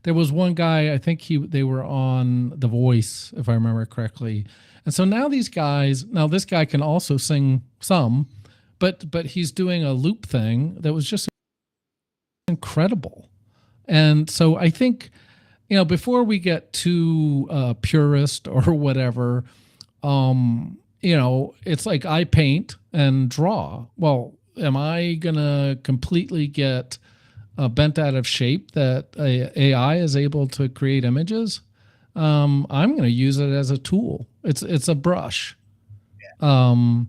There was one guy, I think they were on The Voice, if I remember correctly. And so now this guy can also sing some, but he's doing a loop thing that was just incredible. And so I think, before we get too purist or whatever, it's like I paint and draw. Well, am I going to completely get bent out of shape that AI is able to create images? I'm going to use it as a tool. It's a brush. Now,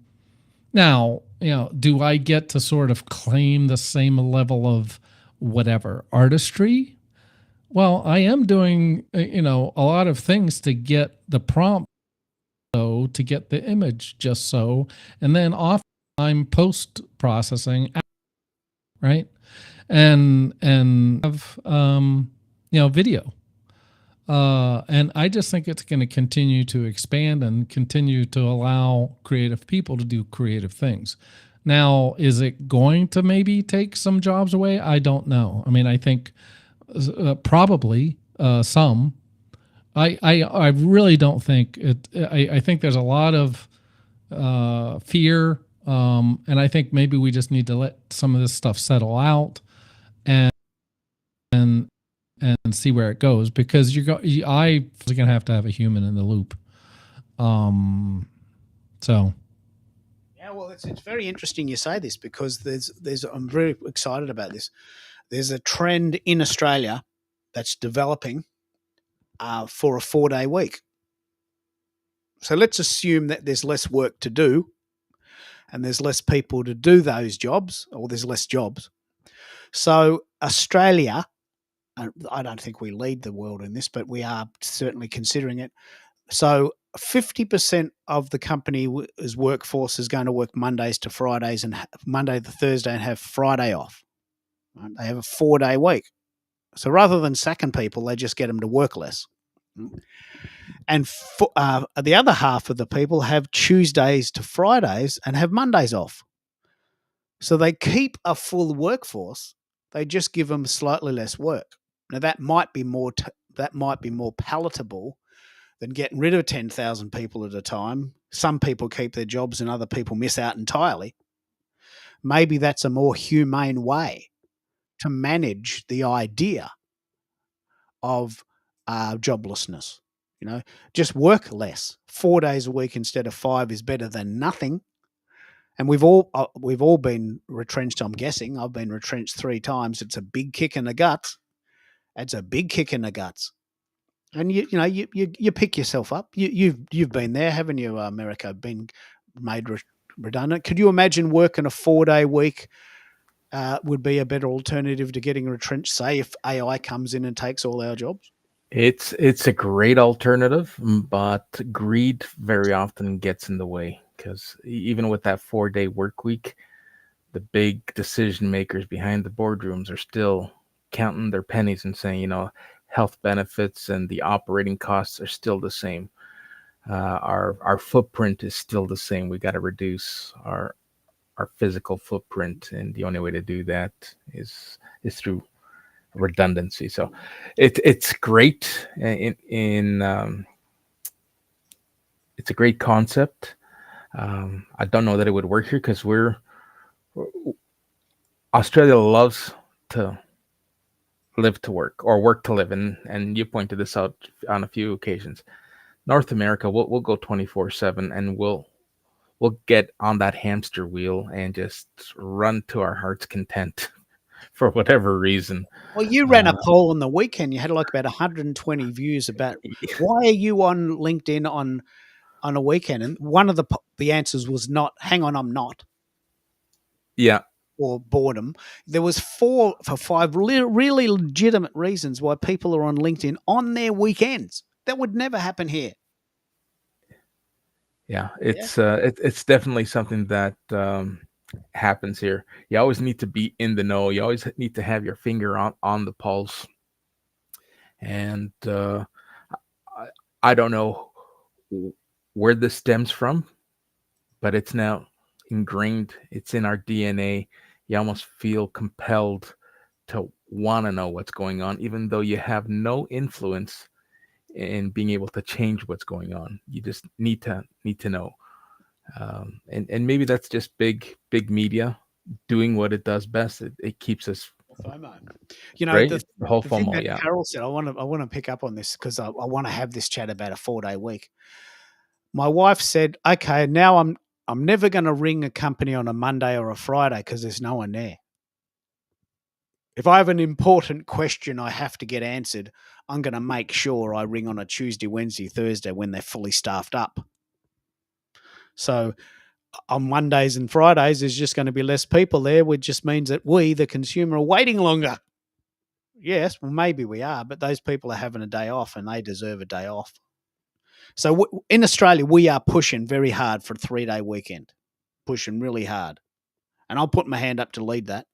do I get to sort of claim the same level of whatever artistry? Well, I am doing, a lot of things to get the prompt so, to get the image just so, and then often I'm post processing, right? And have video. And I just think it's going to continue to expand and continue to allow creative people to do creative things. Now, is it going to maybe take some jobs away? I don't know. I mean, I think probably some. I really don't think it. I think there's a lot of fear, and I think maybe we just need to let some of this stuff settle out and and and see where it goes, because I was gonna have to have a human in the loop. So Yeah, well, it's very interesting you say this, because there's I'm very excited about this. There's a trend in Australia that's developing for a 4-day week. So let's assume that there's less work to do and there's less people to do those jobs, or there's less jobs. So Australia, I don't think we lead the world in this, but we are certainly considering it. So 50% of the company's workforce is going to work Mondays to Fridays, and Monday to Thursday, and have Friday off. Right? They have a 4-day week. So rather than sacking people, they just get them to work less. And the other half of the people have Tuesdays to Fridays and have Mondays off. So they keep a full workforce. They just give them slightly less work. Now that might be more palatable than getting rid of 10,000 people at a time. Some people keep their jobs and other people miss out entirely. Maybe that's a more humane way to manage the idea of joblessness. Just work less. 4 days a week instead of 5 is better than nothing. And we've all been retrenched. I'm guessing I've been retrenched 3 times. It's a big kick in the guts. It's a big kick in the guts. And you pick yourself up. You've been there, haven't you, America? Been made redundant. Could you imagine working a 4-day week? Would be a better alternative to getting retrenched. Say if AI comes in and takes all our jobs. It's a great alternative, but greed very often gets in the way, because even with that 4-day work week, the big decision makers behind the boardrooms are still counting their pennies and saying, health benefits and the operating costs are still the same. Our footprint is still the same. We got to reduce our physical footprint, and the only way to do that is through redundancy. So it's great it's a great concept. I don't know that it would work here, because Australia loves to live to work, or work to live, and you pointed this out on a few occasions. North America, we'll go 24/7, and we'll get on that hamster wheel and just run to our heart's content for whatever reason. Well, you ran a poll on the weekend. You had like about 120 views about why are you on LinkedIn on a weekend, and one of the answers was not. Hang on, I'm not. Yeah. Or boredom. There was 4 for 5 really legitimate reasons why people are on LinkedIn on their weekends. That would never happen here. Yeah, it's definitely something that happens here. You always need to be in the know. You always need to have your finger on the pulse. And I don't know where this stems from, but it's now ingrained. It's in our DNA. You almost feel compelled to want to know what's going on, even though you have no influence in being able to change what's going on. You just need to know. And maybe that's just big media doing what it does best. It keeps us FOMO. right? The whole the thing FOMO, that yeah. Carol said, I want to pick up on this, because I want to have this chat about a 4-day week. My wife said, "Okay, now I'm never going to ring a company on a Monday or a Friday because there's no one there. If I have an important question I have to get answered, I'm going to make sure I ring on a Tuesday, Wednesday, Thursday when they're fully staffed up. So on Mondays and Fridays, there's just going to be less people there, which just means that we, the consumer, are waiting longer. Yes, well, maybe we are, but those people are having a day off and they deserve a day off. So in Australia, we are pushing very hard for a 3-day weekend, pushing really hard. And I'll put my hand up to lead that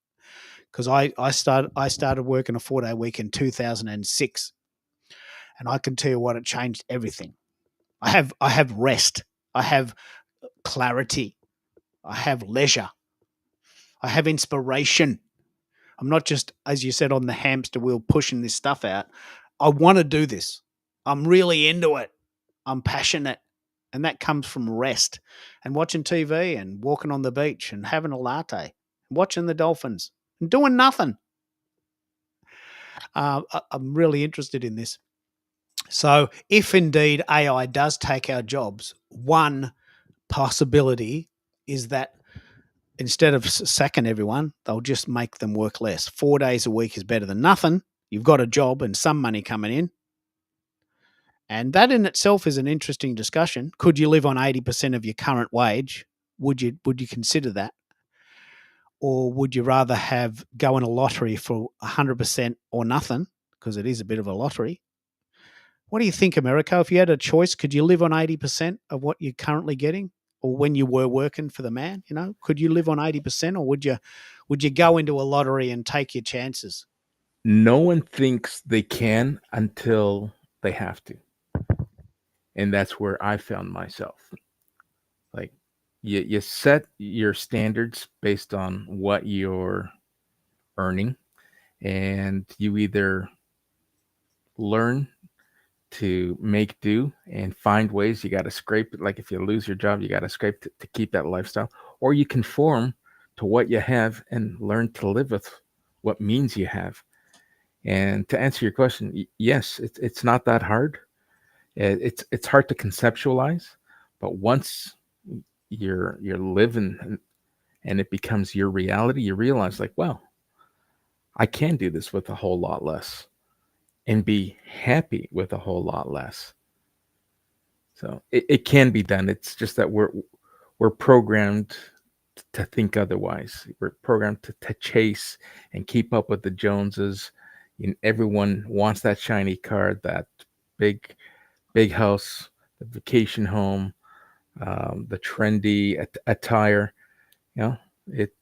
because I started working a 4-day week in 2006, and I can tell you what, it changed everything. I have rest, I have clarity, I have leisure, I have inspiration. I'm not just, as you said, on the hamster wheel pushing this stuff out. I want to do this. I'm really into it. I'm passionate. And that comes from rest and watching TV and walking on the beach and having a latte, watching the dolphins and doing nothing. I'm really interested in this. So, if indeed AI does take our jobs, one possibility is that instead of sacking everyone, they'll just make them work less. 4 days a week is better than nothing. You've got a job and some money coming in. And that in itself is an interesting discussion. Could you live on 80% of your current wage? Would you consider that? Or would you rather have go in a lottery for 100% or nothing? Because it is a bit of a lottery. What do you think, America? If you had a choice, could you live on 80% of what you're currently getting? Or when you were working for the man, could you live on 80%, or would you go into a lottery and take your chances? No one thinks they can until they have to. And that's where I found myself. Like, you set your standards based on what you're earning, and you either learn to make do and find ways. You got to scrape it. Like if you lose your job, you got to scrape to keep that lifestyle, or you conform to what you have and learn to live with what means you have. And to answer your question, yes, it's not that hard. It's hard to conceptualize, but once you're living and it becomes your reality, you realize like, well, I can do this with a whole lot less and be happy with a whole lot less. So it can be done. It's just that we're programmed to think otherwise. We're programmed to chase and keep up with the Joneses. And everyone wants that shiny car, that big house, the vacation home, the trendy attire. You know, it.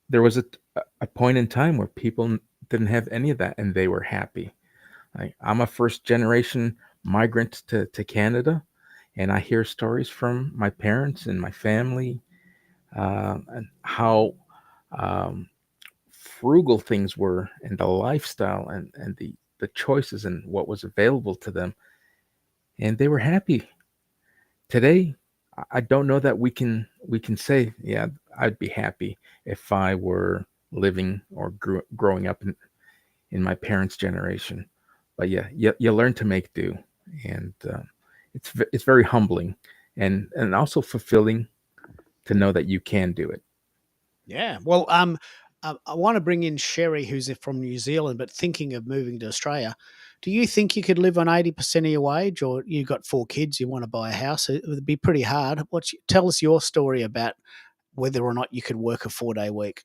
There was a point in time where people didn't have any of that, and they were happy. I'm a first generation migrant to Canada, and I hear stories from my parents and my family, and how um, frugal things were, and the lifestyle, and the choices and what was available to them, and they were happy. Today, I don't know that we can say, yeah, I'd be happy if I were living or growing up in my parents' generation. But yeah, you learn to make do, and it's very humbling and also fulfilling to know that you can do it. Yeah. Well, I want to bring in Sherry, who's from New Zealand, but thinking of moving to Australia. Do you think you could live on 80% of your wage, or you've got 4 kids, you want to buy a house? It would be pretty hard. Tell us your story about whether or not you could work a 4-day week.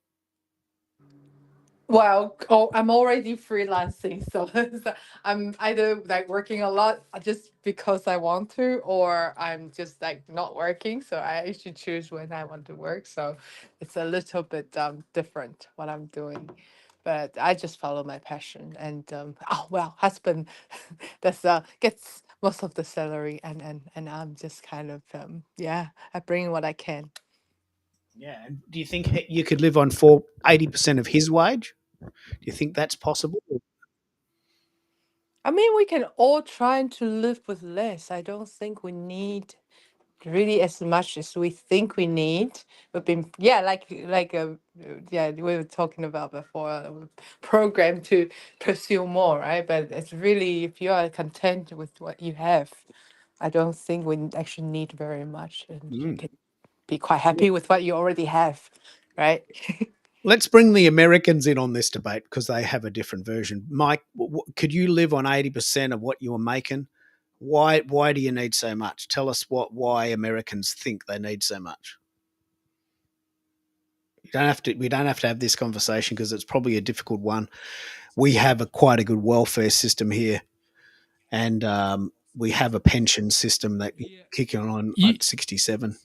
Well, I'm already freelancing, so, so I'm either like working a lot just because I want to, or I'm just like not working. So I actually choose when I want to work. So it's a little bit different what I'm doing, but I just follow my passion. And oh well, husband, that's gets most of the salary, and I'm just kind of yeah, I bring what I can. Yeah. And do you think you could live on 80% of his wage? Do you think that's possible? I mean, we can all try to live with less. I don't think we need really as much as we think we need. We've been, yeah, yeah, we were talking about before, programmed to pursue more, right? But it's really, if you are content with what you have, I don't think we actually need very much, and you Mm. can be quite happy with what you already have, right? Let's bring the Americans in on this debate because they have a different version. Mike, could you live on 80% of what you were making? Why do you need so much? Tell us why Americans think they need so much. We don't have to have this conversation because it's probably a difficult one. we have quite a good welfare system here, and we have a pension system that kicking on You, at 67.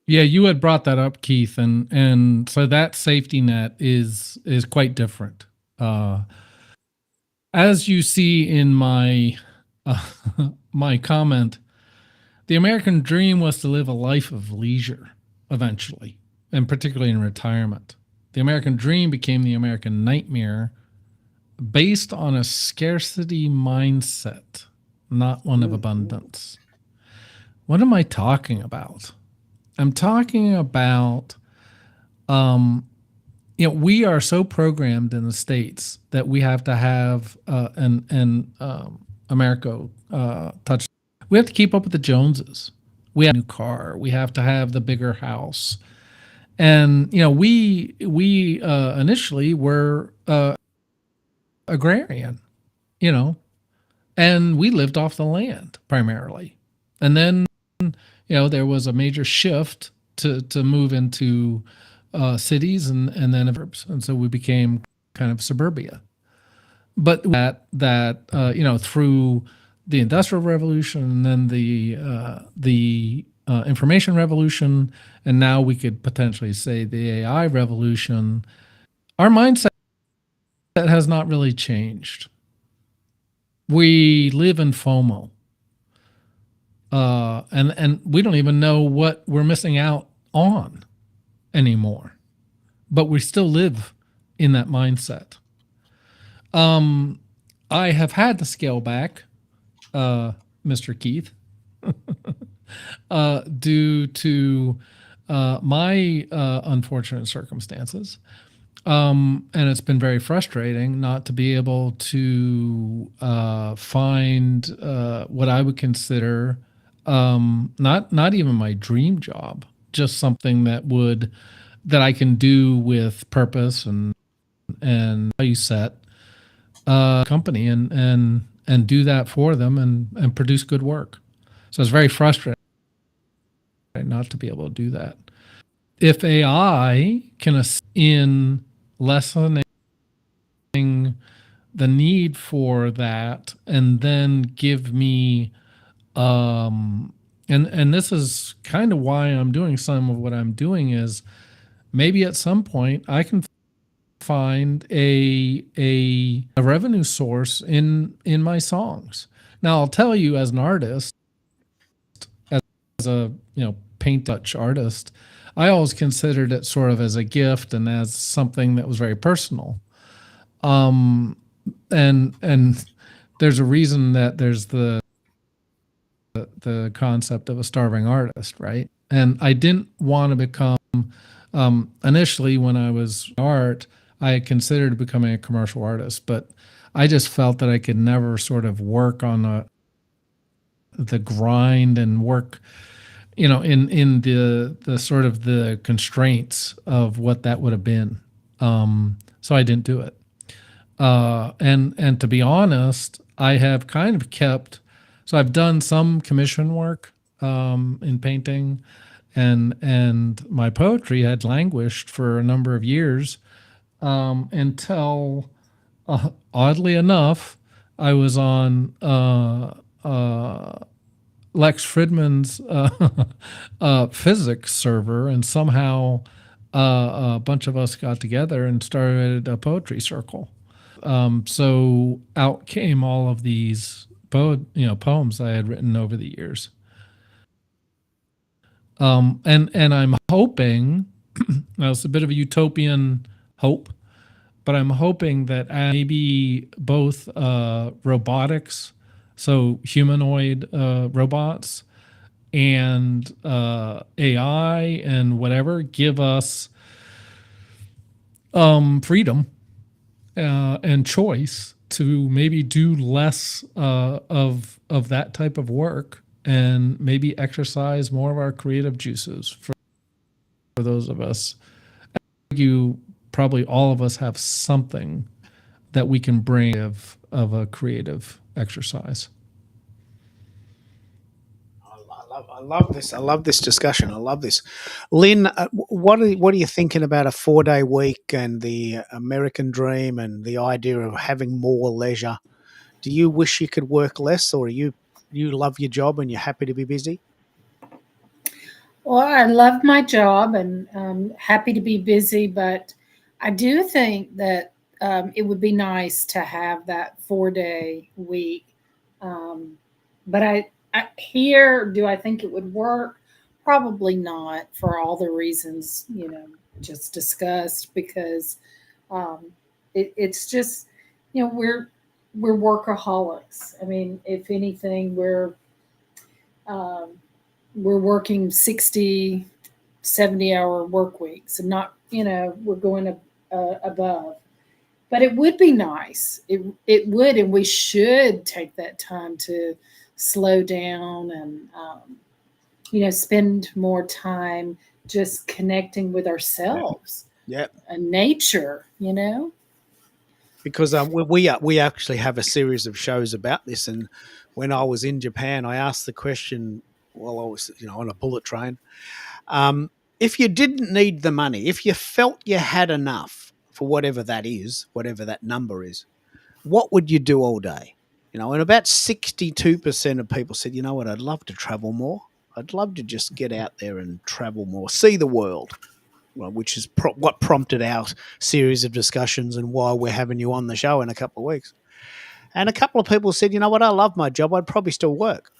yeah, you had brought that up, Keith, and so that safety net is quite different. As you see in my my comment, the American dream was to live a life of leisure eventually, and particularly in retirement. The American dream became the American nightmare based on a scarcity mindset, not one of abundance. What am I talking about? I'm talking about, we are so programmed in the States that we have to have, America touch. We have to keep up with the Joneses. We have a new car. We have to have the bigger house. And, we initially were agrarian, and we lived off the land primarily. And then, there was a major shift to move into cities and then suburbs, and so we became kind of suburbia. But that through the Industrial Revolution and then the information revolution, and now we could potentially say the AI revolution, our mindset has not really changed. We live in FOMO. And we don't even know what we're missing out on anymore, but we still live in that mindset. I have had to scale back, Mr. Keith, due to my unfortunate circumstances. And it's been very frustrating not to be able to find what I would consider not even my dream job, just something that I can do with purpose and value set company and do that for them and produce good work. So it's very frustrating not to be able to do that. If AI can assist in lessening the need for that, and then give me and this is kind of why I'm doing some of what I'm doing, is maybe at some point I can find a revenue source in my songs. Now I'll tell you, as an artist, as a paint touch artist, I always considered it sort of as a gift and as something that was very personal. And there's a reason that there's the concept of a starving artist, right? And I didn't want to become, initially when I was art, I considered becoming a commercial artist, but I just felt that I could never sort of work on the grind and work, in the sort of the constraints of what that would have been. So I didn't do it. And to be honest, I have kind of kept, so I've done some commission work in painting, and my poetry had languished for a number of years until, oddly enough, I was on Lex Fridman's physics server, and somehow a bunch of us got together and started a poetry circle. So out came all of these poems I had written over the years. And I'm hoping, now it's a bit of a utopian hope, but I'm hoping that maybe both robotics, so humanoid robots, and AI and whatever, give us freedom and choice to maybe do less of that type of work, and maybe exercise more of our creative juices for those of us. Probably all of us have something that we can bring of a creative exercise. I love this. I love this discussion. I love this. Lynn, what are you thinking about a 4-day week and the American dream and the idea of having more leisure? Do you wish you could work less, or you love your job and you're happy to be busy? Well, I love my job and happy to be busy, but I do think that it would be nice to have that 4-day week. Um, but here, do I think it would work? Probably not for all the reasons, just discussed, because it's just, we're workaholics. I mean, if anything, um, we're working 60, 70-hour work weeks, and not, we're going above. But it would be nice. It would, and we should take that time to slow down and spend more time just connecting with ourselves Yeah. and nature. Because we actually have a series of shows about this, and when I was in Japan, I asked the question while I was on a bullet train. If you didn't need the money, if you felt you had enough for whatever that is, whatever that number is, what would you do all day? And about 62% of people said, you know what, I'd love to travel more. I'd love to just get out there and travel more, see the world. Well, which is what prompted our series of discussions and why we're having you on the show in a couple of weeks. And a couple of people said, you know what, I love my job. I'd probably still work.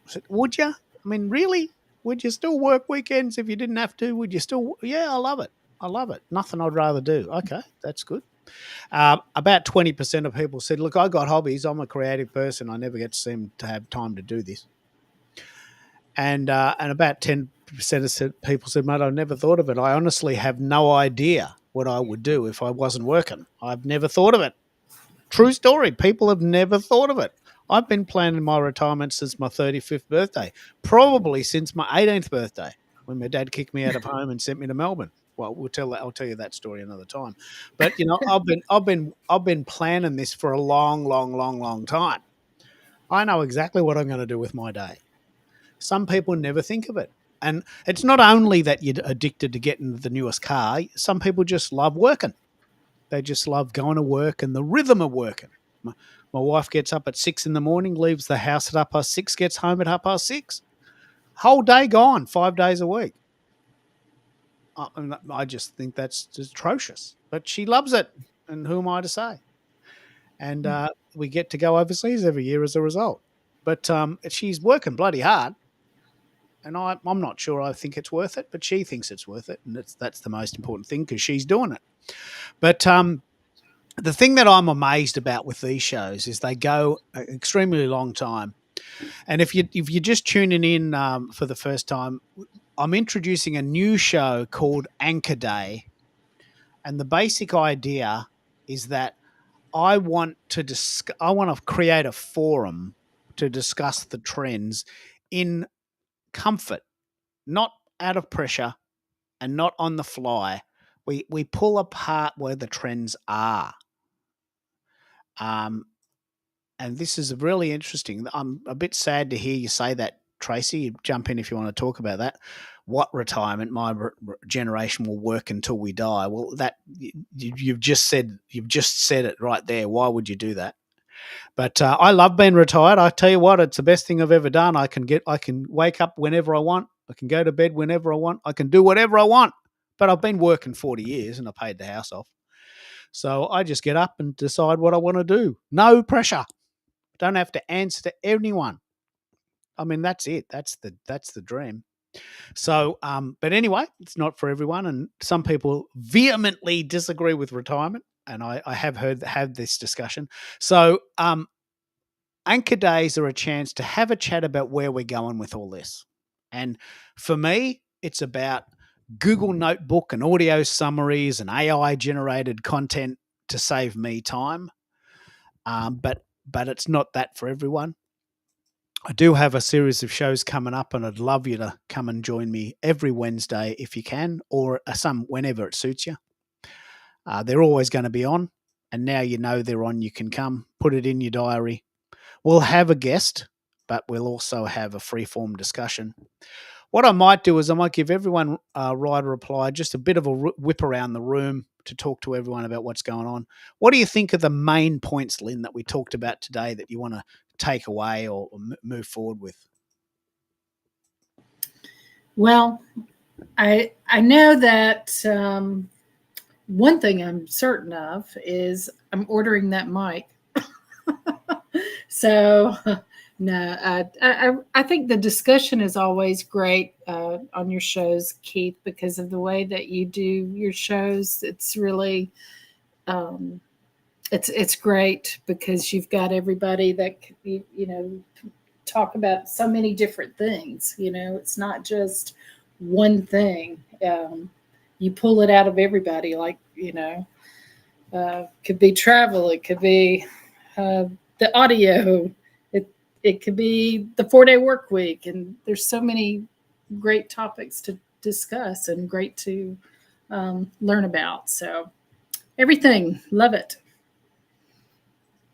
I said, would you? I mean, really? Would you still work weekends if you didn't have to? Would you still? Yeah, I love it. I love it. Nothing I'd rather do. Okay, that's good. About 20% of people said, look, I got hobbies. I'm a creative person. I never get to seem to have time to do this. And about 10% of people said, mate, I never thought of it. I honestly have no idea what I would do if I wasn't working. I've never thought of it. True story. People have never thought of it. I've been planning my retirement since my 35th birthday, probably since my 18th birthday, when my dad kicked me out of home and sent me to Melbourne. Well, I'll tell you that story another time. But I've been planning this for a long, long, long, long time. I know exactly what I'm going to do with my day. Some people never think of it. And it's not only that you're addicted to getting the newest car. Some people just love working. They just love going to work and the rhythm of working. My wife gets up at 6 in the morning, leaves the house at 6:30, gets home at 6:30. Whole day gone, 5 days a week. I just think that's atrocious. But she loves it, and who am I to say? And we get to go overseas every year as a result. But she's working bloody hard, and I'm not sure I think it's worth it, but she thinks it's worth it, and that's the most important thing because she's doing it. But the thing that I'm amazed about with these shows is they go an extremely long time. And if you're just tuning in for the first time, I'm introducing a new show called Anchor Day. And the basic idea is that I want to create a forum to discuss the trends in comfort, not out of pressure and not on the fly. We pull apart where the trends are. And this is really interesting. I'm a bit sad to hear you say that, Tracy. Jump in if you want to talk about that. What retirement? My generation will work until we die. Well, that you've just said it right there. Why would you do that? But I love being retired. I tell you what, it's the best thing I've ever done. I can wake up whenever I want. I can go to bed whenever I want. I can do whatever I want. But I've been working 40 years and I paid the house off. So I just get up and decide what I want to do. No pressure. Don't have to answer to anyone. I mean, that's it. That's the dream. So, but anyway, it's not for everyone, and some people vehemently disagree with retirement, and I have had this discussion. So, anchor days are a chance to have a chat about where we're going with all this. And for me, it's about Google Notebook and audio summaries and AI generated content to save me time. But it's not that for everyone. I do have a series of shows coming up, and I'd love you to come and join me every Wednesday if you can, or whenever it suits you. They're always going to be on, and now you know they're on. You can come, put it in your diary. We'll have a guest. but we'll also have a free-form discussion. What I might do is I might give everyone right a reply, just a bit of a whip around the room to talk to everyone about what's going on. What do you think are the main points, Lynn, that we talked about today that you want to take away or move forward with? Well, I know that one thing I'm certain of is I'm ordering that mic. So no, I think the discussion is always great on your shows, Keith, because of the way that you do your shows. It's really it's great because you've got everybody that talk about so many different things. It's not just one thing. You pull it out of everybody, like could be travel, it could be the audio, it could be the 4-day work week, and there's so many great topics to discuss and great to learn about. So everything, love it.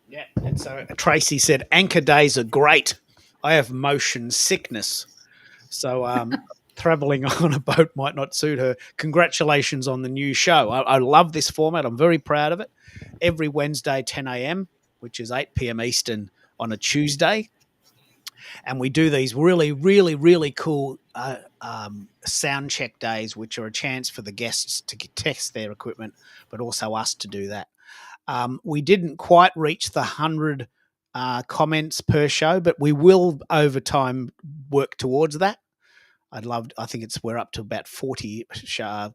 Yeah, and so Tracy said anchor days are great. I have motion sickness, so traveling on a boat might not suit her. Congratulations on the new show. I love this format. I'm very proud of it. Every Wednesday, 10 a.m., which is 8 p.m. Eastern on a Tuesday. And we do these really, really, really cool sound check days, which are a chance for the guests to test their equipment, but also us to do that. We didn't quite reach the 100 comments per show, but we will over time work towards that. I think we're up to about 40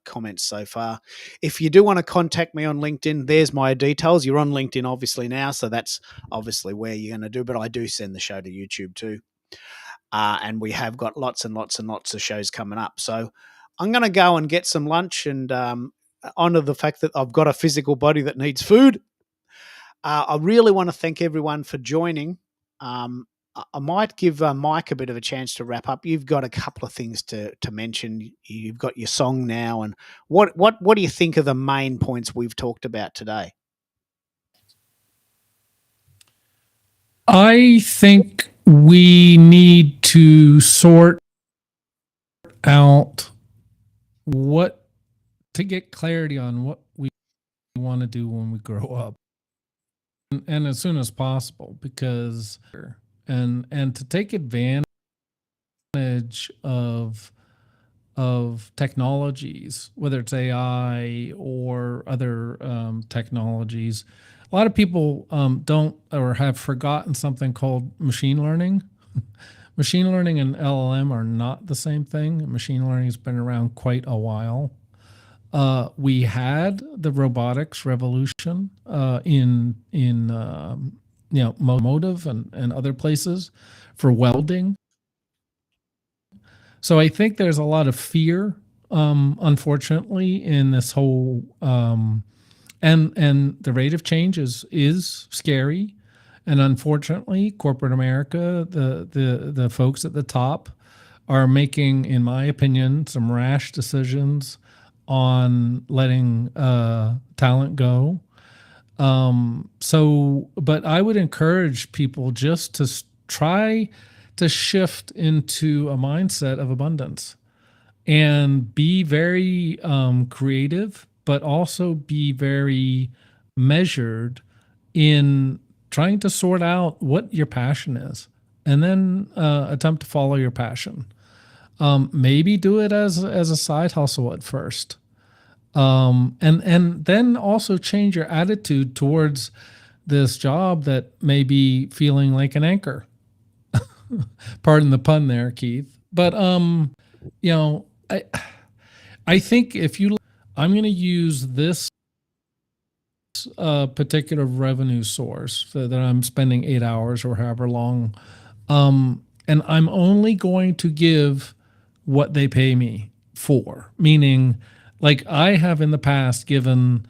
comments so far. If you do want to contact me on LinkedIn, there's my details. You're on LinkedIn obviously now, so that's obviously where you're going to do, but I do send the show to YouTube too. And we have got lots and lots and lots of shows coming up. So I'm going to go and get some lunch and honor the fact that I've got a physical body that needs food. I really want to thank everyone for joining. I might give Mike a bit of a chance to wrap up. You've got a couple of things to mention. You've got your song now, and what do you think are the main points we've talked about today? I think we need to sort out to get clarity on what we want to do when we grow up, and as soon as possible, because and to take advantage of technologies, whether it's AI or other technologies. A lot of people don't or have forgotten something called machine learning. Machine learning and LLM are not the same thing. Machine learning has been around quite a while. We had the robotics revolution in automotive and other places for welding. So I think there's a lot of fear, unfortunately, in this whole and the rate of change is scary. And unfortunately, corporate America, the folks at the top are making, in my opinion, some rash decisions on letting talent go. But I would encourage people just to try to shift into a mindset of abundance and be very creative, but also be very measured in trying to sort out what your passion is, and then attempt to follow your passion. Maybe do it as a side hustle at first, and then also change your attitude towards this job that may be feeling like an anchor. Pardon the pun there, Keith. But I think I'm going to use this particular revenue source that I'm spending 8 hours or however long, and I'm only going to give what they pay me for. Meaning, like I have in the past given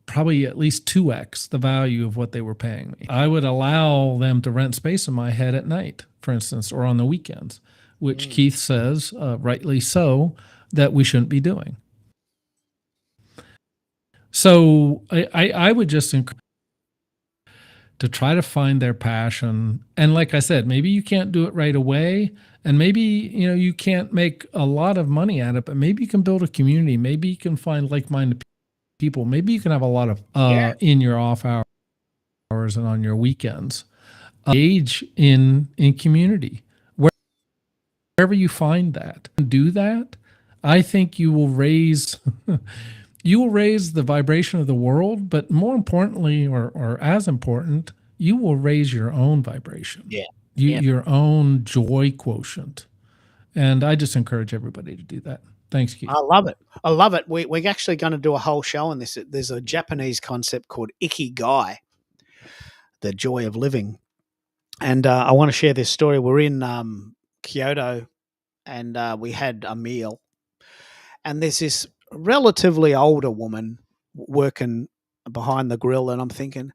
probably at least 2x the value of what they were paying me. I would allow them to rent space in my head at night, for instance, or on the weekends, which Keith says, rightly so, that we shouldn't be doing. So I would just encourage to try to find their passion. And like I said, maybe you can't do it right away, and maybe you can't make a lot of money at it, but maybe you can build a community. Maybe you can find like-minded people. Maybe you can have a lot of in your off hours and on your weekends engage in community. Wherever you find that, do that, I think you will raise the vibration of the world, but more importantly, or as important, you will raise your own vibration. Yeah. Your own joy quotient. And I just encourage everybody to do that. Thanks, Keith. I love it. I love it. We're actually going to do a whole show on this. There's a Japanese concept called ikigai, the joy of living. And I want to share this story. We're in Kyoto, and we had a meal. And there's this relatively older woman working behind the grill. And I'm thinking,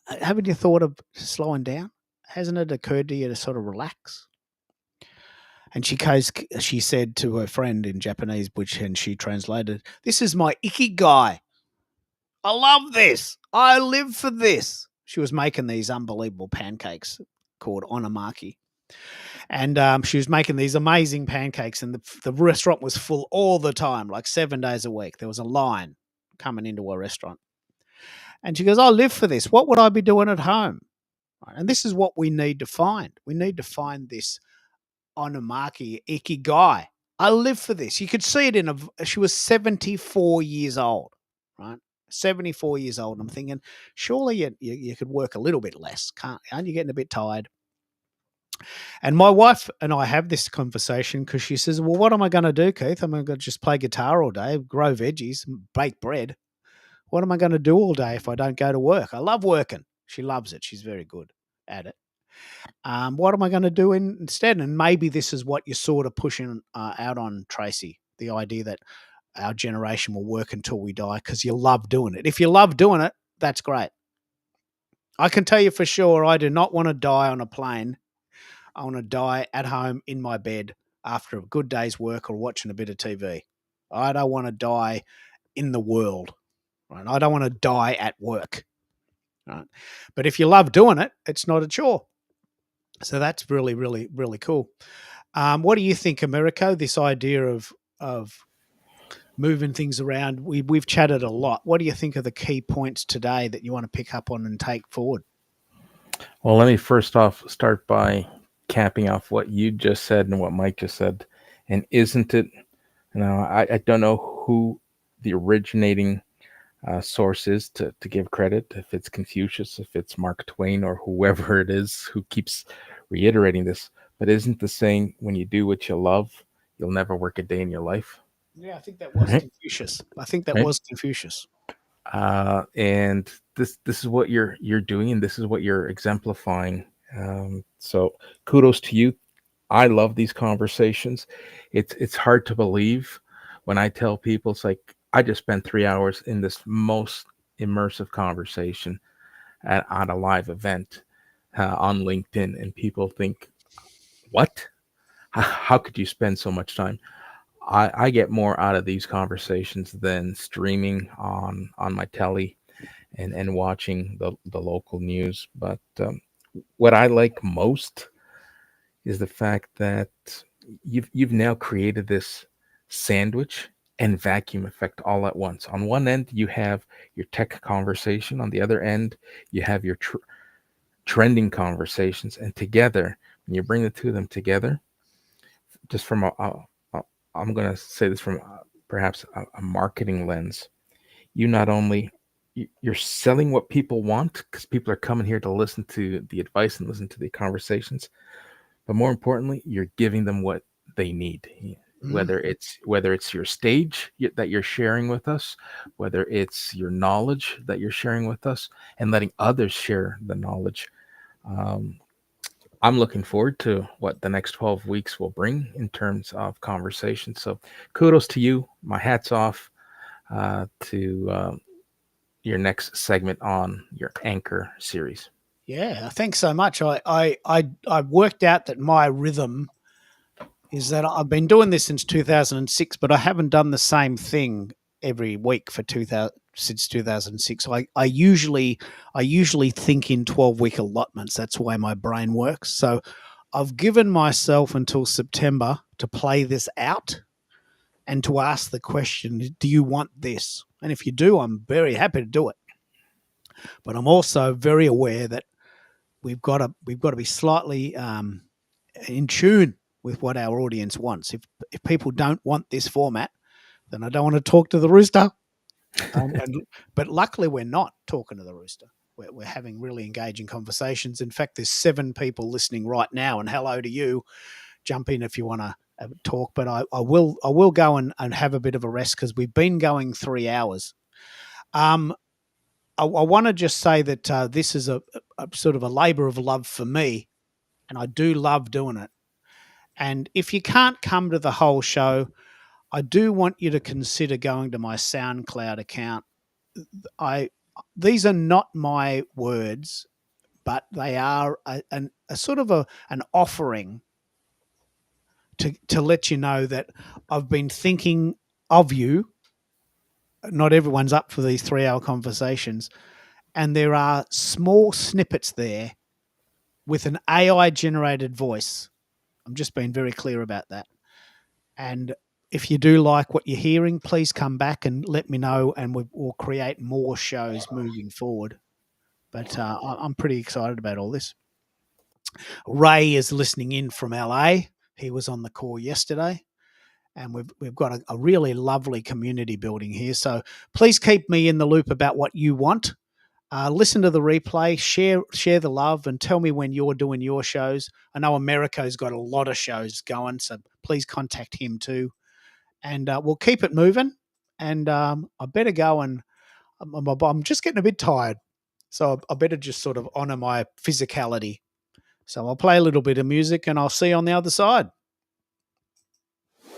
haven't you thought of slowing down? Hasn't it occurred to you to sort of relax? And she said to her friend in Japanese, and she translated, "This is my ikigai. I love this. I live for this." She was making these unbelievable pancakes called onamaki. And she was making these amazing pancakes, and the restaurant was full all the time, like 7 days a week. There was a line coming into a restaurant. And she goes, "I live for this. What would I be doing at home?" And this is what we need to find. We need to find this onamaki ikigai. I live for this. You could see it she was 74 years old, right? 74 years old. I'm thinking, surely you could work a little bit less, aren't you getting a bit tired? And my wife and I have this conversation because she says, "Well, what am I going to do, Keith? I'm going to just play guitar all day, grow veggies, bake bread. What am I going to do all day if I don't go to work? I love working." She loves it. She's very good at it. What am I going to do instead? And maybe this is what you're sort of pushing out on, Tracy, the idea that our generation will work until we die because you love doing it. If you love doing it, that's great. I can tell you for sure, I do not want to die on a plane. I want to die at home in my bed after a good day's work or watching a bit of TV. I don't want to die in the world. Right? I don't want to die at work. Right? But if you love doing it, it's not a chore. So that's really, really, really cool. What do you think, Americo? This idea of moving things around. We've chatted a lot. What do you think are the key points today that you want to pick up on and take forward? Well, let me first off start by capping off what you just said and what Mike just said. And isn't it, I don't know who the originating source is to give credit, if it's Confucius, if it's Mark Twain, or whoever it is who keeps reiterating this, but isn't the saying, when you do what you love, you'll never work a day in your life? Yeah, I think that was Confucius. I think that was Confucius. And this is what you're doing, and this is what you're exemplifying. So kudos to you. I love these conversations. It's hard to believe when I tell people, it's like, I just spent 3 hours in this most immersive conversation at a live event on LinkedIn, and people think, what? How could you spend so much time? I get more out of these conversations than streaming on my telly and watching the local news. But what I like most is the fact that you've now created this sandwich and vacuum effect all at once. On one end, you have your tech conversation. On the other end, you have your trending conversations. And together, when you bring the two of them together, just from I'm going to say this from perhaps a marketing lens, you not only you're selling what people want, because people are coming here to listen to the advice and listen to the conversations, but more importantly, you're giving them what they need. Whether it's your stage that you're sharing with us, whether it's your knowledge that you're sharing with us, and letting others share the knowledge. I'm looking forward to what the next 12 weeks will bring in terms of conversation. So kudos to you. My hat's off to your next segment on your Anchor series. Yeah, thanks so much. I worked out that my rhythm is that I've been doing this since 2006, but I haven't done the same thing every week for since 2006. I usually think in 12-week allotments. That's the way my brain works. So I've given myself until September to play this out and to ask the question, do you want this? And if you do, I'm very happy to do it. But I'm also very aware that we've got to be slightly in tune with what our audience wants. If people don't want this format, then I don't want to talk to the rooster. But luckily, we're not talking to the rooster. We're having really engaging conversations. In fact, there's 7 people listening right now, and hello to you. Jump in if you want to talk. But I will go and have a bit of a rest because we've been going 3 hours. I want to just say that this is a sort of a labor of love for me, and I do love doing it. And if you can't come to the whole show, I do want you to consider going to my SoundCloud account. These are not my words, but they are a sort of an offering to let you know that I've been thinking of you. Not everyone's up for these 3-hour conversations, and there are small snippets there with an AI generated voice. I'm just being very clear about that. And if you do like what you're hearing, please come back and let me know, and we'll create more shows moving forward. But I'm pretty excited about all this. Ray is listening in from LA. He was on the call yesterday, and we've got a really lovely community building here. So please keep me in the loop about what you want. Listen to the replay, share the love, and tell me when you're doing your shows. I know Americo's got a lot of shows going, so please contact him too. And we'll keep it moving. And I better go, and I'm just getting a bit tired. So I better just sort of honor my physicality. So I'll play a little bit of music, and I'll see you on the other side.